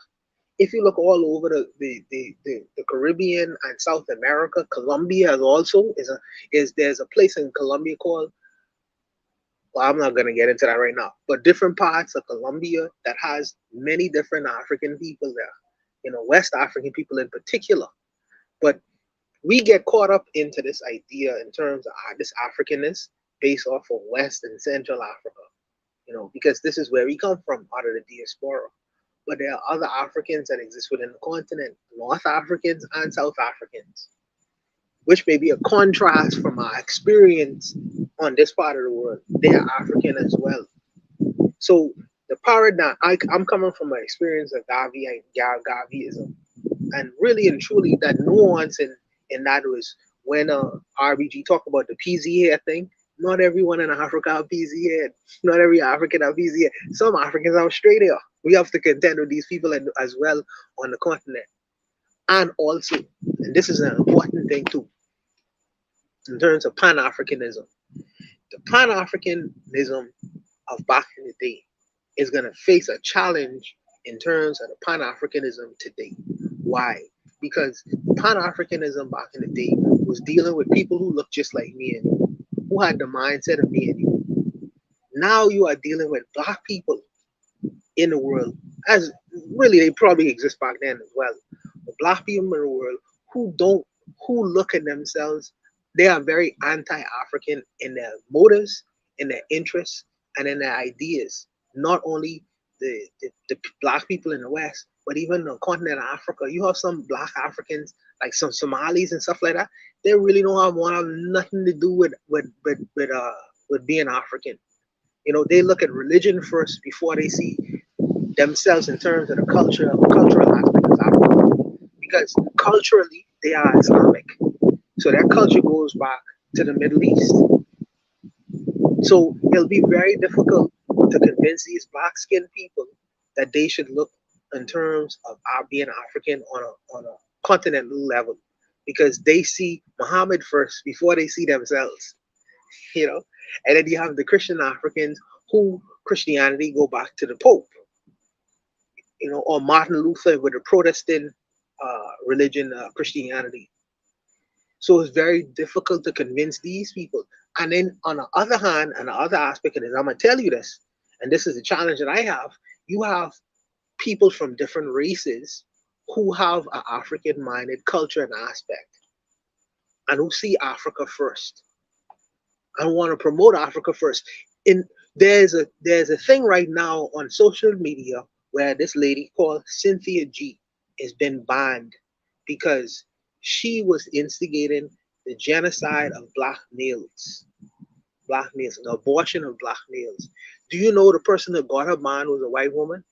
If you look all over the Caribbean and South America, Colombia there's a place in Colombia called, well, I'm not going to get into that right now, but different parts of Colombia that has many different African people there, West African people in particular. But we get caught up into this idea in terms of this Africanness based off of West and Central Africa, because this is where we come from, out of the diaspora. But there are other Africans that exist within the continent, North Africans and South Africans, which may be a contrast from our experience on this part of the world. They are African as well. So the paradigm, I'm coming from an experience of Gaviism, and really and truly that nuance in that was when RBG talked about the PZ hair thing. Not everyone in Africa have PZ hair. Not every African have PZ hair. Some Africans have straight hair. We have to contend with these people as well on the continent. And also, and this is an important thing too, in terms of Pan-Africanism. The Pan-Africanism of back in the day is going to face a challenge in terms of the Pan-Africanism today. Why? Because Pan-Africanism back in the day was dealing with people who look just like me and you, who had the mindset of me and you. Now you are dealing with Black people in the world, as really they probably exist back then as well. But Black people in the world who look at themselves, they are very anti-African in their motives, in their interests, and in their ideas. Not only the Black people in the West, but even the continent of Africa. You have some Black Africans, like some Somalis and stuff like that. They really don't want nothing to do with being African. They look at religion first before they see themselves in terms of the cultural aspect of Africa. Because culturally, they are Islamic. So their culture goes back to the Middle East. So it'll be very difficult to convince these Black-skinned people that they should look in terms of being African on a continental level, because they see Muhammad first before they see themselves. And then you have the Christian Africans who Christianity go back to the Pope, or Martin Luther with the Protestant religion, Christianity. So it's very difficult to convince these people. And then on the other hand, and the other aspect of this, I'm going to tell you this, and this is the challenge that I have, you have people from different races who have an African-minded culture and aspect, and who see Africa first, and want to promote Africa first. There's a thing right now on social media where this lady called Cynthia G has been banned because she was instigating the genocide of Black males, the abortion of Black males. Do you know the person that got her banned was a white woman?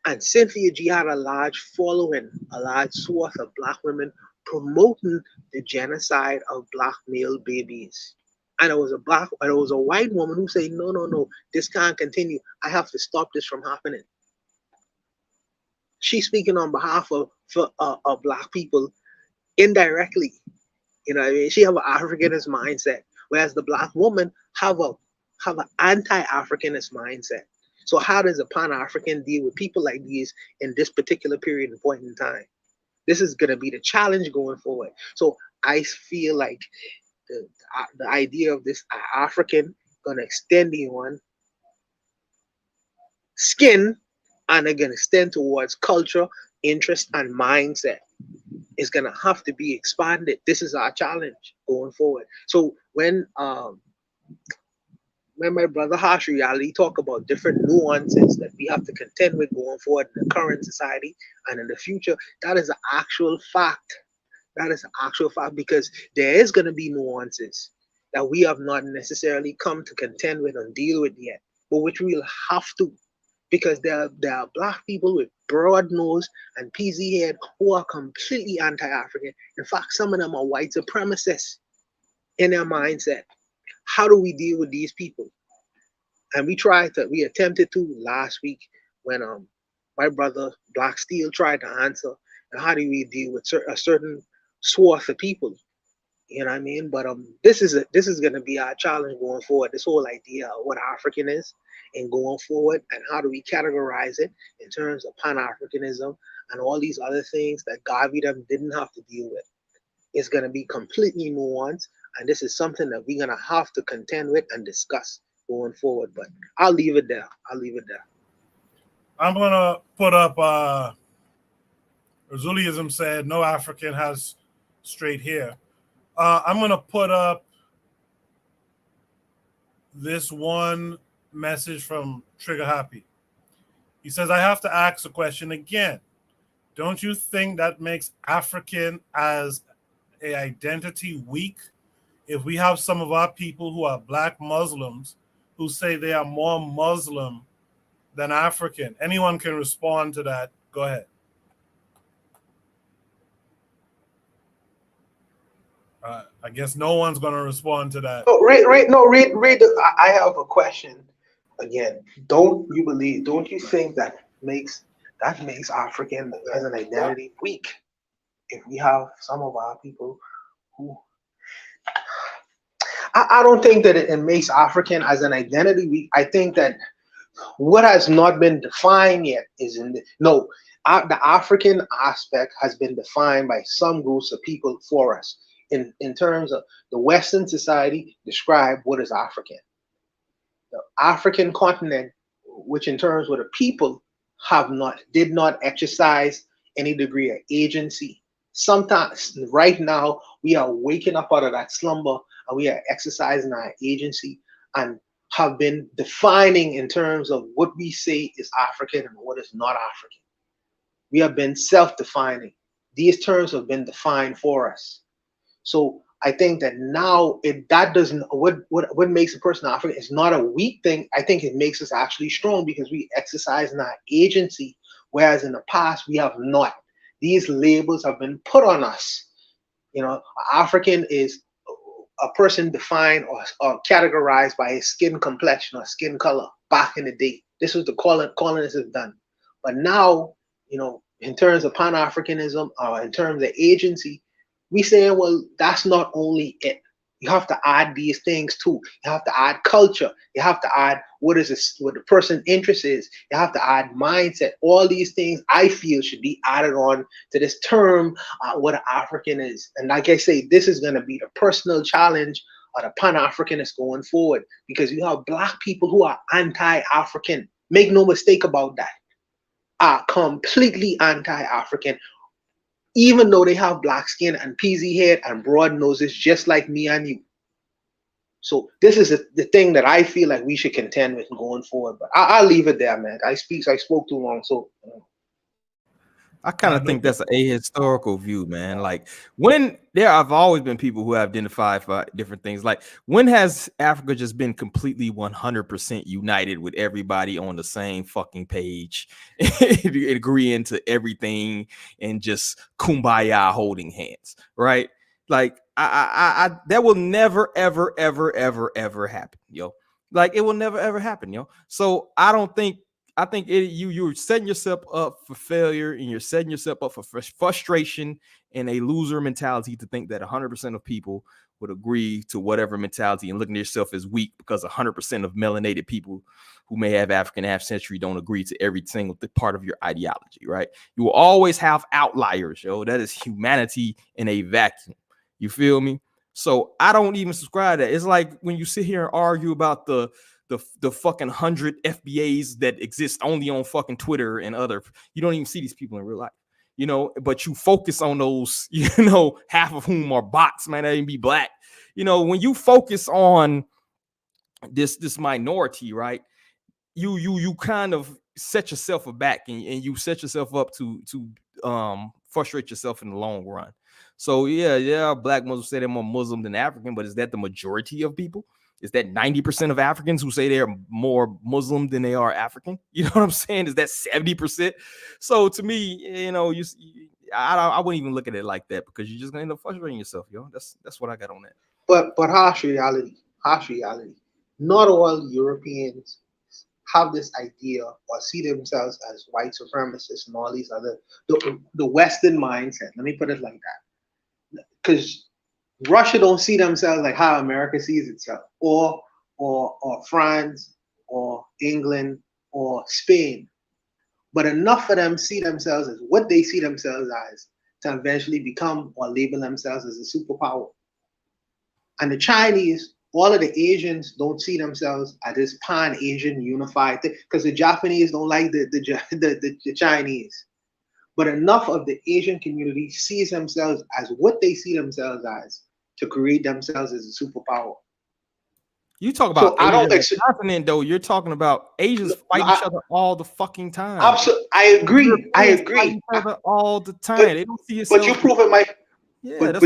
And Cynthia G had a large following, a large swath of Black women promoting the genocide of Black male babies. And it was a white woman who said, no, this can't continue. I have to stop this from happening. She's speaking on behalf of Black people indirectly. She have an Africanist mindset, whereas the Black woman have an anti-Africanist mindset. So how does a Pan-African deal with people like these in this particular period and point in time? This is going to be the challenge going forward. So I feel like the idea of this African going to extend beyond skin, and they're going to extend towards culture, interest, and mindset. Is going to have to be expanded. This is our challenge going forward. So when my brother Harsh Reality talk about different nuances that we have to contend with going forward in the current society and in the future, that is an actual fact. That is an actual fact, because there is going to be nuances that we have not necessarily come to contend with and deal with yet, but which we will have to, because there are Black people with broad nose and PZ head who are completely anti-African. In fact, some of them are white supremacists in their mindset. How do we deal with these people? And we attempted to last week when my brother Black Steel tried to answer, and how do we deal with a certain swath of people? You know what I mean? But this is gonna be our challenge going forward. This whole idea of what African is, and going forward, and how do we categorize it in terms of Pan-Africanism and all these other things that Garvey them didn't have to deal with. It's gonna be completely nuanced, and this is something that we're gonna have to contend with and discuss going forward. But I'll leave it there. I'm gonna put up. Zuliism said no African has straight hair. I'm gonna put up this one message from Trigger Happy. He says, I have to ask a question again. Don't you think that makes African as an identity weak? If we have some of our people who are Black Muslims who say they are more Muslim than African. Anyone can respond to that. Go ahead. I guess no one's going to respond to that. Read. I have a question. Again, don't you think that makes African as an identity weak? If we have some of our people who, I don't think that it makes African as an identity weak. I think that what has not been defined yet is the African aspect has been defined by some groups of people for us. In terms of the Western society, describe what is African. The African continent, which in terms of the people did not exercise any degree of agency. Sometimes, right now, we are waking up out of that slumber and we are exercising our agency and have been defining in terms of what we say is African and what is not African. We have been self-defining. These terms have been defined for us. So I think that now what makes a person African is not a weak thing. I think it makes us actually strong because we exercise our agency, whereas in the past we have not. These labels have been put on us. You know, African is a person defined or categorized by his skin complexion or skin color back in the day. This was the colonists have done. But now, you know, in terms of Pan-Africanism or in terms of agency, we saying, well, that's not only it. You have to add these things too. You have to add culture. You have to add what the person's interest is. You have to add mindset. All these things I feel should be added on to this term, what an African is. And like I say, this is going to be the personal challenge of the Pan-Africanists going forward, because you have Black people who are anti-African. Make no mistake about that. Are completely anti-African, even though they have black skin and peasy head and broad noses, just like me and you. So this is the thing that I feel like we should contend with going forward. But I'll leave it there, man. I spoke too long, so. I kind of think that's an ahistorical view, man. Like, when there have always been people who have identified for different things. Like, when has Africa just been completely 100% united with everybody on the same fucking page, agreeing to everything and just kumbaya holding hands, right? Like, I that will never, ever, ever, ever, ever happen, yo. Like, it will never, ever happen, yo. So I think you're setting yourself up for failure, and you're setting yourself up for frustration and a loser mentality to think that 100% of people would agree to whatever mentality, and looking at yourself as weak because 100% of melanated people who may have African ancestry don't agree to every single part of your ideology, right? You will always have outliers, yo. That is humanity in a vacuum. You feel me? So I don't even subscribe to that. It's like when you sit here and argue about the fucking 100 FBAs that exist only on fucking Twitter and other, you don't even see these people in real life, you know, but you focus on those, you know, half of whom are bots, man, they even be Black. You know, when you focus on this minority, right, you kind of set yourself aback, and you set yourself up to frustrate yourself in the long run. So yeah, Black Muslims say they're more Muslim than African, but is that the majority of people? Is that 90% of Africans who say they're more Muslim than they are African? You know what I'm saying? Is that 70%? So to me, you know, I wouldn't even look at it like that, because you're just gonna end up frustrating yourself, yo. That's what I got on that. But harsh reality. Not all Europeans have this idea or see themselves as white supremacists and all these other the Western mindset. Let me put it like that, because Russia don't see themselves like how America sees itself, or France, or England, or Spain. But enough of them see themselves as what they see themselves as to eventually become or label themselves as a superpower. And the Chinese, all of the Asians don't see themselves as this pan-Asian unified thing, because the Japanese don't like the Chinese. But enough of the Asian community sees themselves as what they see themselves as to create themselves as a superpower. You talk about I don't think continent, though. You're talking about Asians fight each other all the fucking time. Absolutely, I agree. Europeans fight each other all the time. They don't see yourself. But you proving my. Yeah,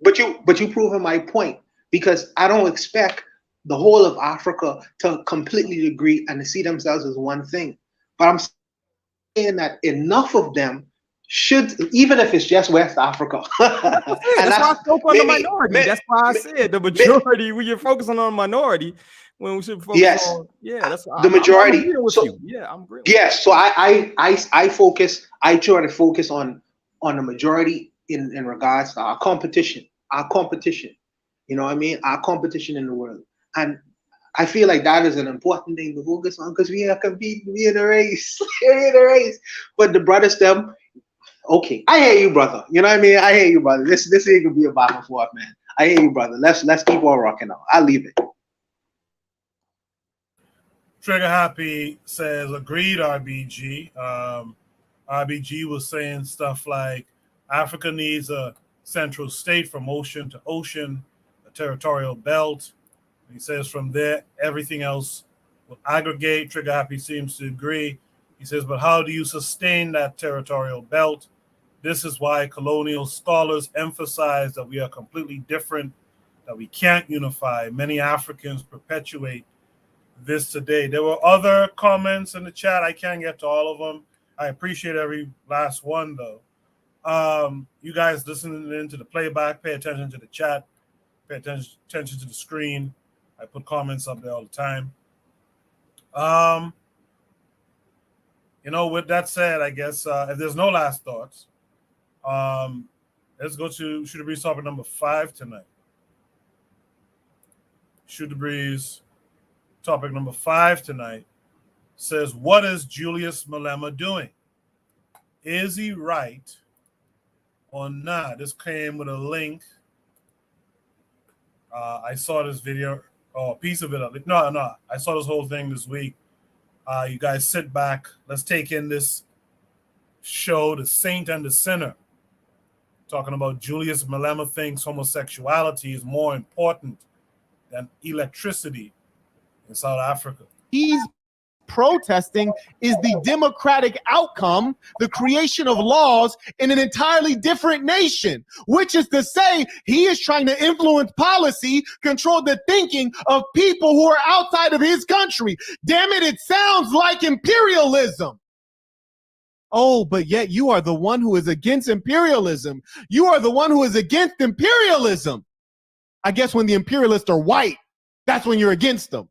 but you proving my point, because I don't expect the whole of Africa to completely agree and to see themselves as one thing. But I'm saying that enough of them should, even if it's just West Africa. That's why I spoke on the minority. That's why I said the majority. When you're focusing on minority, when we should focus on that's the majority. I'm with you. Yeah, I'm agreeing. Yes, so I focus. I try to focus on the majority in regards to our competition. You know what I mean? Our competition in the world, and I feel like that is an important thing to focus on, because we are competing. We in the race. We're in the race. But the brothers, them. Okay, I hear you, brother. You know what I mean? I hear you, brother. This ain't gonna be a back and forth, man. I hear you, brother. Let's keep on rocking out. I'll leave it. Trigger Happy says, agreed, RBG. RBG was saying stuff like Africa needs a central state from ocean to ocean, a territorial belt. He says from there, everything else will aggregate. Trigger Happy seems to agree. He says, but how do you sustain that territorial belt? This is why colonial scholars emphasize that we are completely different, that we can't unify. Many Africans perpetuate this today. There were other comments in the chat. I can't get to all of them. I appreciate every last one, though. You guys listening into the playback, pay attention to the chat, pay attention to the screen. I put comments up there all the time. With that said, I guess if there's no last thoughts, let's go to Shoot the Breeze topic number 5 tonight. Shoot the Breeze topic number 5 tonight says, what is Julius Malema doing? Is he right or not? This came with a link. I saw this video, a piece of it. No, I saw this whole thing this week. You guys sit back. Let's take in this show, The Saint and the Sinner, talking about Julius Malema thinks homosexuality is more important than electricity in South Africa. He's protesting is the democratic outcome, the creation of laws in an entirely different nation, which is to say he is trying to influence policy, control the thinking of people who are outside of his country. Damn it, it sounds like imperialism. Oh, but yet you are the one who is against imperialism. You are the one who is against imperialism. I guess when the imperialists are white, that's when you're against them.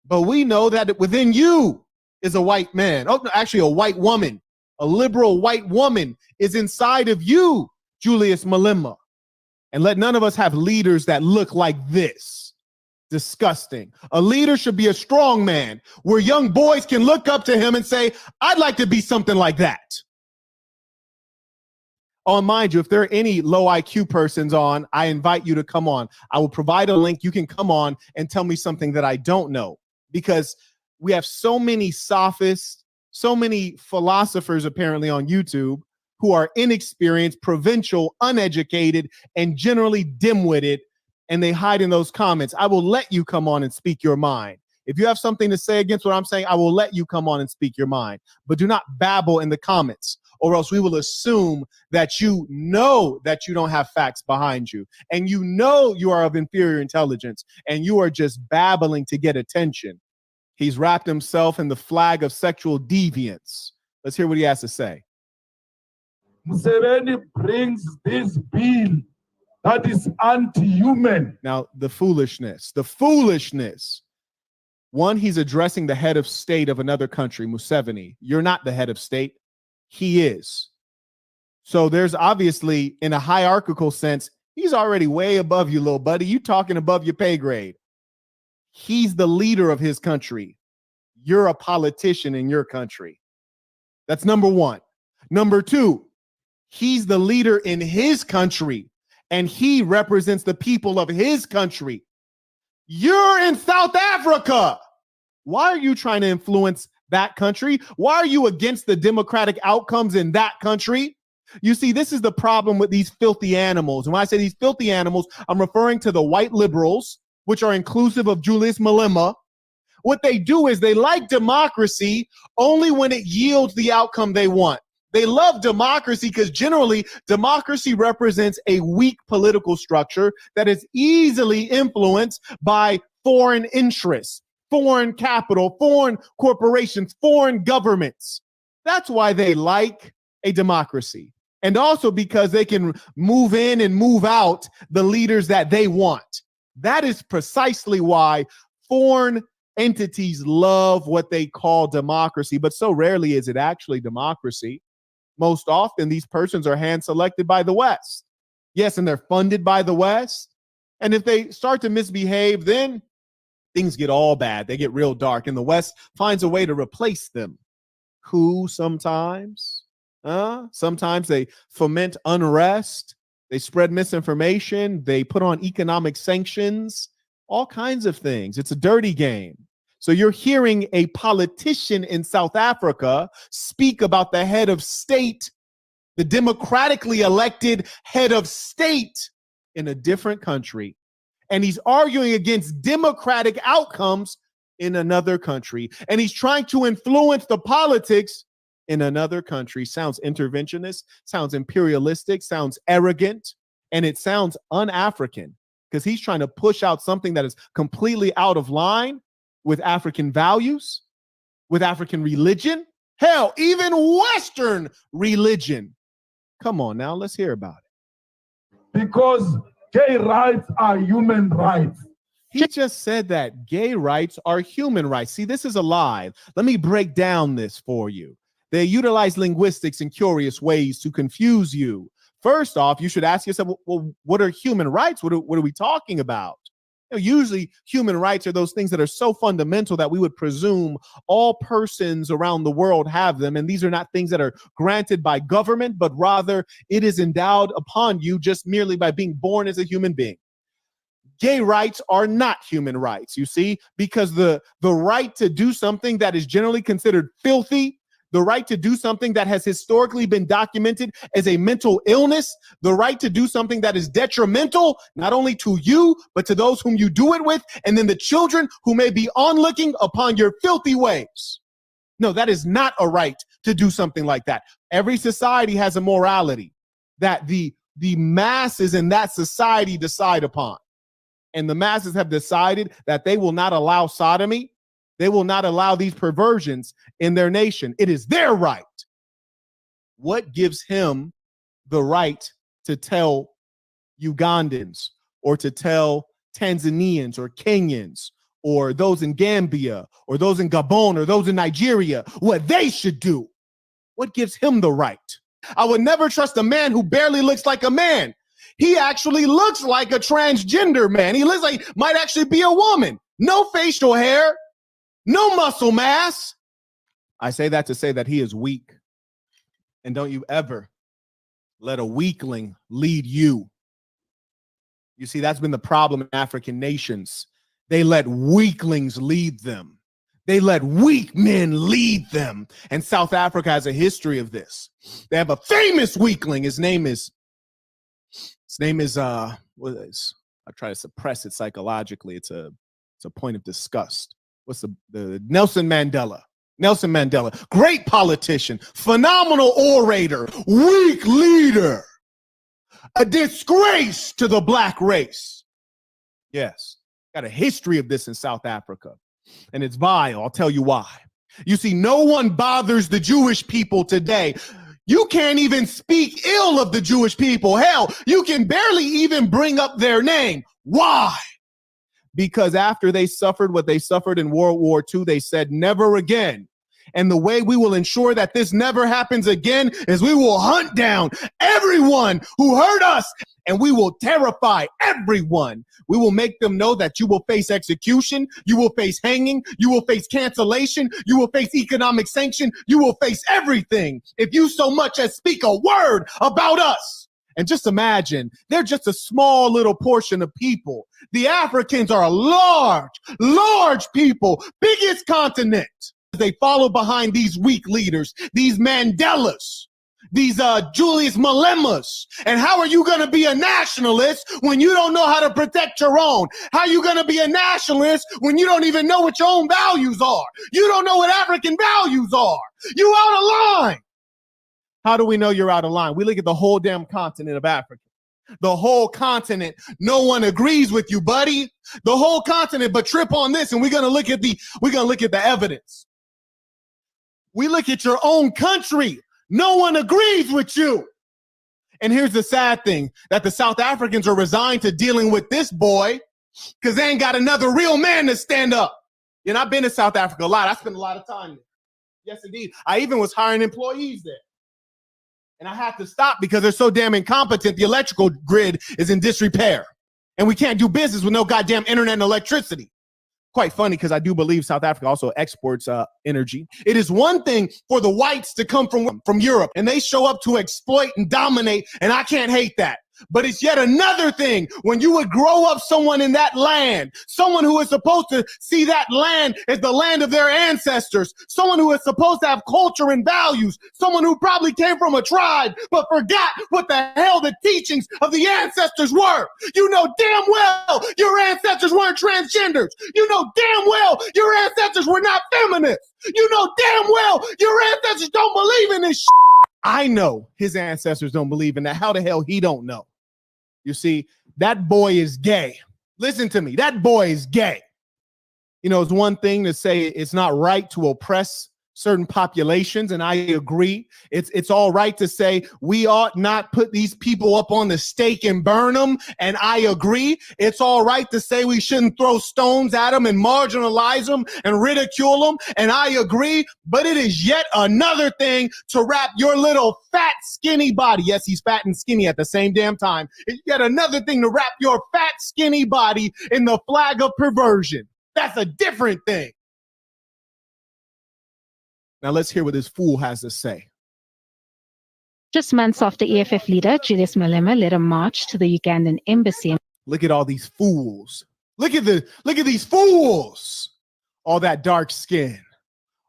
But we know that within you is a white man. Oh, no, actually a white woman. A liberal white woman is inside of you, Julius Malema. And let none of us have leaders that look like this. Disgusting. A leader should be a strong man where young boys can look up to him and say, I'd like to be something like that. Oh, and mind you, if there are any low IQ persons on, I invite you to come on. I will provide a link. You can come on and tell me something that I don't know. Because we have so many sophists, so many philosophers apparently on YouTube who are inexperienced, provincial, uneducated, and generally dim-witted, and they hide in those comments. I will let you come on and speak your mind. If you have something to say against what I'm saying, I will let you come on and speak your mind. But do not babble in the comments, or else we will assume that you know that you don't have facts behind you, and you know you are of inferior intelligence, and you are just babbling to get attention. He's wrapped himself in the flag of sexual deviance. Let's hear what he has to say. Museveni brings this bill that is anti-human. Now, the foolishness. One, he's addressing the head of state of another country, Museveni. You're not the head of state. He is. So there's obviously, in a hierarchical sense, he's already way above you, little buddy. You talking above your pay grade. He's the leader of his country. You're a politician in your country. That's number one. Number two, he's the leader in his country, and he represents the people of his country. You're in South Africa. Why are you trying to influence that country? Why are you against the democratic outcomes in that country? You see, this is the problem with these filthy animals. And when I say these filthy animals, I'm referring to the white liberals, which are inclusive of Julius Malema. What they do is they like democracy only when it yields the outcome they want. They love democracy because generally democracy represents a weak political structure that is easily influenced by foreign interests, foreign capital, foreign corporations, foreign governments. That's why they like a democracy. And also because they can move in and move out the leaders that they want. That is precisely why foreign entities love what they call democracy, but so rarely is it actually democracy. Most often, these persons are hand-selected by the West. Yes, and they're funded by the West. And if they start to misbehave, then things get all bad. They get real dark, and the West finds a way to replace them. Coup sometimes. Sometimes they foment unrest. They spread misinformation. They put on economic sanctions. All kinds of things. It's a dirty game. So you're hearing a politician in South Africa speak about the head of state, the democratically elected head of state in a different country. And he's arguing against democratic outcomes in another country. And he's trying to influence the politics in another country. Sounds interventionist, sounds imperialistic, sounds arrogant, and it sounds un-African because he's trying to push out something that is completely out of line with African values, with African religion, hell, even Western religion. Come on now, let's hear about it. Because gay rights are human rights. He just said that gay rights are human rights. See, this is a lie. Let me break down this for you. They utilize linguistics in curious ways to confuse you. First off, you should ask yourself, well, what are human rights? What are we talking about? Usually human rights are those things that are so fundamental that we would presume all persons around the world have them. And these are not things that are granted by government, but rather it is endowed upon you just merely by being born as a human being. Gay rights are not human rights, you see, because the right to do something that is generally considered filthy, the right to do something that has historically been documented as a mental illness, the right to do something that is detrimental, not only to you, but to those whom you do it with, and then the children who may be onlooking upon your filthy ways. No, that is not a right to do something like that. Every society has a morality that the masses in that society decide upon. And the masses have decided that they will not allow sodomy. They will not allow these perversions in their nation. It is their right. What gives him the right to tell Ugandans or to tell Tanzanians or Kenyans or those in Gambia or those in Gabon or those in Nigeria what they should do? What gives him the right? I would never trust a man who barely looks like a man. He actually looks like a transgender man. He looks like might actually be a woman. No facial hair. No muscle mass. I say that to say that he is weak. And don't you ever let a weakling lead you. You see, that's been the problem in African nations. They let weaklings lead them. They let weak men lead them. And South Africa has a history of this. They have a famous weakling. His name is I try to suppress it psychologically. It's a point of disgust. What's the Nelson Mandela? Nelson Mandela, great politician, phenomenal orator, weak leader, a disgrace to the black race. Yes, got a history of this in South Africa, and it's vile. I'll tell you why. You see, no one bothers the Jewish people today. You can't even speak ill of the Jewish people. Hell, you can barely even bring up their name. Why? because after they suffered what they suffered in World War II, they said never again. And the way we will ensure that this never happens again is we will hunt down everyone who hurt us, and we will terrify everyone. We will make them know that you will face execution, you will face hanging, you will face cancellation, you will face economic sanction, you will face everything if you so much as speak a word about us. And just imagine, they're just a small little portion of people. The Africans are a large people, biggest continent. They follow behind these weak leaders, these Mandelas, these Julius Malemas. And how are you going to be a nationalist when you don't know how to protect your own? How are you going to be a nationalist when you don't even know what your own values are? You don't know what African values are. You out of line. How do we know you're out of line? We look at the whole damn continent of Africa. The whole continent. No one agrees with you, buddy. The whole continent, but trip on this, and we're gonna look at the evidence. We look at your own country. No one agrees with you. And here's the sad thing, that the South Africans are resigned to dealing with this boy because they ain't got another real man to stand up. And I've been to South Africa a lot. I spent a lot of time there. Yes, indeed. I even was hiring employees there. And I had to stop because they're so damn incompetent. The electrical grid is in disrepair. And we can't do business with no goddamn internet and electricity. Quite funny, because I do believe South Africa also exports energy. It is one thing for the whites to come from Europe and they show up to exploit and dominate, and I can't hate that. But it's yet another thing when you would grow up someone in that land, someone who is supposed to see that land as the land of their ancestors, someone who is supposed to have culture and values, someone who probably came from a tribe but forgot what the hell the teachings of the ancestors were. You know damn well your ancestors weren't transgenders. You know damn well your ancestors were not feminists. You know damn well your ancestors don't believe in this shit. I know his ancestors don't believe in that. How the hell he don't know? You see, that boy is gay. Listen to me. That boy is gay. You know, it's one thing to say it's not right to oppress certain populations, and I agree. It's all right to say we ought not put these people up on the stake and burn them, and I agree. It's all right to say we shouldn't throw stones at them and marginalize them and ridicule them, and I agree. But it is yet another thing to wrap your little fat, skinny body. Yes, he's fat and skinny at the same damn time. It's yet another thing to wrap your fat, skinny body in the flag of perversion. That's a different thing. Now let's hear what this fool has to say. Just months after EFF leader Julius Malema led a march to the Ugandan embassy. Look at all these fools. Look at these fools. All that dark skin.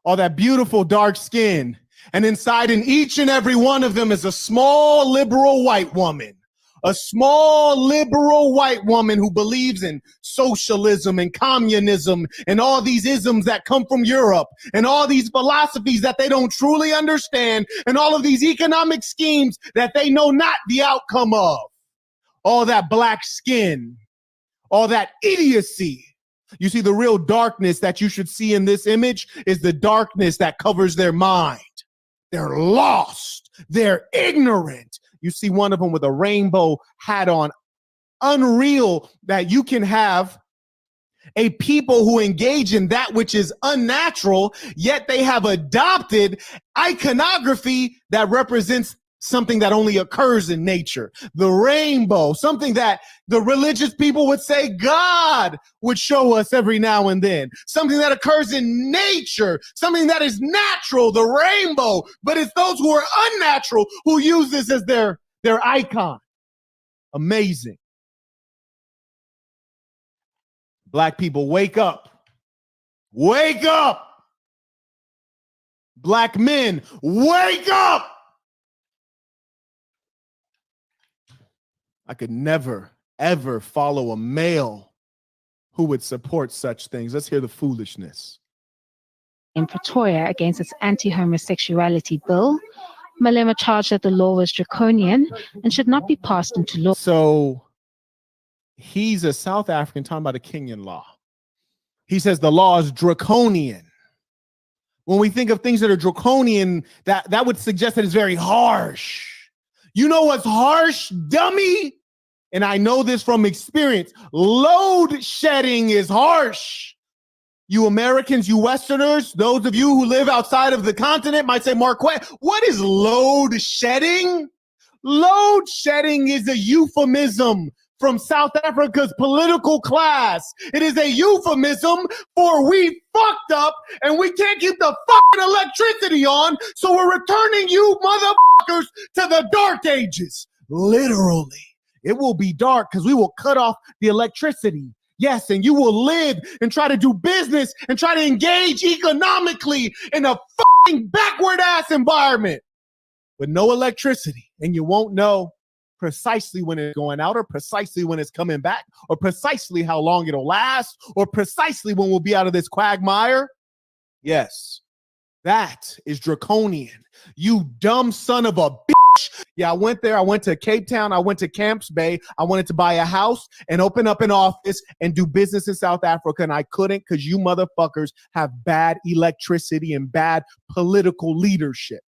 All that beautiful dark skin. And inside in each and every one of them is a small liberal white woman. A small liberal white woman who believes in socialism and communism and all these isms that come from Europe and all these philosophies that they don't truly understand and all of these economic schemes that they know not the outcome of. All that black skin, all that idiocy. You see, the real darkness that you should see in this image is the darkness that covers their mind. They're lost. They're ignorant. You see one of them with a rainbow hat on. Unreal that you can have a people who engage in that which is unnatural, yet they have adopted iconography that represents something that only occurs in nature. The rainbow, something that the religious people would say God would show us every now and then. Something that occurs in nature, something that is natural, the rainbow. But it's those who are unnatural who use this as their icon. Amazing. Black people, wake up. Wake up. Black men, wake up. I could never, ever follow a male who would support such things. Let's hear the foolishness. In Pretoria against its anti-homosexuality bill, Malema charged that the law was draconian and should not be passed into law. So he's a South African talking about a Kenyan law. He says the law is draconian. When we think of things that are draconian, that would suggest that it's very harsh. You know what's harsh, dummy? and I know this from experience, load shedding is harsh. You Americans, you Westerners, those of you who live outside of the continent might say, Marquette, what is load shedding? Load shedding is a euphemism from South Africa's political class. It is a euphemism for we fucked up and we can't keep the fucking electricity on, so we're returning you motherfuckers to the dark ages. Literally. It will be dark because we will cut off the electricity. Yes, and you will live and try to do business and try to engage economically in a fucking backward ass environment with no electricity. And you won't know precisely when it's going out or precisely when it's coming back or precisely how long it'll last or precisely when we'll be out of this quagmire. Yes, that is draconian. You dumb son of a bitch. Yeah, I went there. I went to Cape Town. I went to Camps Bay. I wanted to buy a house and open up an office and do business in South Africa, and I couldn't because you motherfuckers have bad electricity and bad political leadership.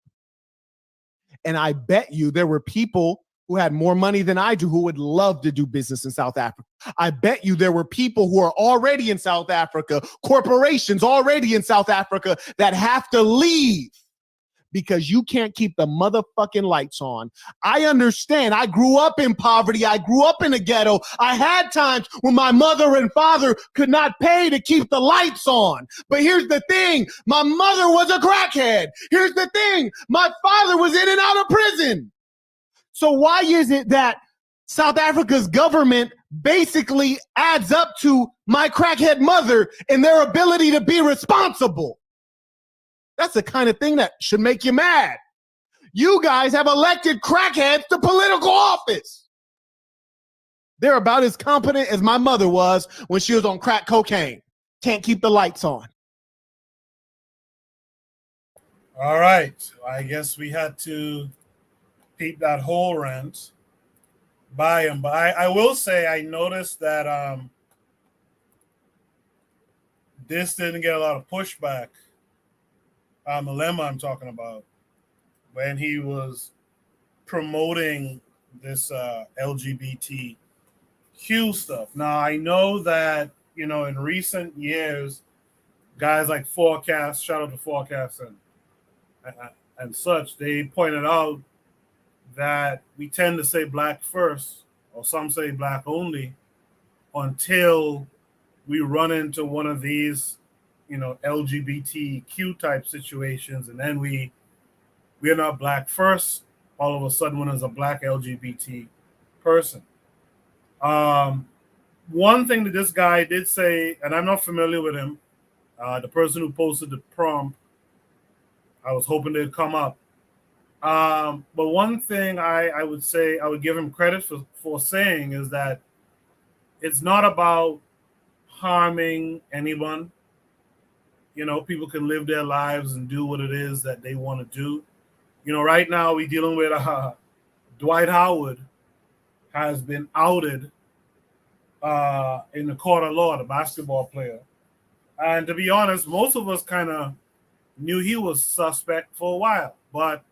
And I bet you there were people who had more money than I do who would love to do business in South Africa. I bet you there were people who are already in South Africa, corporations already in South Africa that have to leave because you can't keep the motherfucking lights on. I understand. I grew up in poverty. I grew up in a ghetto. I had times when my mother and father could not pay to keep the lights on. But here's the thing. My mother was a crackhead. Here's the thing. My father was in and out of prison. So why is it that South Africa's government basically adds up to my crackhead mother and their ability to be responsible? That's the kind of thing that should make you mad. You guys have elected crackheads to political office. They're about as competent as my mother was when she was on crack cocaine. Can't keep the lights on. All right. I guess we had to peep that whole rant by him. But I will say I noticed that this didn't get a lot of pushback. Malema I'm talking about, when he was promoting this LGBTQ stuff. Now, I know that, in recent years, guys like Forecast, shout out to Forecast and such, they pointed out that we tend to say black first, or some say black only, until we run into one of these LGBTQ type situations, and then we're not black first. All of a sudden, when there's a black LGBT person, one thing that this guy did say, and I'm not familiar with him, the person who posted the prompt, I was hoping they'd come up. But one thing I would say, I would give him credit for saying is that it's not about harming anyone. People can live their lives and do what it is that they want to do. Right now we're dealing with Dwight Howard has been outed in the court of law, the basketball player. And to be honest, most of us kind of knew he was suspect for a while, but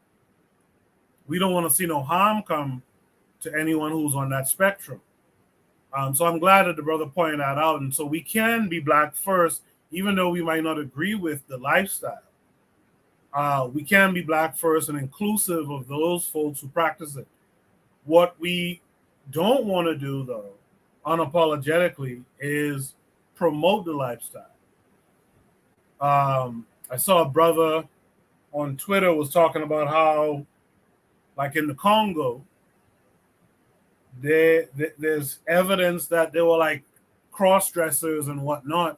we don't want to see no harm come to anyone who's on that spectrum. So I'm glad that the brother pointed that out. And so we can be black first, even though we might not agree with the lifestyle. We can be black first and inclusive of those folks who practice it. What we don't want to do, though, unapologetically, is promote the lifestyle. I saw a brother on Twitter was talking about how, like in the Congo, there's evidence that they were like cross-dressers and whatnot,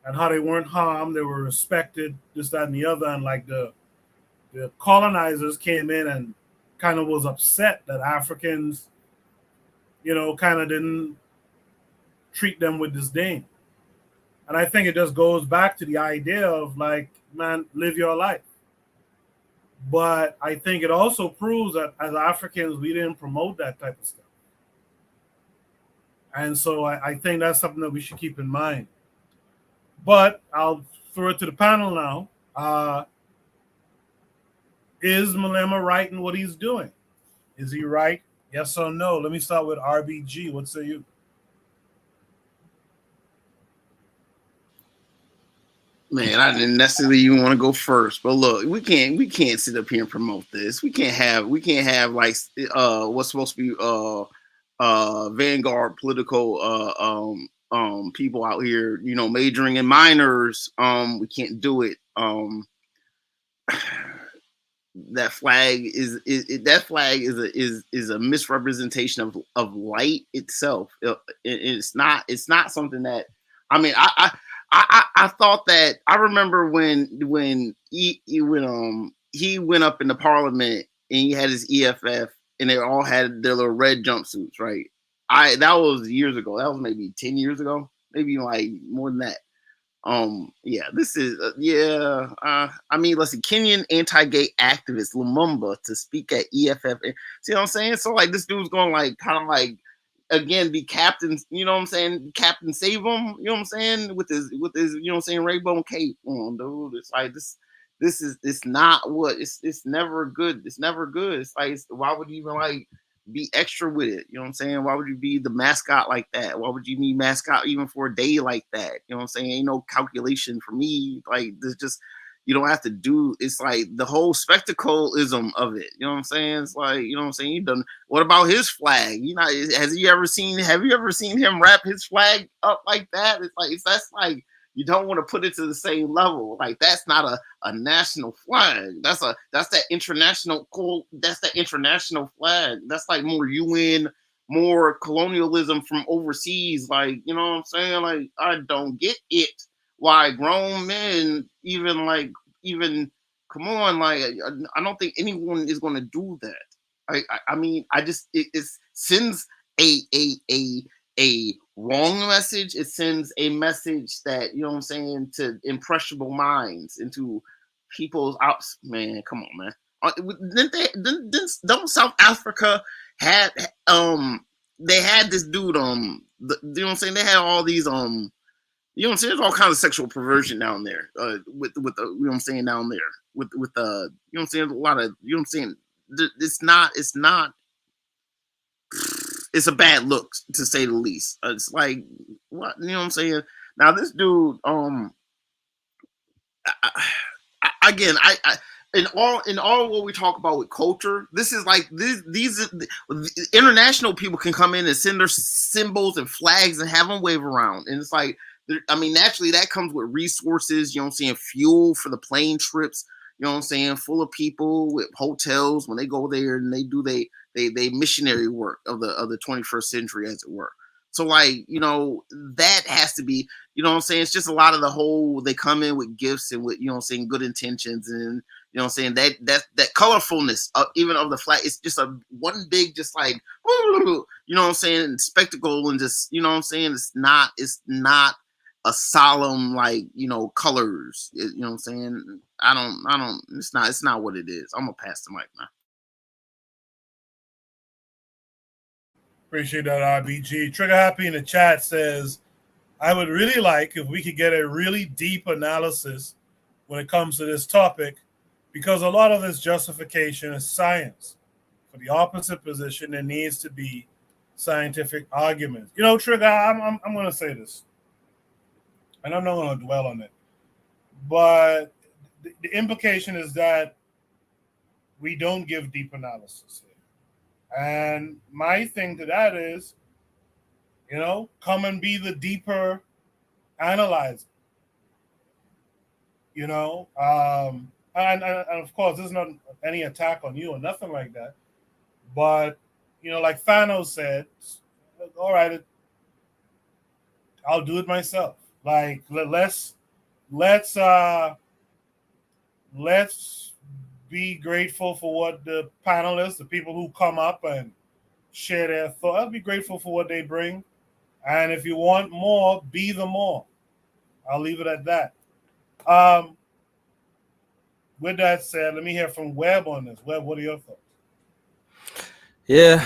and how they weren't harmed, they were respected, this, that, and the other. And like the colonizers came in and kind of was upset that Africans, kind of didn't treat them with disdain. And I think it just goes back to the idea of like, man, live your life. But I think it also proves that as Africans, we didn't promote that type of stuff. And so I think that's something that we should keep in mind. But I'll throw it to the panel now. Is Malema right in what he's doing? Is he right Yes or no? Let me start with RBG. What say you? Man, I didn't necessarily even want to go first, but look, we can't sit up here and promote this. We can't have like what's supposed to be vanguard political people out here, you know, majoring in minors. We can't do it. That flag is a misrepresentation of light itself. It's not something that, I mean, I thought that, I remember when he went up into parliament and he had his EFF and they all had their little red jumpsuits, right? That was years ago. That was maybe 10 years ago, maybe like more than that. Yeah, this is I mean, listen, Kenyan anti-gay activist Lumumba to speak at EFF. See what I'm saying? So like, this dude's going like kind of like, again, be captain, you know what I'm saying? Captain Save him, you know what I'm saying? With his, you know what I'm saying, rainbow cape on, dude. It's like it's not what it's never good. It's never good. It's like, why would you even like be extra with it? You know what I'm saying? Why would you be the mascot like that? Why would you need mascot even for a day like that? You know what I'm saying? Ain't no calculation for me. Like, there's just, you don't have to do, it's like the whole spectacleism of it. You know what I'm saying? It's like, you know what I'm saying? What about his flag? You know, have you ever seen him wrap his flag up like that? It's like, that's like, you don't want to put it to the same level. Like, that's not a national flag. That's that international flag. That's like more UN, more colonialism from overseas. Like, you know what I'm saying? Like, I don't get it. Why grown men even come on, like, I don't think anyone is going to do that. I mean, it sends a wrong message. It sends a message that, you know what I'm saying, to impressionable minds, into people's outs. Man, come on, man. Don't South Africa had they had this dude you know what I'm saying, they had all these you know what I'm saying, there's all kinds of sexual perversion down there with the, you know what I'm saying, down there with you know what I'm saying, a lot of, you know what I'm saying, it's a bad look, to say the least. It's like, what, you know what I'm saying? Now this dude, again, in all what we talk about with culture, this is like, these international people can come in and send their symbols and flags and have them wave around, and it's like, I mean, naturally that comes with resources, you know what I'm saying, fuel for the plane trips, you know what I'm saying, full of people with hotels when they go there and they do they missionary work of the 21st century, as it were. So like, you know, that has to be, you know what I'm saying, it's just a lot of the whole, they come in with gifts and with, you know what I'm saying, good intentions, and you know what I'm saying, that colorfulness of, even of the flag, it's just a one big, just like, you know what I'm saying, spectacle, and just, you know what I'm saying, it's not a solemn, like, you know, colors, you know what I'm saying. I don't, it's not what it is. I'm gonna pass the mic now. Appreciate that, RBG. Trigger Happy in the chat says, I would really like if we could get a really deep analysis when it comes to this topic, because a lot of this justification is science. For the opposite position, there needs to be scientific arguments. You know, Trigger, I'm going to say this, and I'm not going to dwell on it, but the implication is that we don't give deep analysis here. And my thing to that is, you know, come and be the deeper analyzer. You know, and of course, there's not any attack on you or nothing like that. But, you know, like Thanos said, all right, I'll do it myself. Like, let's be grateful for what the panelists, the people who come up and share their thoughts, I'll be grateful for what they bring. And if you want more, be the more. I'll leave it at that. With that said, let me hear from Webb on this. Webb, what are your thoughts? Yeah,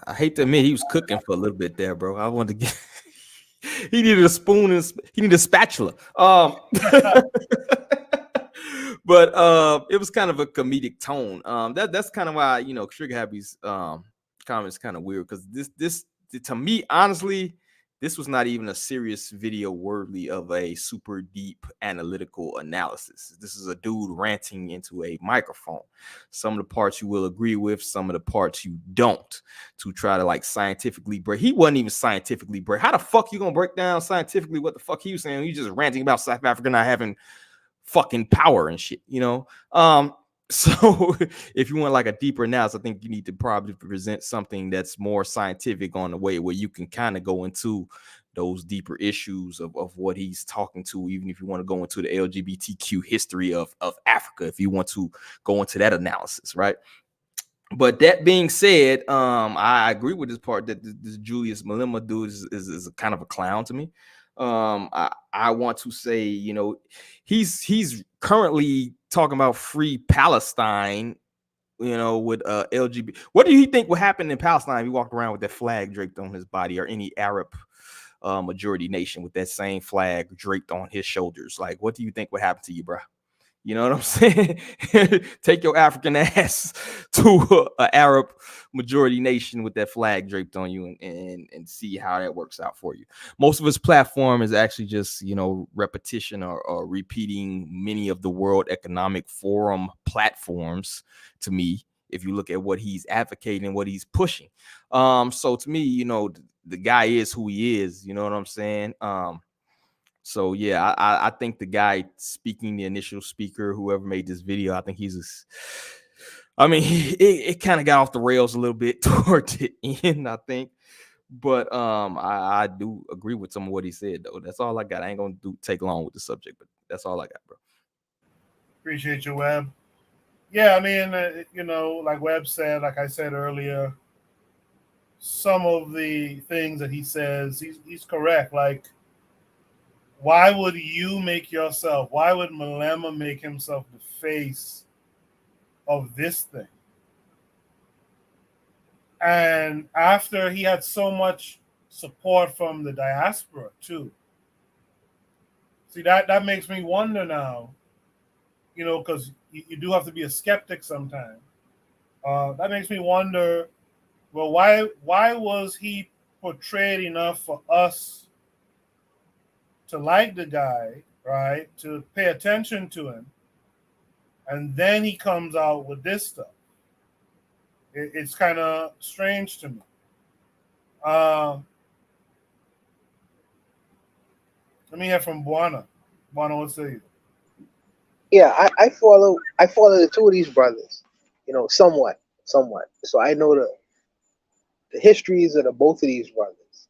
I hate to admit he was cooking for a little bit there, bro. I wanted to get he needed a spoon and he needed a spatula. But it was kind of a comedic tone. That's kind of why, you know, Trigger Happy's comment is kind of weird because this to me, honestly, this was not even a serious video worthy of a super deep analytical analysis. This is a dude ranting into a microphone. Some of the parts you will agree with, some of the parts you don't, to try to like scientifically break. He wasn't even scientifically break. How the fuck you gonna break down scientifically what the fuck he was saying? He's just ranting about South Africa not having fucking power and shit, you know? So if you want like a deeper analysis, I think you need to probably present something that's more scientific on the way where you can kind of go into those deeper issues of what he's talking to, even if you want to go into the LGBTQ history of Africa, if you want to go into that analysis, right? But that being said, I agree with this part that this Julius Malema dude is a kind of a clown to me. I want to say, you know, he's currently talking about free Palestine, you know, with LGBT. What do you think would happen in Palestine if he walked around with that flag draped on his body, or any Arab majority nation with that same flag draped on his shoulders? Like, what do you think would happen to you, bro? You know what I'm saying? Take your African ass to an Arab majority nation with that flag draped on you and see how that works out for you. Most of his platform is actually just, you know, repetition or repeating many of the World Economic Forum platforms to me, if you look at what he's advocating, what he's pushing. So to me, you know, the guy is who he is, you know what I'm saying? So yeah, I think the guy speaking, the initial speaker, whoever made this video, I think it kind of got off the rails a little bit toward the end, I think. But I do agree with some of what he said, though. That's all I got. I ain't gonna take long with the subject, but that's all I got, bro. Appreciate you, Webb. Yeah, I mean, you know, like Webb said, like I said earlier, some of the things that he says, he's correct. Like, why would you make yourself, why would Malema make himself the face of this thing? And after he had so much support from the diaspora too. See, that makes me wonder now, you know, because you do have to be a skeptic sometimes. That makes me wonder, well, why was he portrayed enough for us to like the guy, right? To pay attention to him. And then he comes out with this stuff. It's kind of strange to me. Let me hear from Buana. Buana, what say you? Yeah, I follow the two of these brothers, you know, somewhat. So I know the histories of the both of these brothers.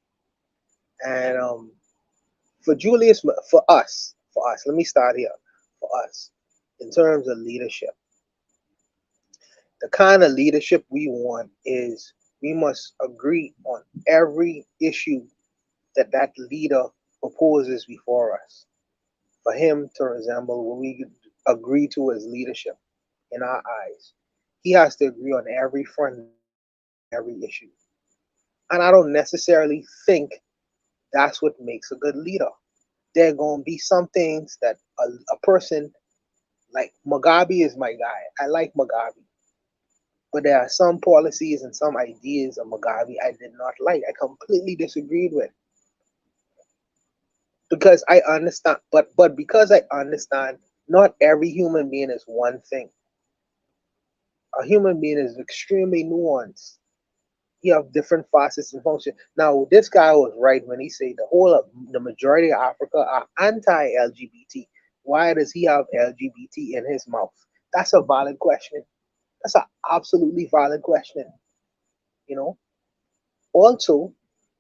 And for Julius, for us, let me start here. For us, in terms of leadership, the kind of leadership we want is we must agree on every issue that leader proposes before us. For him to resemble what we agree to as leadership in our eyes, he has to agree on every front, every issue. And I don't necessarily think that's what makes a good leader. There are going to be some things that a person like Mugabe is my guy. I like Mugabe. But there are some policies and some ideas of Mugabe I did not like. I completely disagreed with. Because I understand, but because I understand, not every human being is one thing. A human being is extremely nuanced. You have different facets and functions. Now, this guy was right when he said the majority of Africa are anti-LGBT. Why does he have LGBT in his mouth? That's a valid question. That's an absolutely valid question. You know. Also,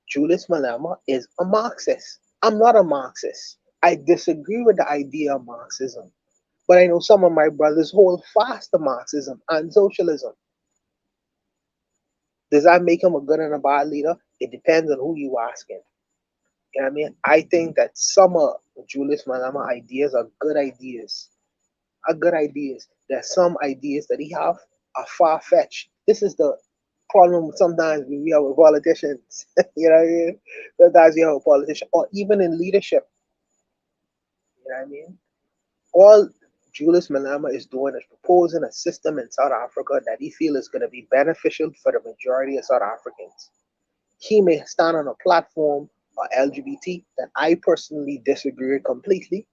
Julius Malema is a Marxist. I'm not a Marxist. I disagree with the idea of Marxism. But I know some of my brothers hold fast to Marxism and socialism. Does that make him a good and a bad leader? It depends on who you asking. You know what I mean? I think that some of Julius Malema ideas are good ideas. There's some ideas that he have are far-fetched. This is the problem sometimes we have with politicians. You know what I mean? Sometimes you have a politician, or even in leadership. You know what I mean? All Julius Malema is doing is proposing a system in South Africa that he feels is going to be beneficial for the majority of South Africans. He may stand on a platform or LGBT that I personally disagree with completely,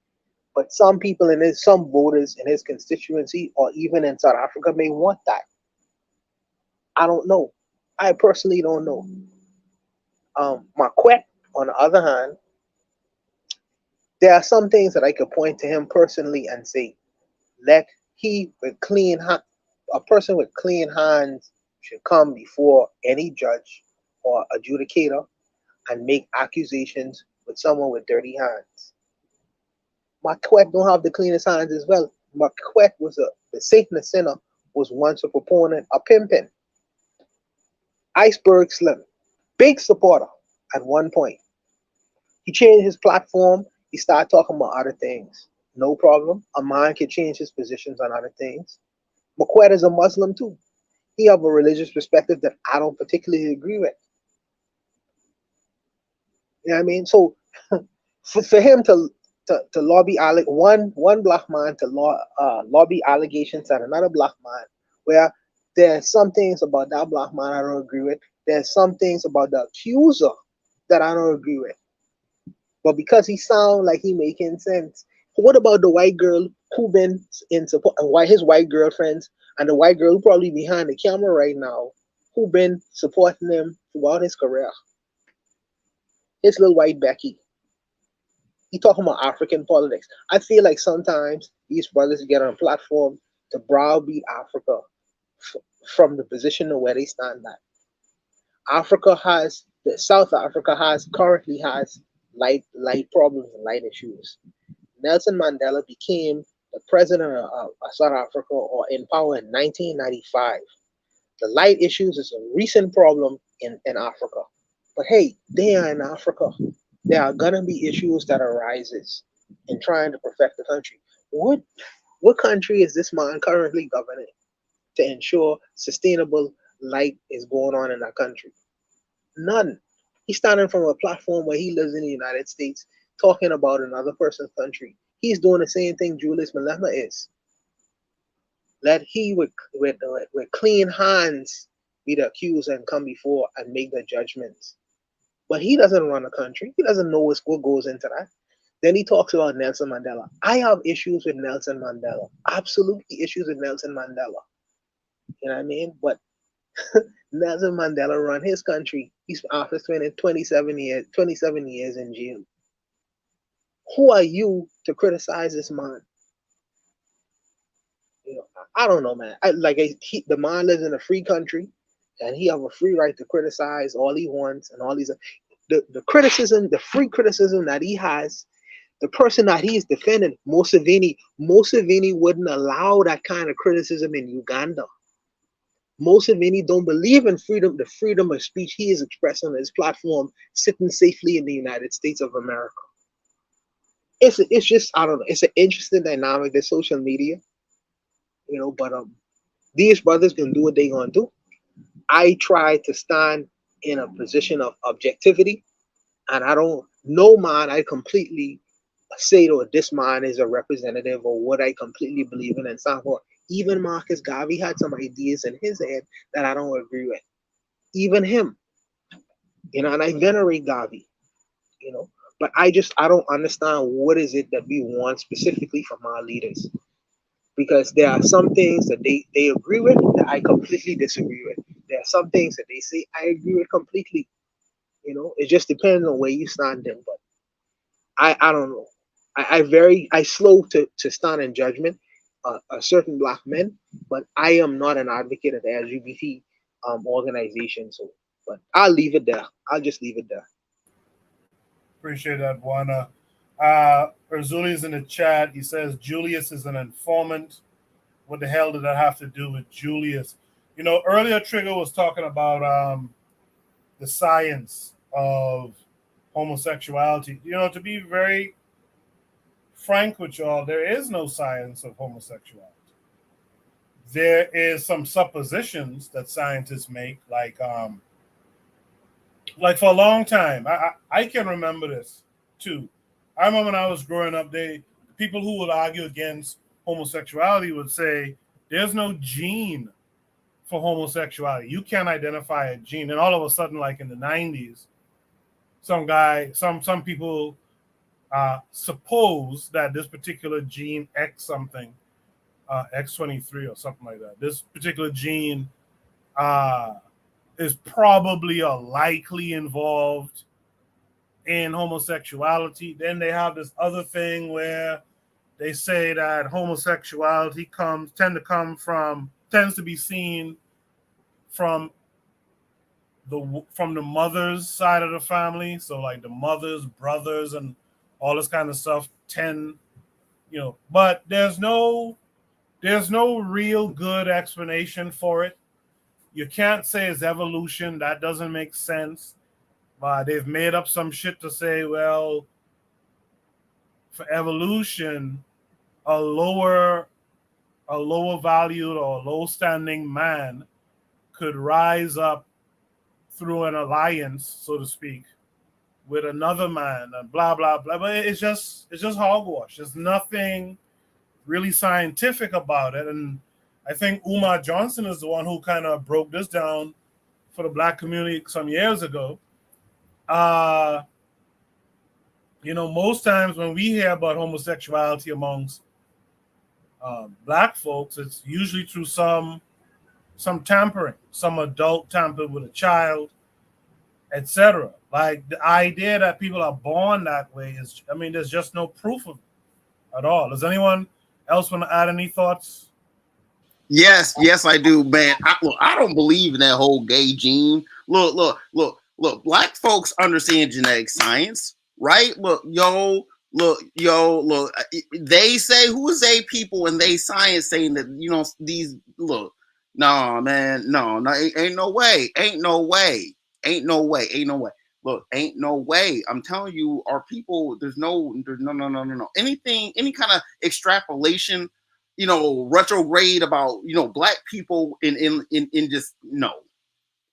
but some people in his, some voters in his constituency or even in South Africa may want that. I don't know. I personally don't know. Marquette, on the other hand, there are some things that I could point to him personally and say, let he with clean hand, a person with clean hands should come before any judge or adjudicator and make accusations with someone with dirty hands. Marquette don't have the cleanest hands as well. Marquette was the Satanist sinner was once a proponent of pimping. Iceberg Slim, big supporter at one point. He changed his platform. He started talking about other things. No problem. A man can change his positions on other things. Marquette is a Muslim too. He have a religious perspective that I don't particularly agree with. You know what I mean? So for him to lobby one black man to lobby allegations at another black man, where there's some things about that black man I don't agree with. There's some things about the accuser that I don't agree with. But because he sound like he making sense, what about the white girl who been in support, and why his white girlfriends and the white girl who probably behind the camera right now, who been supporting him throughout his career? His little white Becky. He talking about African politics. I feel like sometimes these brothers get on a platform to browbeat Africa from the position of where they stand at. South Africa currently has light problems and light issues. Nelson Mandela became the president of South Africa or in power in 1995. The light issues is a recent problem in Africa. But hey, they are in Africa. There are gonna be issues that arises in trying to perfect the country. What country is this man currently governing to ensure sustainable light is going on in that country? None. He's standing from a platform where he lives in the United States, talking about another person's country. He's doing the same thing Julius Malema is. Let he with clean hands be the accuser and come before and make the judgments. But he doesn't run a country. He doesn't know what goes into that. Then he talks about Nelson Mandela. I have issues with Nelson Mandela. Absolutely issues with Nelson Mandela. You know what I mean? But Nelson Mandela run his country. He's after 27 years in jail. Who are you to criticize this man? You know, I don't know, man. The man lives in a free country, and he have a free right to criticize all he wants and all these. The criticism, the free criticism that he has, the person that he's defending, Museveni wouldn't allow that kind of criticism in Uganda. Museveni don't believe in freedom, the freedom of speech he is expressing on his platform, sitting safely in the United States of America. It's just, I don't know, it's an interesting dynamic, the social media, you know, but these brothers can do what they gonna do. I try to stand in a position of objectivity, and I don't, no man I completely say that this man is a representative or what I completely believe in and so forth. Even Marcus Garvey had some ideas in his head that I don't agree with. Even him, you know, and I venerate Garvey, you know, but I don't understand what is it that we want specifically from our leaders. Because there are some things that they agree with that I completely disagree with. There are some things that they say I agree with completely. You know, it just depends on where you stand in. But I don't know. I slow to stand in judgment a certain black men, but I am not an advocate of the LGBT organization. So, but I'll leave it there. I'll just leave it there. Appreciate that, Juana. Erzuli's in the chat. He says Julius is an informant. What the hell did that have to do with Julius? You know, earlier Trigger was talking about the science of homosexuality. You know, to be very frank with y'all, there is no science of homosexuality. There is some suppositions that scientists make, like for a long time. I can remember this too. I remember when I was growing up, people who would argue against homosexuality would say there's no gene for homosexuality. You can't identify a gene. And all of a sudden, like in the 90s, some people suppose that this particular gene X something, X23 or something like that, this particular gene is probably or likely involved in homosexuality. Then they have this other thing where they say that homosexuality tends to be seen from the mother's side of the family. So like the mothers, brothers, and all this kind of stuff but there's no real good explanation for it. You can't say it's evolution. That doesn't make sense. They've made up some shit to say, well, for evolution, a lower valued or low standing man could rise up through an alliance, so to speak, with another man, and blah blah blah. But it's just hogwash. There's nothing really scientific about it. And I think Umar Johnson is the one who kind of broke this down for the Black community some years ago. Most times when we hear about homosexuality amongst Black folks, it's usually through some tampering, some adult tampered with a child, etc. Like the idea that people are born that way there's just no proof of it at all. Does anyone else want to add any thoughts? Yes, I do, man. I don't believe in that whole gay gene. Look. Black folks understand genetic science, right? Look. They say, who is they people in they science saying that these look. No, man, no, ain't no way. Look, ain't no way. I'm telling you, our people, there's no. Anything, any kind of extrapolation, retrograde about Black people in just no.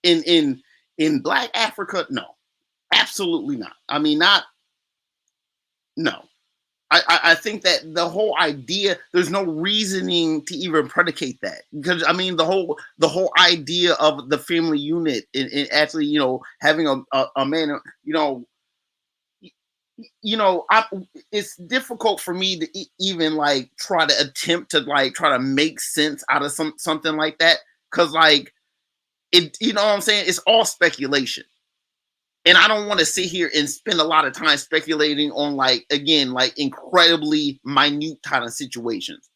In Black Africa, no, absolutely not. I mean, no. I think that the whole idea, there's no reasoning to even predicate that, because the whole idea of the family unit and actually having a man it's difficult for me to even like try to attempt to like try to make sense out of something like that, because like it, what I'm saying, it's all speculation. And I don't want to sit here and spend a lot of time speculating on like incredibly minute kind of situations.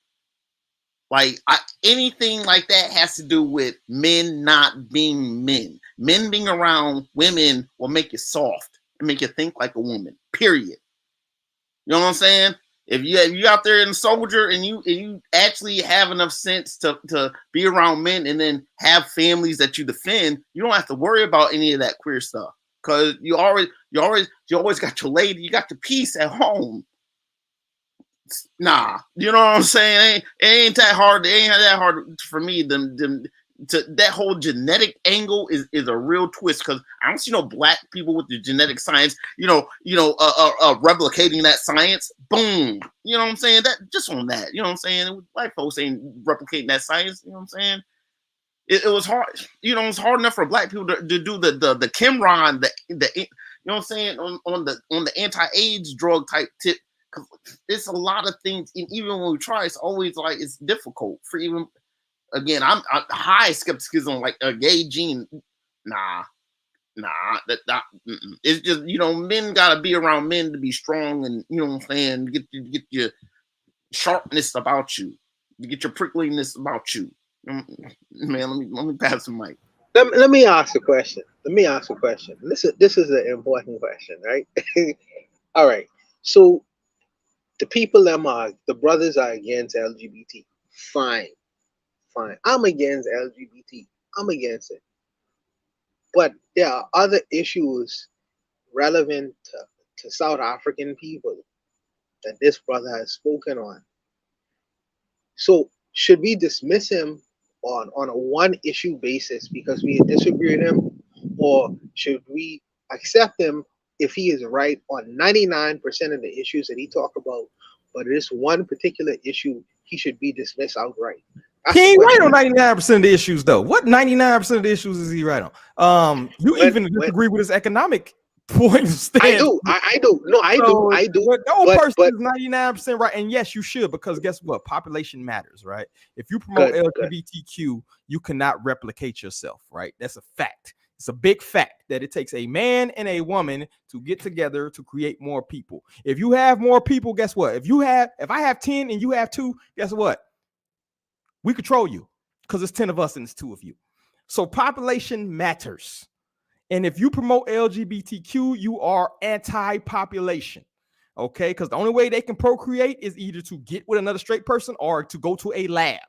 Like anything like that has to do with men not being men. Men being around women will make you soft and make you think like a woman. Period. You know what I'm saying? If you out there in a soldier and you actually have enough sense to be around men and then have families that you defend, you don't have to worry about any of that queer stuff. Cause you always got your lady, you got the peace at home. Nah, you know what I'm saying? It ain't that hard. It ain't that hard for me. That whole genetic angle is a real twist, because I don't see no Black people with the genetic science, replicating that science. Boom. You know what I'm saying? That just on that. You know what I'm saying? White folks ain't replicating that science. You know what I'm saying? It was hard, it's hard enough for Black people to do the Kimron, you know what I'm saying, on the anti-AIDS drug type tip. It's a lot of things, and even when we try, it's always like it's difficult for even. Again, I'm high skepticism like a gay gene. Nah, it's just men gotta be around men to be strong, and you know what I'm saying, get your sharpness about you, get your prickliness about you. Man, let me pass the mic. Let me ask a question. This is an important question, right? All right. So the people the brothers are against LGBT. Fine. I'm against LGBT. I'm against it. But there are other issues relevant to South African people that this brother has spoken on. So should we dismiss him on a one issue basis because we disagree with him, or should we accept him if he is right on 99% of the issues that he talked about, but this one particular issue he should be dismissed outright. He ain't right on 99% of the issues, though. What 99% of the issues is he right on? You even disagree with his economic point of stance. I do. No, I do. But no person is 99% right. And yes, you should, because guess what? Population matters, right? If you promote LGBTQ, you cannot replicate yourself, right? That's a fact. It's a big fact that it takes a man and a woman to get together to create more people. If you have more people, guess what? If I have 10 and you have 2, guess what? We control you, because it's 10 of us and it's 2 of you. So population matters. And if you promote LGBTQ, you are anti-population. Okay? Because the only way they can procreate is either to get with another straight person or to go to a lab.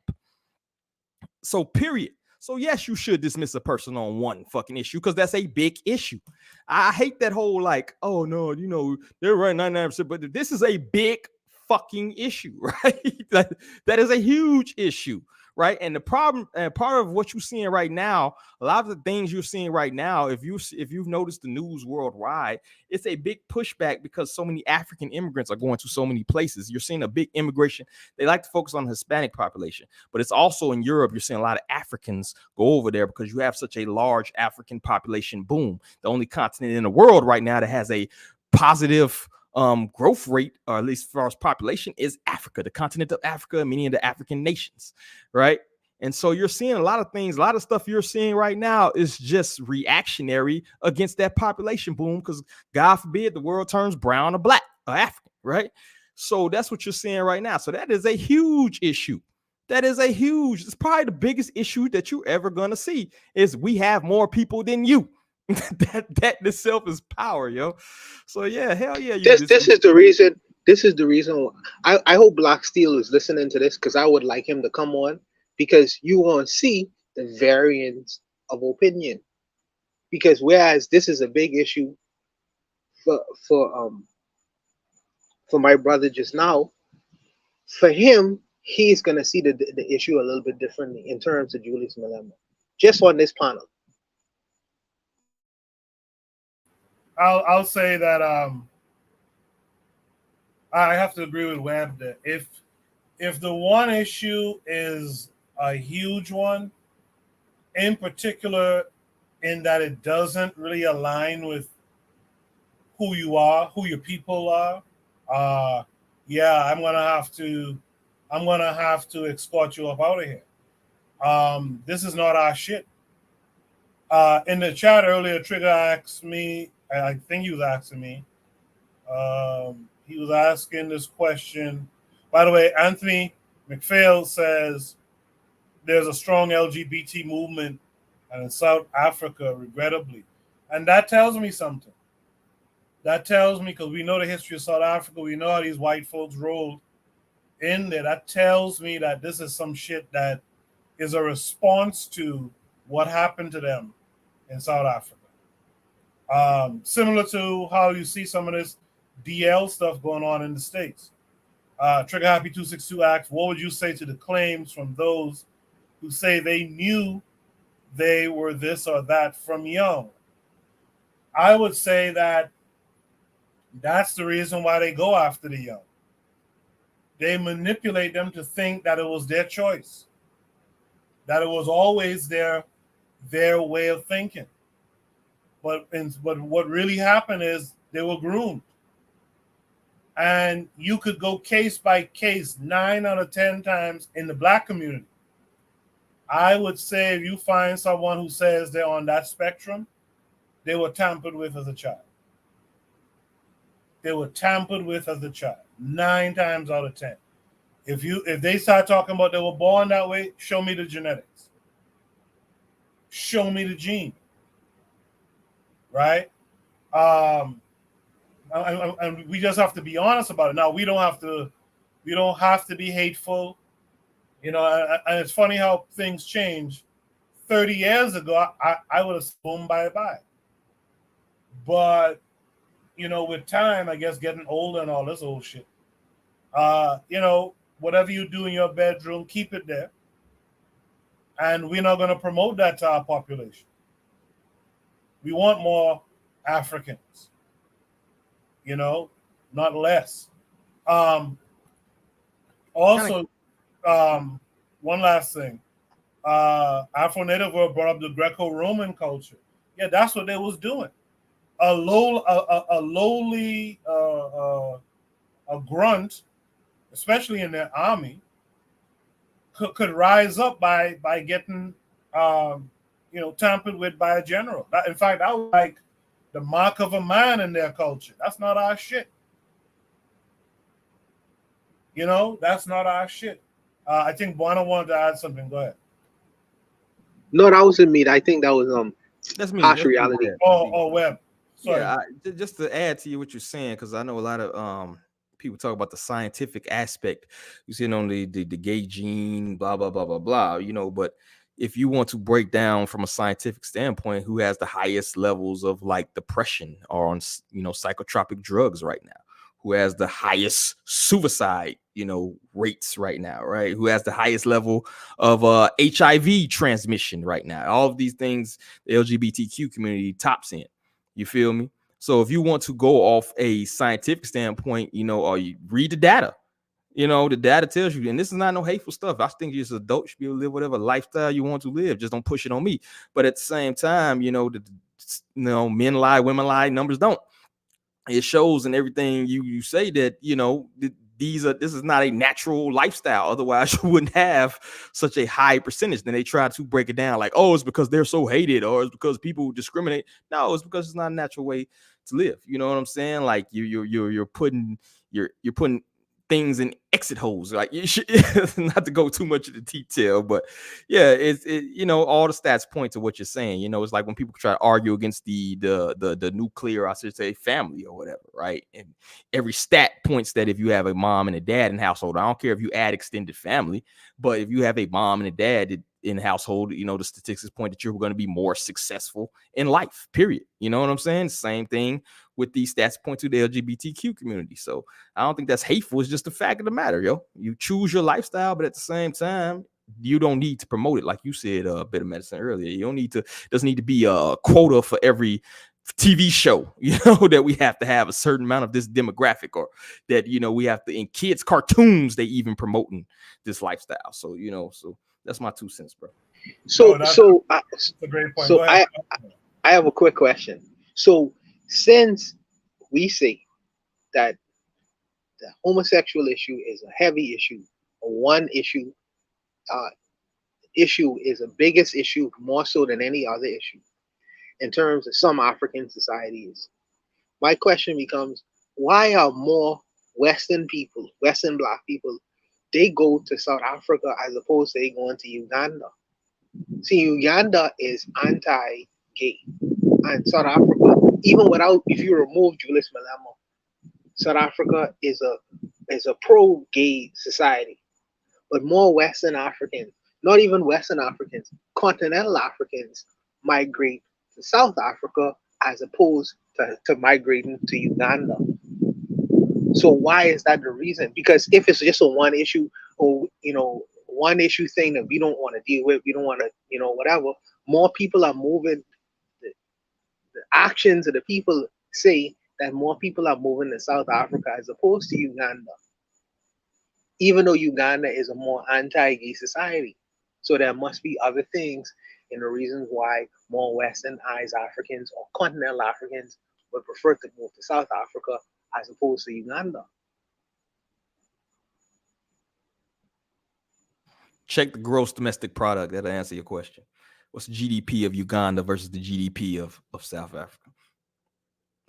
So period. So yes, you should dismiss a person on one fucking issue, because that's a big issue. I hate that whole like, oh no, you know, they're right 99%, but this is a big fucking issue, right? that is a huge issue, right? And the problem, and part of what you're seeing right now, a lot of the things you're seeing right now, if you've noticed the news worldwide, it's a big pushback because so many African immigrants are going to so many places. You're seeing a big immigration. They like to focus on the Hispanic population, but it's also in Europe. You're seeing a lot of Africans go over there because you have such a large African population boom. The only continent in the world right now that has a positive growth rate, or at least as far as population, is Africa, the continent of Africa, many of the African nations, right? And so you're seeing a lot of things, a lot of stuff you're seeing right now is just reactionary against that population boom, because God forbid the world turns brown or black or African, right? So that's what you're seeing right now. So that is a huge issue. It's probably the biggest issue that you're ever going to see, is we have more people than you. that itself is power, yo. So yeah, hell yeah. This is the reason. I hope Black Steel is listening to this, because I would like him to come on, because you want to see the variance of opinion. Because whereas this is a big issue for my brother just now, for him, he's gonna see the issue a little bit differently in terms of Julius Malema, just on this panel. I'll say that I have to agree with Webb that if the one issue is a huge one, in particular in that it doesn't really align with who you are, who your people are, yeah, I'm gonna have to escort you up out of here. This is not our shit. In the chat earlier, Trigger asked me, I think he was asking me, he was asking this question. By the way, Anthony McPhail says there's a strong LGBT movement in South Africa, regrettably. And that tells me something. That tells me, because we know the history of South Africa, we know how these white folks rolled in there. That tells me that this is some shit that is a response to what happened to them in South Africa. Similar to how you see some of this DL stuff going on in the States. Trigger Happy 262 asks, what would you say to the claims from those who say they knew they were this or that from young? I would say that that's the reason why they go after the young. They manipulate them to think that it was their choice, that it was always their way of thinking. But what really happened is they were groomed. And you could go case by case 9 out of 10 times in the Black community. I would say if you find someone who says they're on that spectrum, they were tampered with as a child. They were tampered with as a child 9 times out of 10. If they start talking about they were born that way, show me the genetics. Show me the gene. Right? And we just have to be honest about it. Now we don't have to be hateful. You know, and it's funny how things change. 30 years ago, I would have boom bye-bye. But, you know, with time, I guess getting older and all this old shit, you know, whatever you do in your bedroom, keep it there. And we're not going to promote that to our population. We want more Africans, you know, not less. Also, one last thing. Afro-Native were brought up the Greco-Roman culture. Yeah, that's what they was doing. A lowly a grunt, especially in their army, could rise up by getting tampered with by a general. In fact, that was like the mark of a man in their culture. That's not our shit. That's not our shit. I think Buana wanted to add something. Go ahead. No, that wasn't me. I think that was That's me. harsh reality. Web. Sorry. Yeah, just to add to you what you're saying, because I know a lot of people talk about the scientific aspect. You see it on the gay gene, blah blah blah blah blah. But if you want to break down from a scientific standpoint, who has the highest levels of like depression or on psychotropic drugs right now? Who has the highest suicide, rates right now, right? Who has the highest level of HIV transmission right now? All of these things, the LGBTQ community tops in. You feel me? So if you want to go off a scientific standpoint, or you read the data, the data tells you, and this is not no hateful stuff. I think you're just an adult, you should be able to live whatever lifestyle you want to live. Just don't push it on me. But at the same time, men lie, women lie, numbers don't. It shows in everything you say that this is not a natural lifestyle. Otherwise, you wouldn't have such a high percentage. Then they try to break it down like, oh, it's because they're so hated, or it's because people discriminate. No, it's because it's not a natural way to live. You know what I'm saying? Like you're putting things in exit holes. Like you should not to go too much into detail, but yeah, all the stats point to what you're saying. It's like when people try to argue against the nuclear, I should say, family or whatever, right? And every stat points that if you have a mom and a dad in the household, I don't care if you add extended family, but if you have a mom and a dad in the household, the statistics point that you're going to be more successful in life, period. You know what I'm saying? Same thing with these stats point to the LGBTQ community. So I don't think that's hateful. It's just the fact of the matter, yo. You choose your lifestyle, but at the same time, you don't need to promote it. Like you said, Bit of Medicine earlier. You don't need to, doesn't need to be a quota for every TV show, that we have to have a certain amount of this demographic, or that, we have to, in kids' cartoons, they even promoting this lifestyle. So, so that's my 2 cents, bro. So that's a great point. So I have a quick question. So since we say that the homosexual issue is a heavy issue, one issue is the biggest issue, more so than any other issue in terms of some African societies, my question becomes, why are more Western Black people, they go to South Africa as opposed to they going to Uganda? See, Uganda is anti-gay, and South Africa, even if you remove Julius Malema, South Africa is a pro-gay society. But more Western Africans, not even Western Africans, continental Africans migrate to South Africa as opposed to migrating to Uganda. So why is that the reason? Because if it's just a one issue or one issue thing that we don't want to deal with, we don't want to whatever, more people are moving. The actions of the people say that more people are moving to South Africa as opposed to Uganda, even though Uganda is a more anti-gay society. So there must be other things in the reasons why more Westernized Africans or continental Africans would prefer to move to South Africa as opposed to Uganda. Check the gross domestic product. That'll answer your question. What's the GDP of Uganda versus the GDP of South Africa?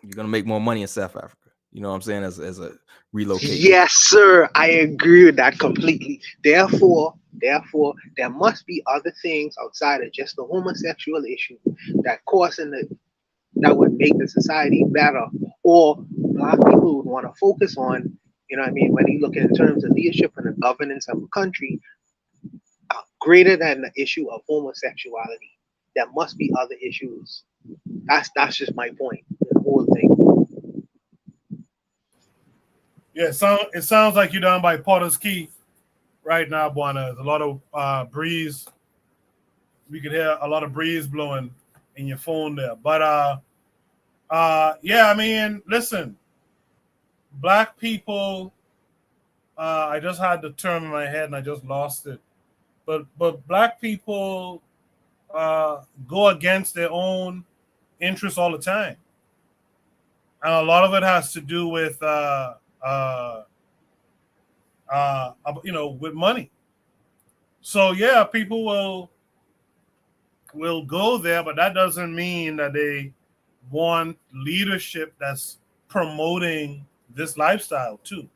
You're going to make more money in South Africa. You know what I'm saying? As a relocation. Yes, sir. I agree with that completely. Therefore, there must be other things outside of just the homosexual issue that would make the society better, or Black people would want to focus on. When you look in terms of leadership and the governance of a country, greater than the issue of homosexuality. There must be other issues. That's just my point. The whole thing. Yeah, it sounds like you're down by Potter's Key right now, Buana. There's a lot of breeze. We could hear a lot of breeze blowing in your phone there. But yeah, listen, Black people I just had the term in my head and I just lost it. But black people go against their own interests all the time, and a lot of it has to do with with money. So yeah, people will go there, but that doesn't mean that they want leadership that's promoting this lifestyle too.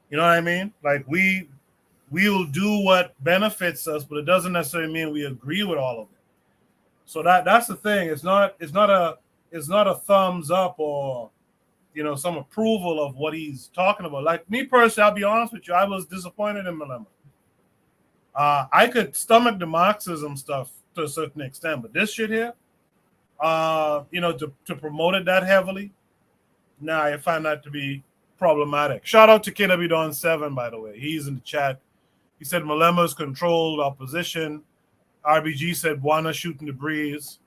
You know what I mean? Like we will do what benefits us, but it doesn't necessarily mean we agree with all of it. So that's the thing. It's not a thumbs up or some approval of what he's talking about. Like me personally, I'll be honest with you, I was disappointed in Malema. I could stomach the Marxism stuff to a certain extent, but this shit here, to promote it that heavily, I find that to be problematic. Shout out to KW Don 7, by the way. He's in the chat. He said Malema's controlled opposition. RBG said Buana shooting the breeze.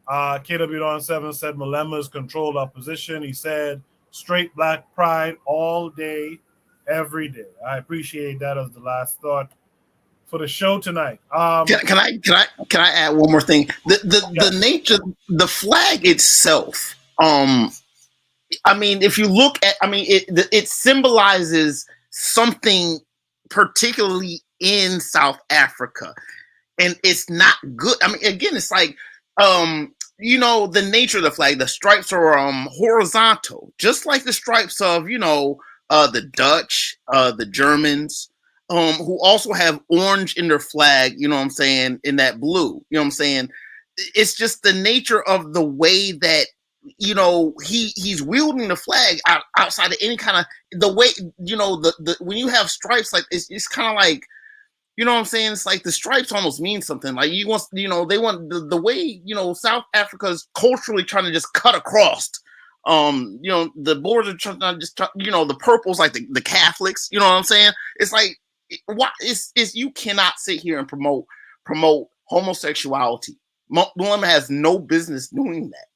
KW Don 7 said Malema's controlled opposition. He said straight black pride all day, every day. I appreciate that as the last thought for the show tonight. Can I add one more thing? The nature, the flag itself. If you look at, it symbolizes something particularly in South Africa, and it's not good. Again, it's like, the nature of the flag. The stripes are horizontal, just like the stripes of the Dutch, the Germans, who also have orange in their flag. You know what I'm saying? In that blue. You know what I'm saying? It's just the nature of the way that he's wielding the flag outside of any kind of the way the when you have stripes, like it's kind of like, you know what I'm saying? It's like the stripes almost mean something. Like they want the way, South Africa is culturally trying to just cut across. The borders are trying to just, the purple's like the Catholics. You know what I'm saying? It's like, what is you cannot sit here and promote homosexuality. Malema has no business doing that.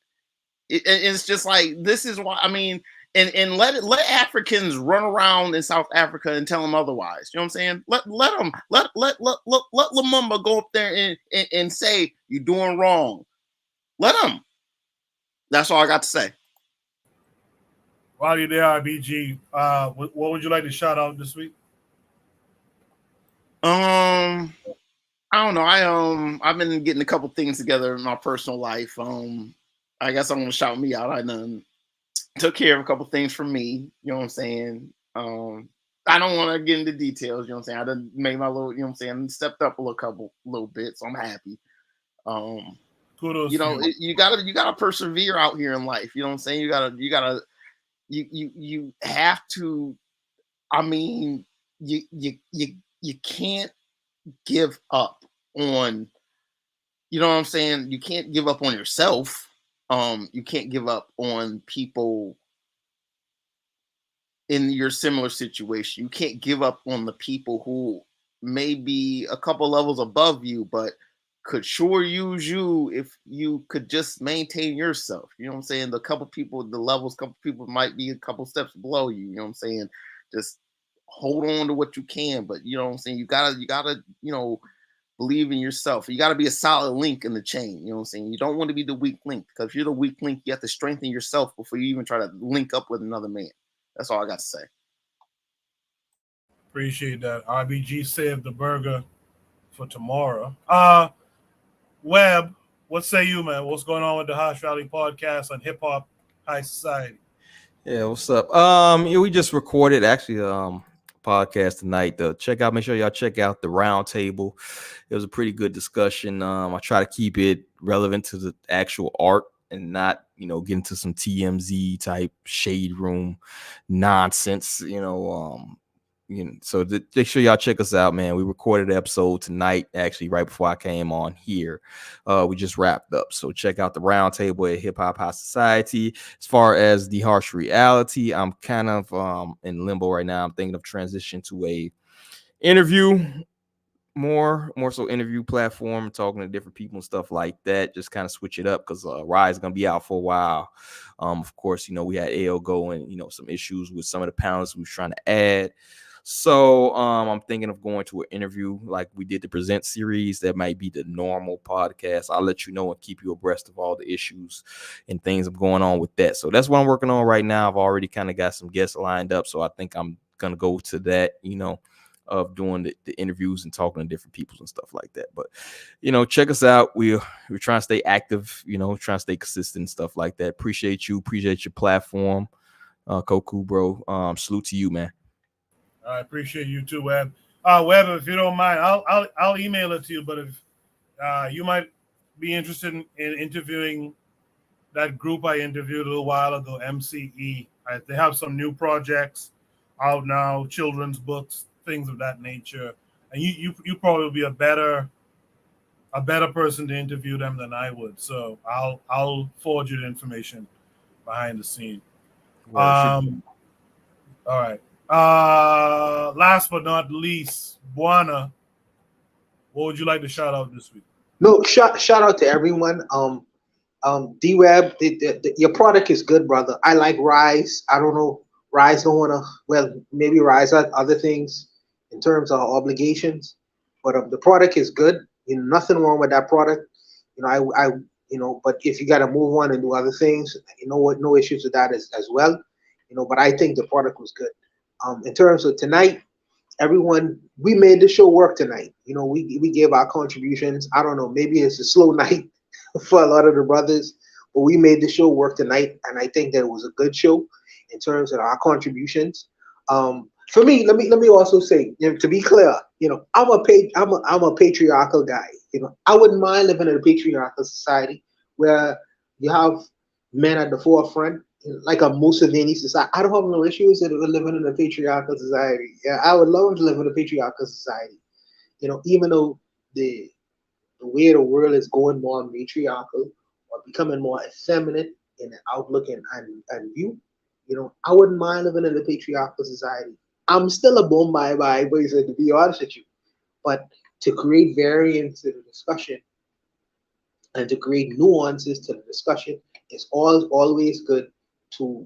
It's just like, this is why, and let Africans run around in South Africa and tell them otherwise. You know what I'm saying? Let Lumumba go up there and say you're doing wrong. Let them. That's all I got to say. While you're there, RBG, what would you like to shout out this week? I don't know. I've been getting a couple things together in my personal life. I guess I'm gonna shout me out. I done took care of a couple things for me. You know what I'm saying? I don't want to get into details. You know what I'm saying? I done made my little. You know what I'm saying? Stepped up a little bit, so I'm happy. Kudos. You gotta persevere out here in life. You know what I'm saying? You have to. You can't give up on. You know what I'm saying? You can't give up on yourself. You can't give up on people in your similar situation. You can't give up on the people who may be a couple levels above you, but could sure use you if you could just maintain yourself. You know what I'm saying? Couple people might be a couple steps below you. You know what I'm saying? Just hold on to what you can, but you know what I'm saying? You gotta, believe in yourself. You got to be a solid link in the chain. You know what I'm saying? You don't want to be the weak link, because if you're the weak link, you have to strengthen yourself before you even try to link up with another man. That's all I got to say. Appreciate that. RBG saved the burger for tomorrow. Webb, what say you, man? What's going on with the Hash Rally podcast on Hip Hop High Society? Yeah, what's up? We just recorded actually podcast tonight. Make sure y'all check out the round table. It was a pretty good discussion. I try to keep it relevant to the actual art and not, get into some TMZ type shade room nonsense, so make sure y'all check us out, man. We recorded the episode tonight, actually, right before I came on here. We just wrapped up. So check out the round table at Hip Hop High Society. As far as the harsh reality, I'm kind of in limbo right now. I'm thinking of transition to a interview more so interview platform, talking to different people and stuff like that. Just kind of switch it up because Rise is gonna be out for a while. Of course, we had AO go and some issues with some of the panelists we was trying to add. So I'm thinking of going to an interview like we did the Present series. That might be the normal podcast. I'll let you know and keep you abreast of all the issues and things going on with that. So that's what I'm working on right now. I've already kind of got some guests lined up. So I think I'm gonna go to that, of doing the interviews and talking to different people and stuff like that. But check us out. We're trying to stay active, trying to stay consistent and stuff like that. Appreciate your platform, Koku, bro. Salute to you, man. I appreciate you too, Webb. Webb, if you don't mind, I'll email it to you. But if you might be interested in interviewing that group I interviewed a little while ago, MCE. They have some new projects out now, children's books, things of that nature. And you probably be a better person to interview them than I would. So I'll forward you the information behind the scene. All right. Last but not least, Buana, what would you like to shout out this week? No, shout out to everyone. D-Web, your product is good, brother. I like Rise. I don't know, Rise don't want to, well, maybe Rise had other things in terms of obligations, but the product is good. Nothing wrong with that product. But if you got to move on and do other things, no issues with that as well. But I think the product was good. In terms of tonight, everyone, we made the show work tonight. We gave our contributions. I don't know, maybe it's a slow night for a lot of the brothers, but we made the show work tonight, and I think that it was a good show in terms of our contributions. For me, let me also say, to be clear, I'm a patriarchal guy. I wouldn't mind living in a patriarchal society where you have men at the forefront, like a Mussolini society. I don't have no issues with living in a patriarchal society. Yeah, I would love to live in a patriarchal society. Even though the way the world is going more matriarchal or becoming more effeminate in outlook and view, I wouldn't mind living in a patriarchal society. I'm still a Bombay boy, to be honest with you. But to create variance to the discussion and to create nuances to the discussion, it's always good to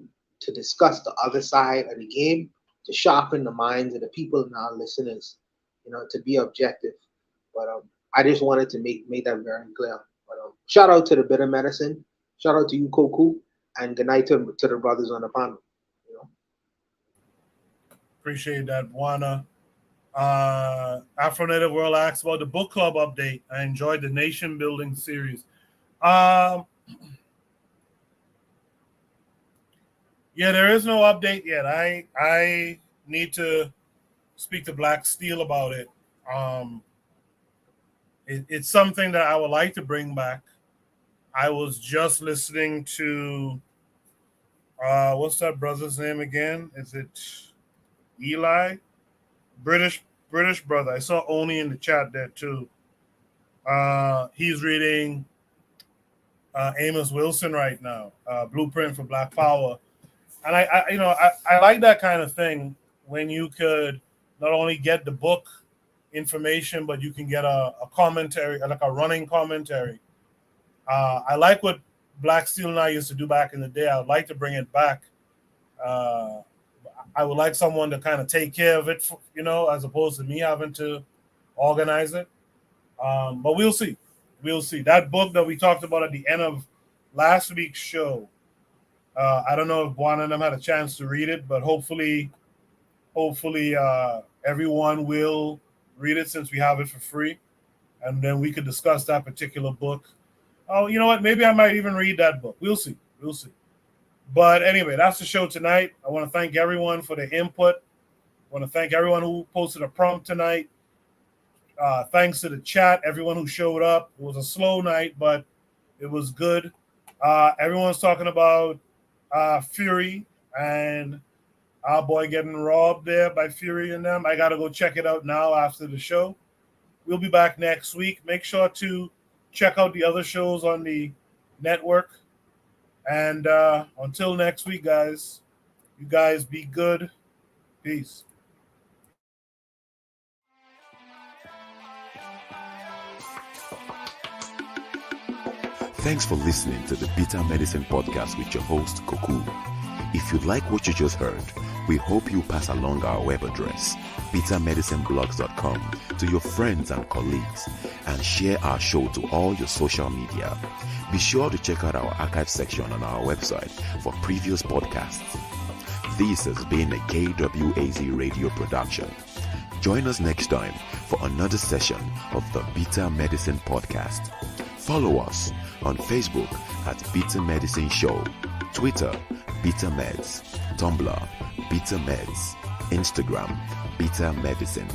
discuss the other side of the game, to sharpen the minds of the people and our listeners, to be objective. But I just wanted to make that very clear. But shout out to the Bitter Medicine, shout out to you, Koku, and good night to the brothers on the panel. Appreciate that, Buana. Afro Native World asks about the book club update. I enjoyed the nation building series. Yeah, there is no update yet. I need to speak to Black Steel about it. It's something that I would like to bring back. I was just listening to what's that brother's name again? Is it Eli? British brother. I saw Oni in the chat there too. He's reading Amos Wilson right now, Blueprint for Black Power. And I like that kind of thing when you could not only get the book information, but you can get a commentary, like a running commentary. I like what Black Steel and I used to do back in the day. I would like to bring it back. I would like someone to kind of take care of it, as opposed to me having to organize it. But we'll see. We'll see. That book that we talked about at the end of last week's show, I don't know if one of them had a chance to read it, but hopefully everyone will read it since we have it for free. And then we could discuss that particular book. Oh, you know what? Maybe I might even read that book. We'll see. We'll see. But anyway, that's the show tonight. I want to thank everyone for their input. I want to thank everyone who posted a prompt tonight. Thanks to the chat, everyone who showed up. It was a slow night, but it was good. Everyone's talking about Fury and our boy getting robbed there by Fury and them. I got to go check it out now after the show. We'll be back next week. Make sure to check out the other shows on the network. And until next week, guys, you guys be good. Peace. Thanks for listening to the Bitter Medicine Podcast with your host, Koku. If you like what you just heard, we hope you pass along our web address, bittermedicineblogs.com, to your friends and colleagues, and share our show to all your social media. Be sure to check out our archive section on our website for previous podcasts. This has been a KWAZ radio production. Join us next time for another session of the Bitter Medicine Podcast. Follow us on Facebook at Bitter Medicine Show, Twitter, Bitter Meds, Tumblr, Bitter Meds, Instagram, Bitter Medicine.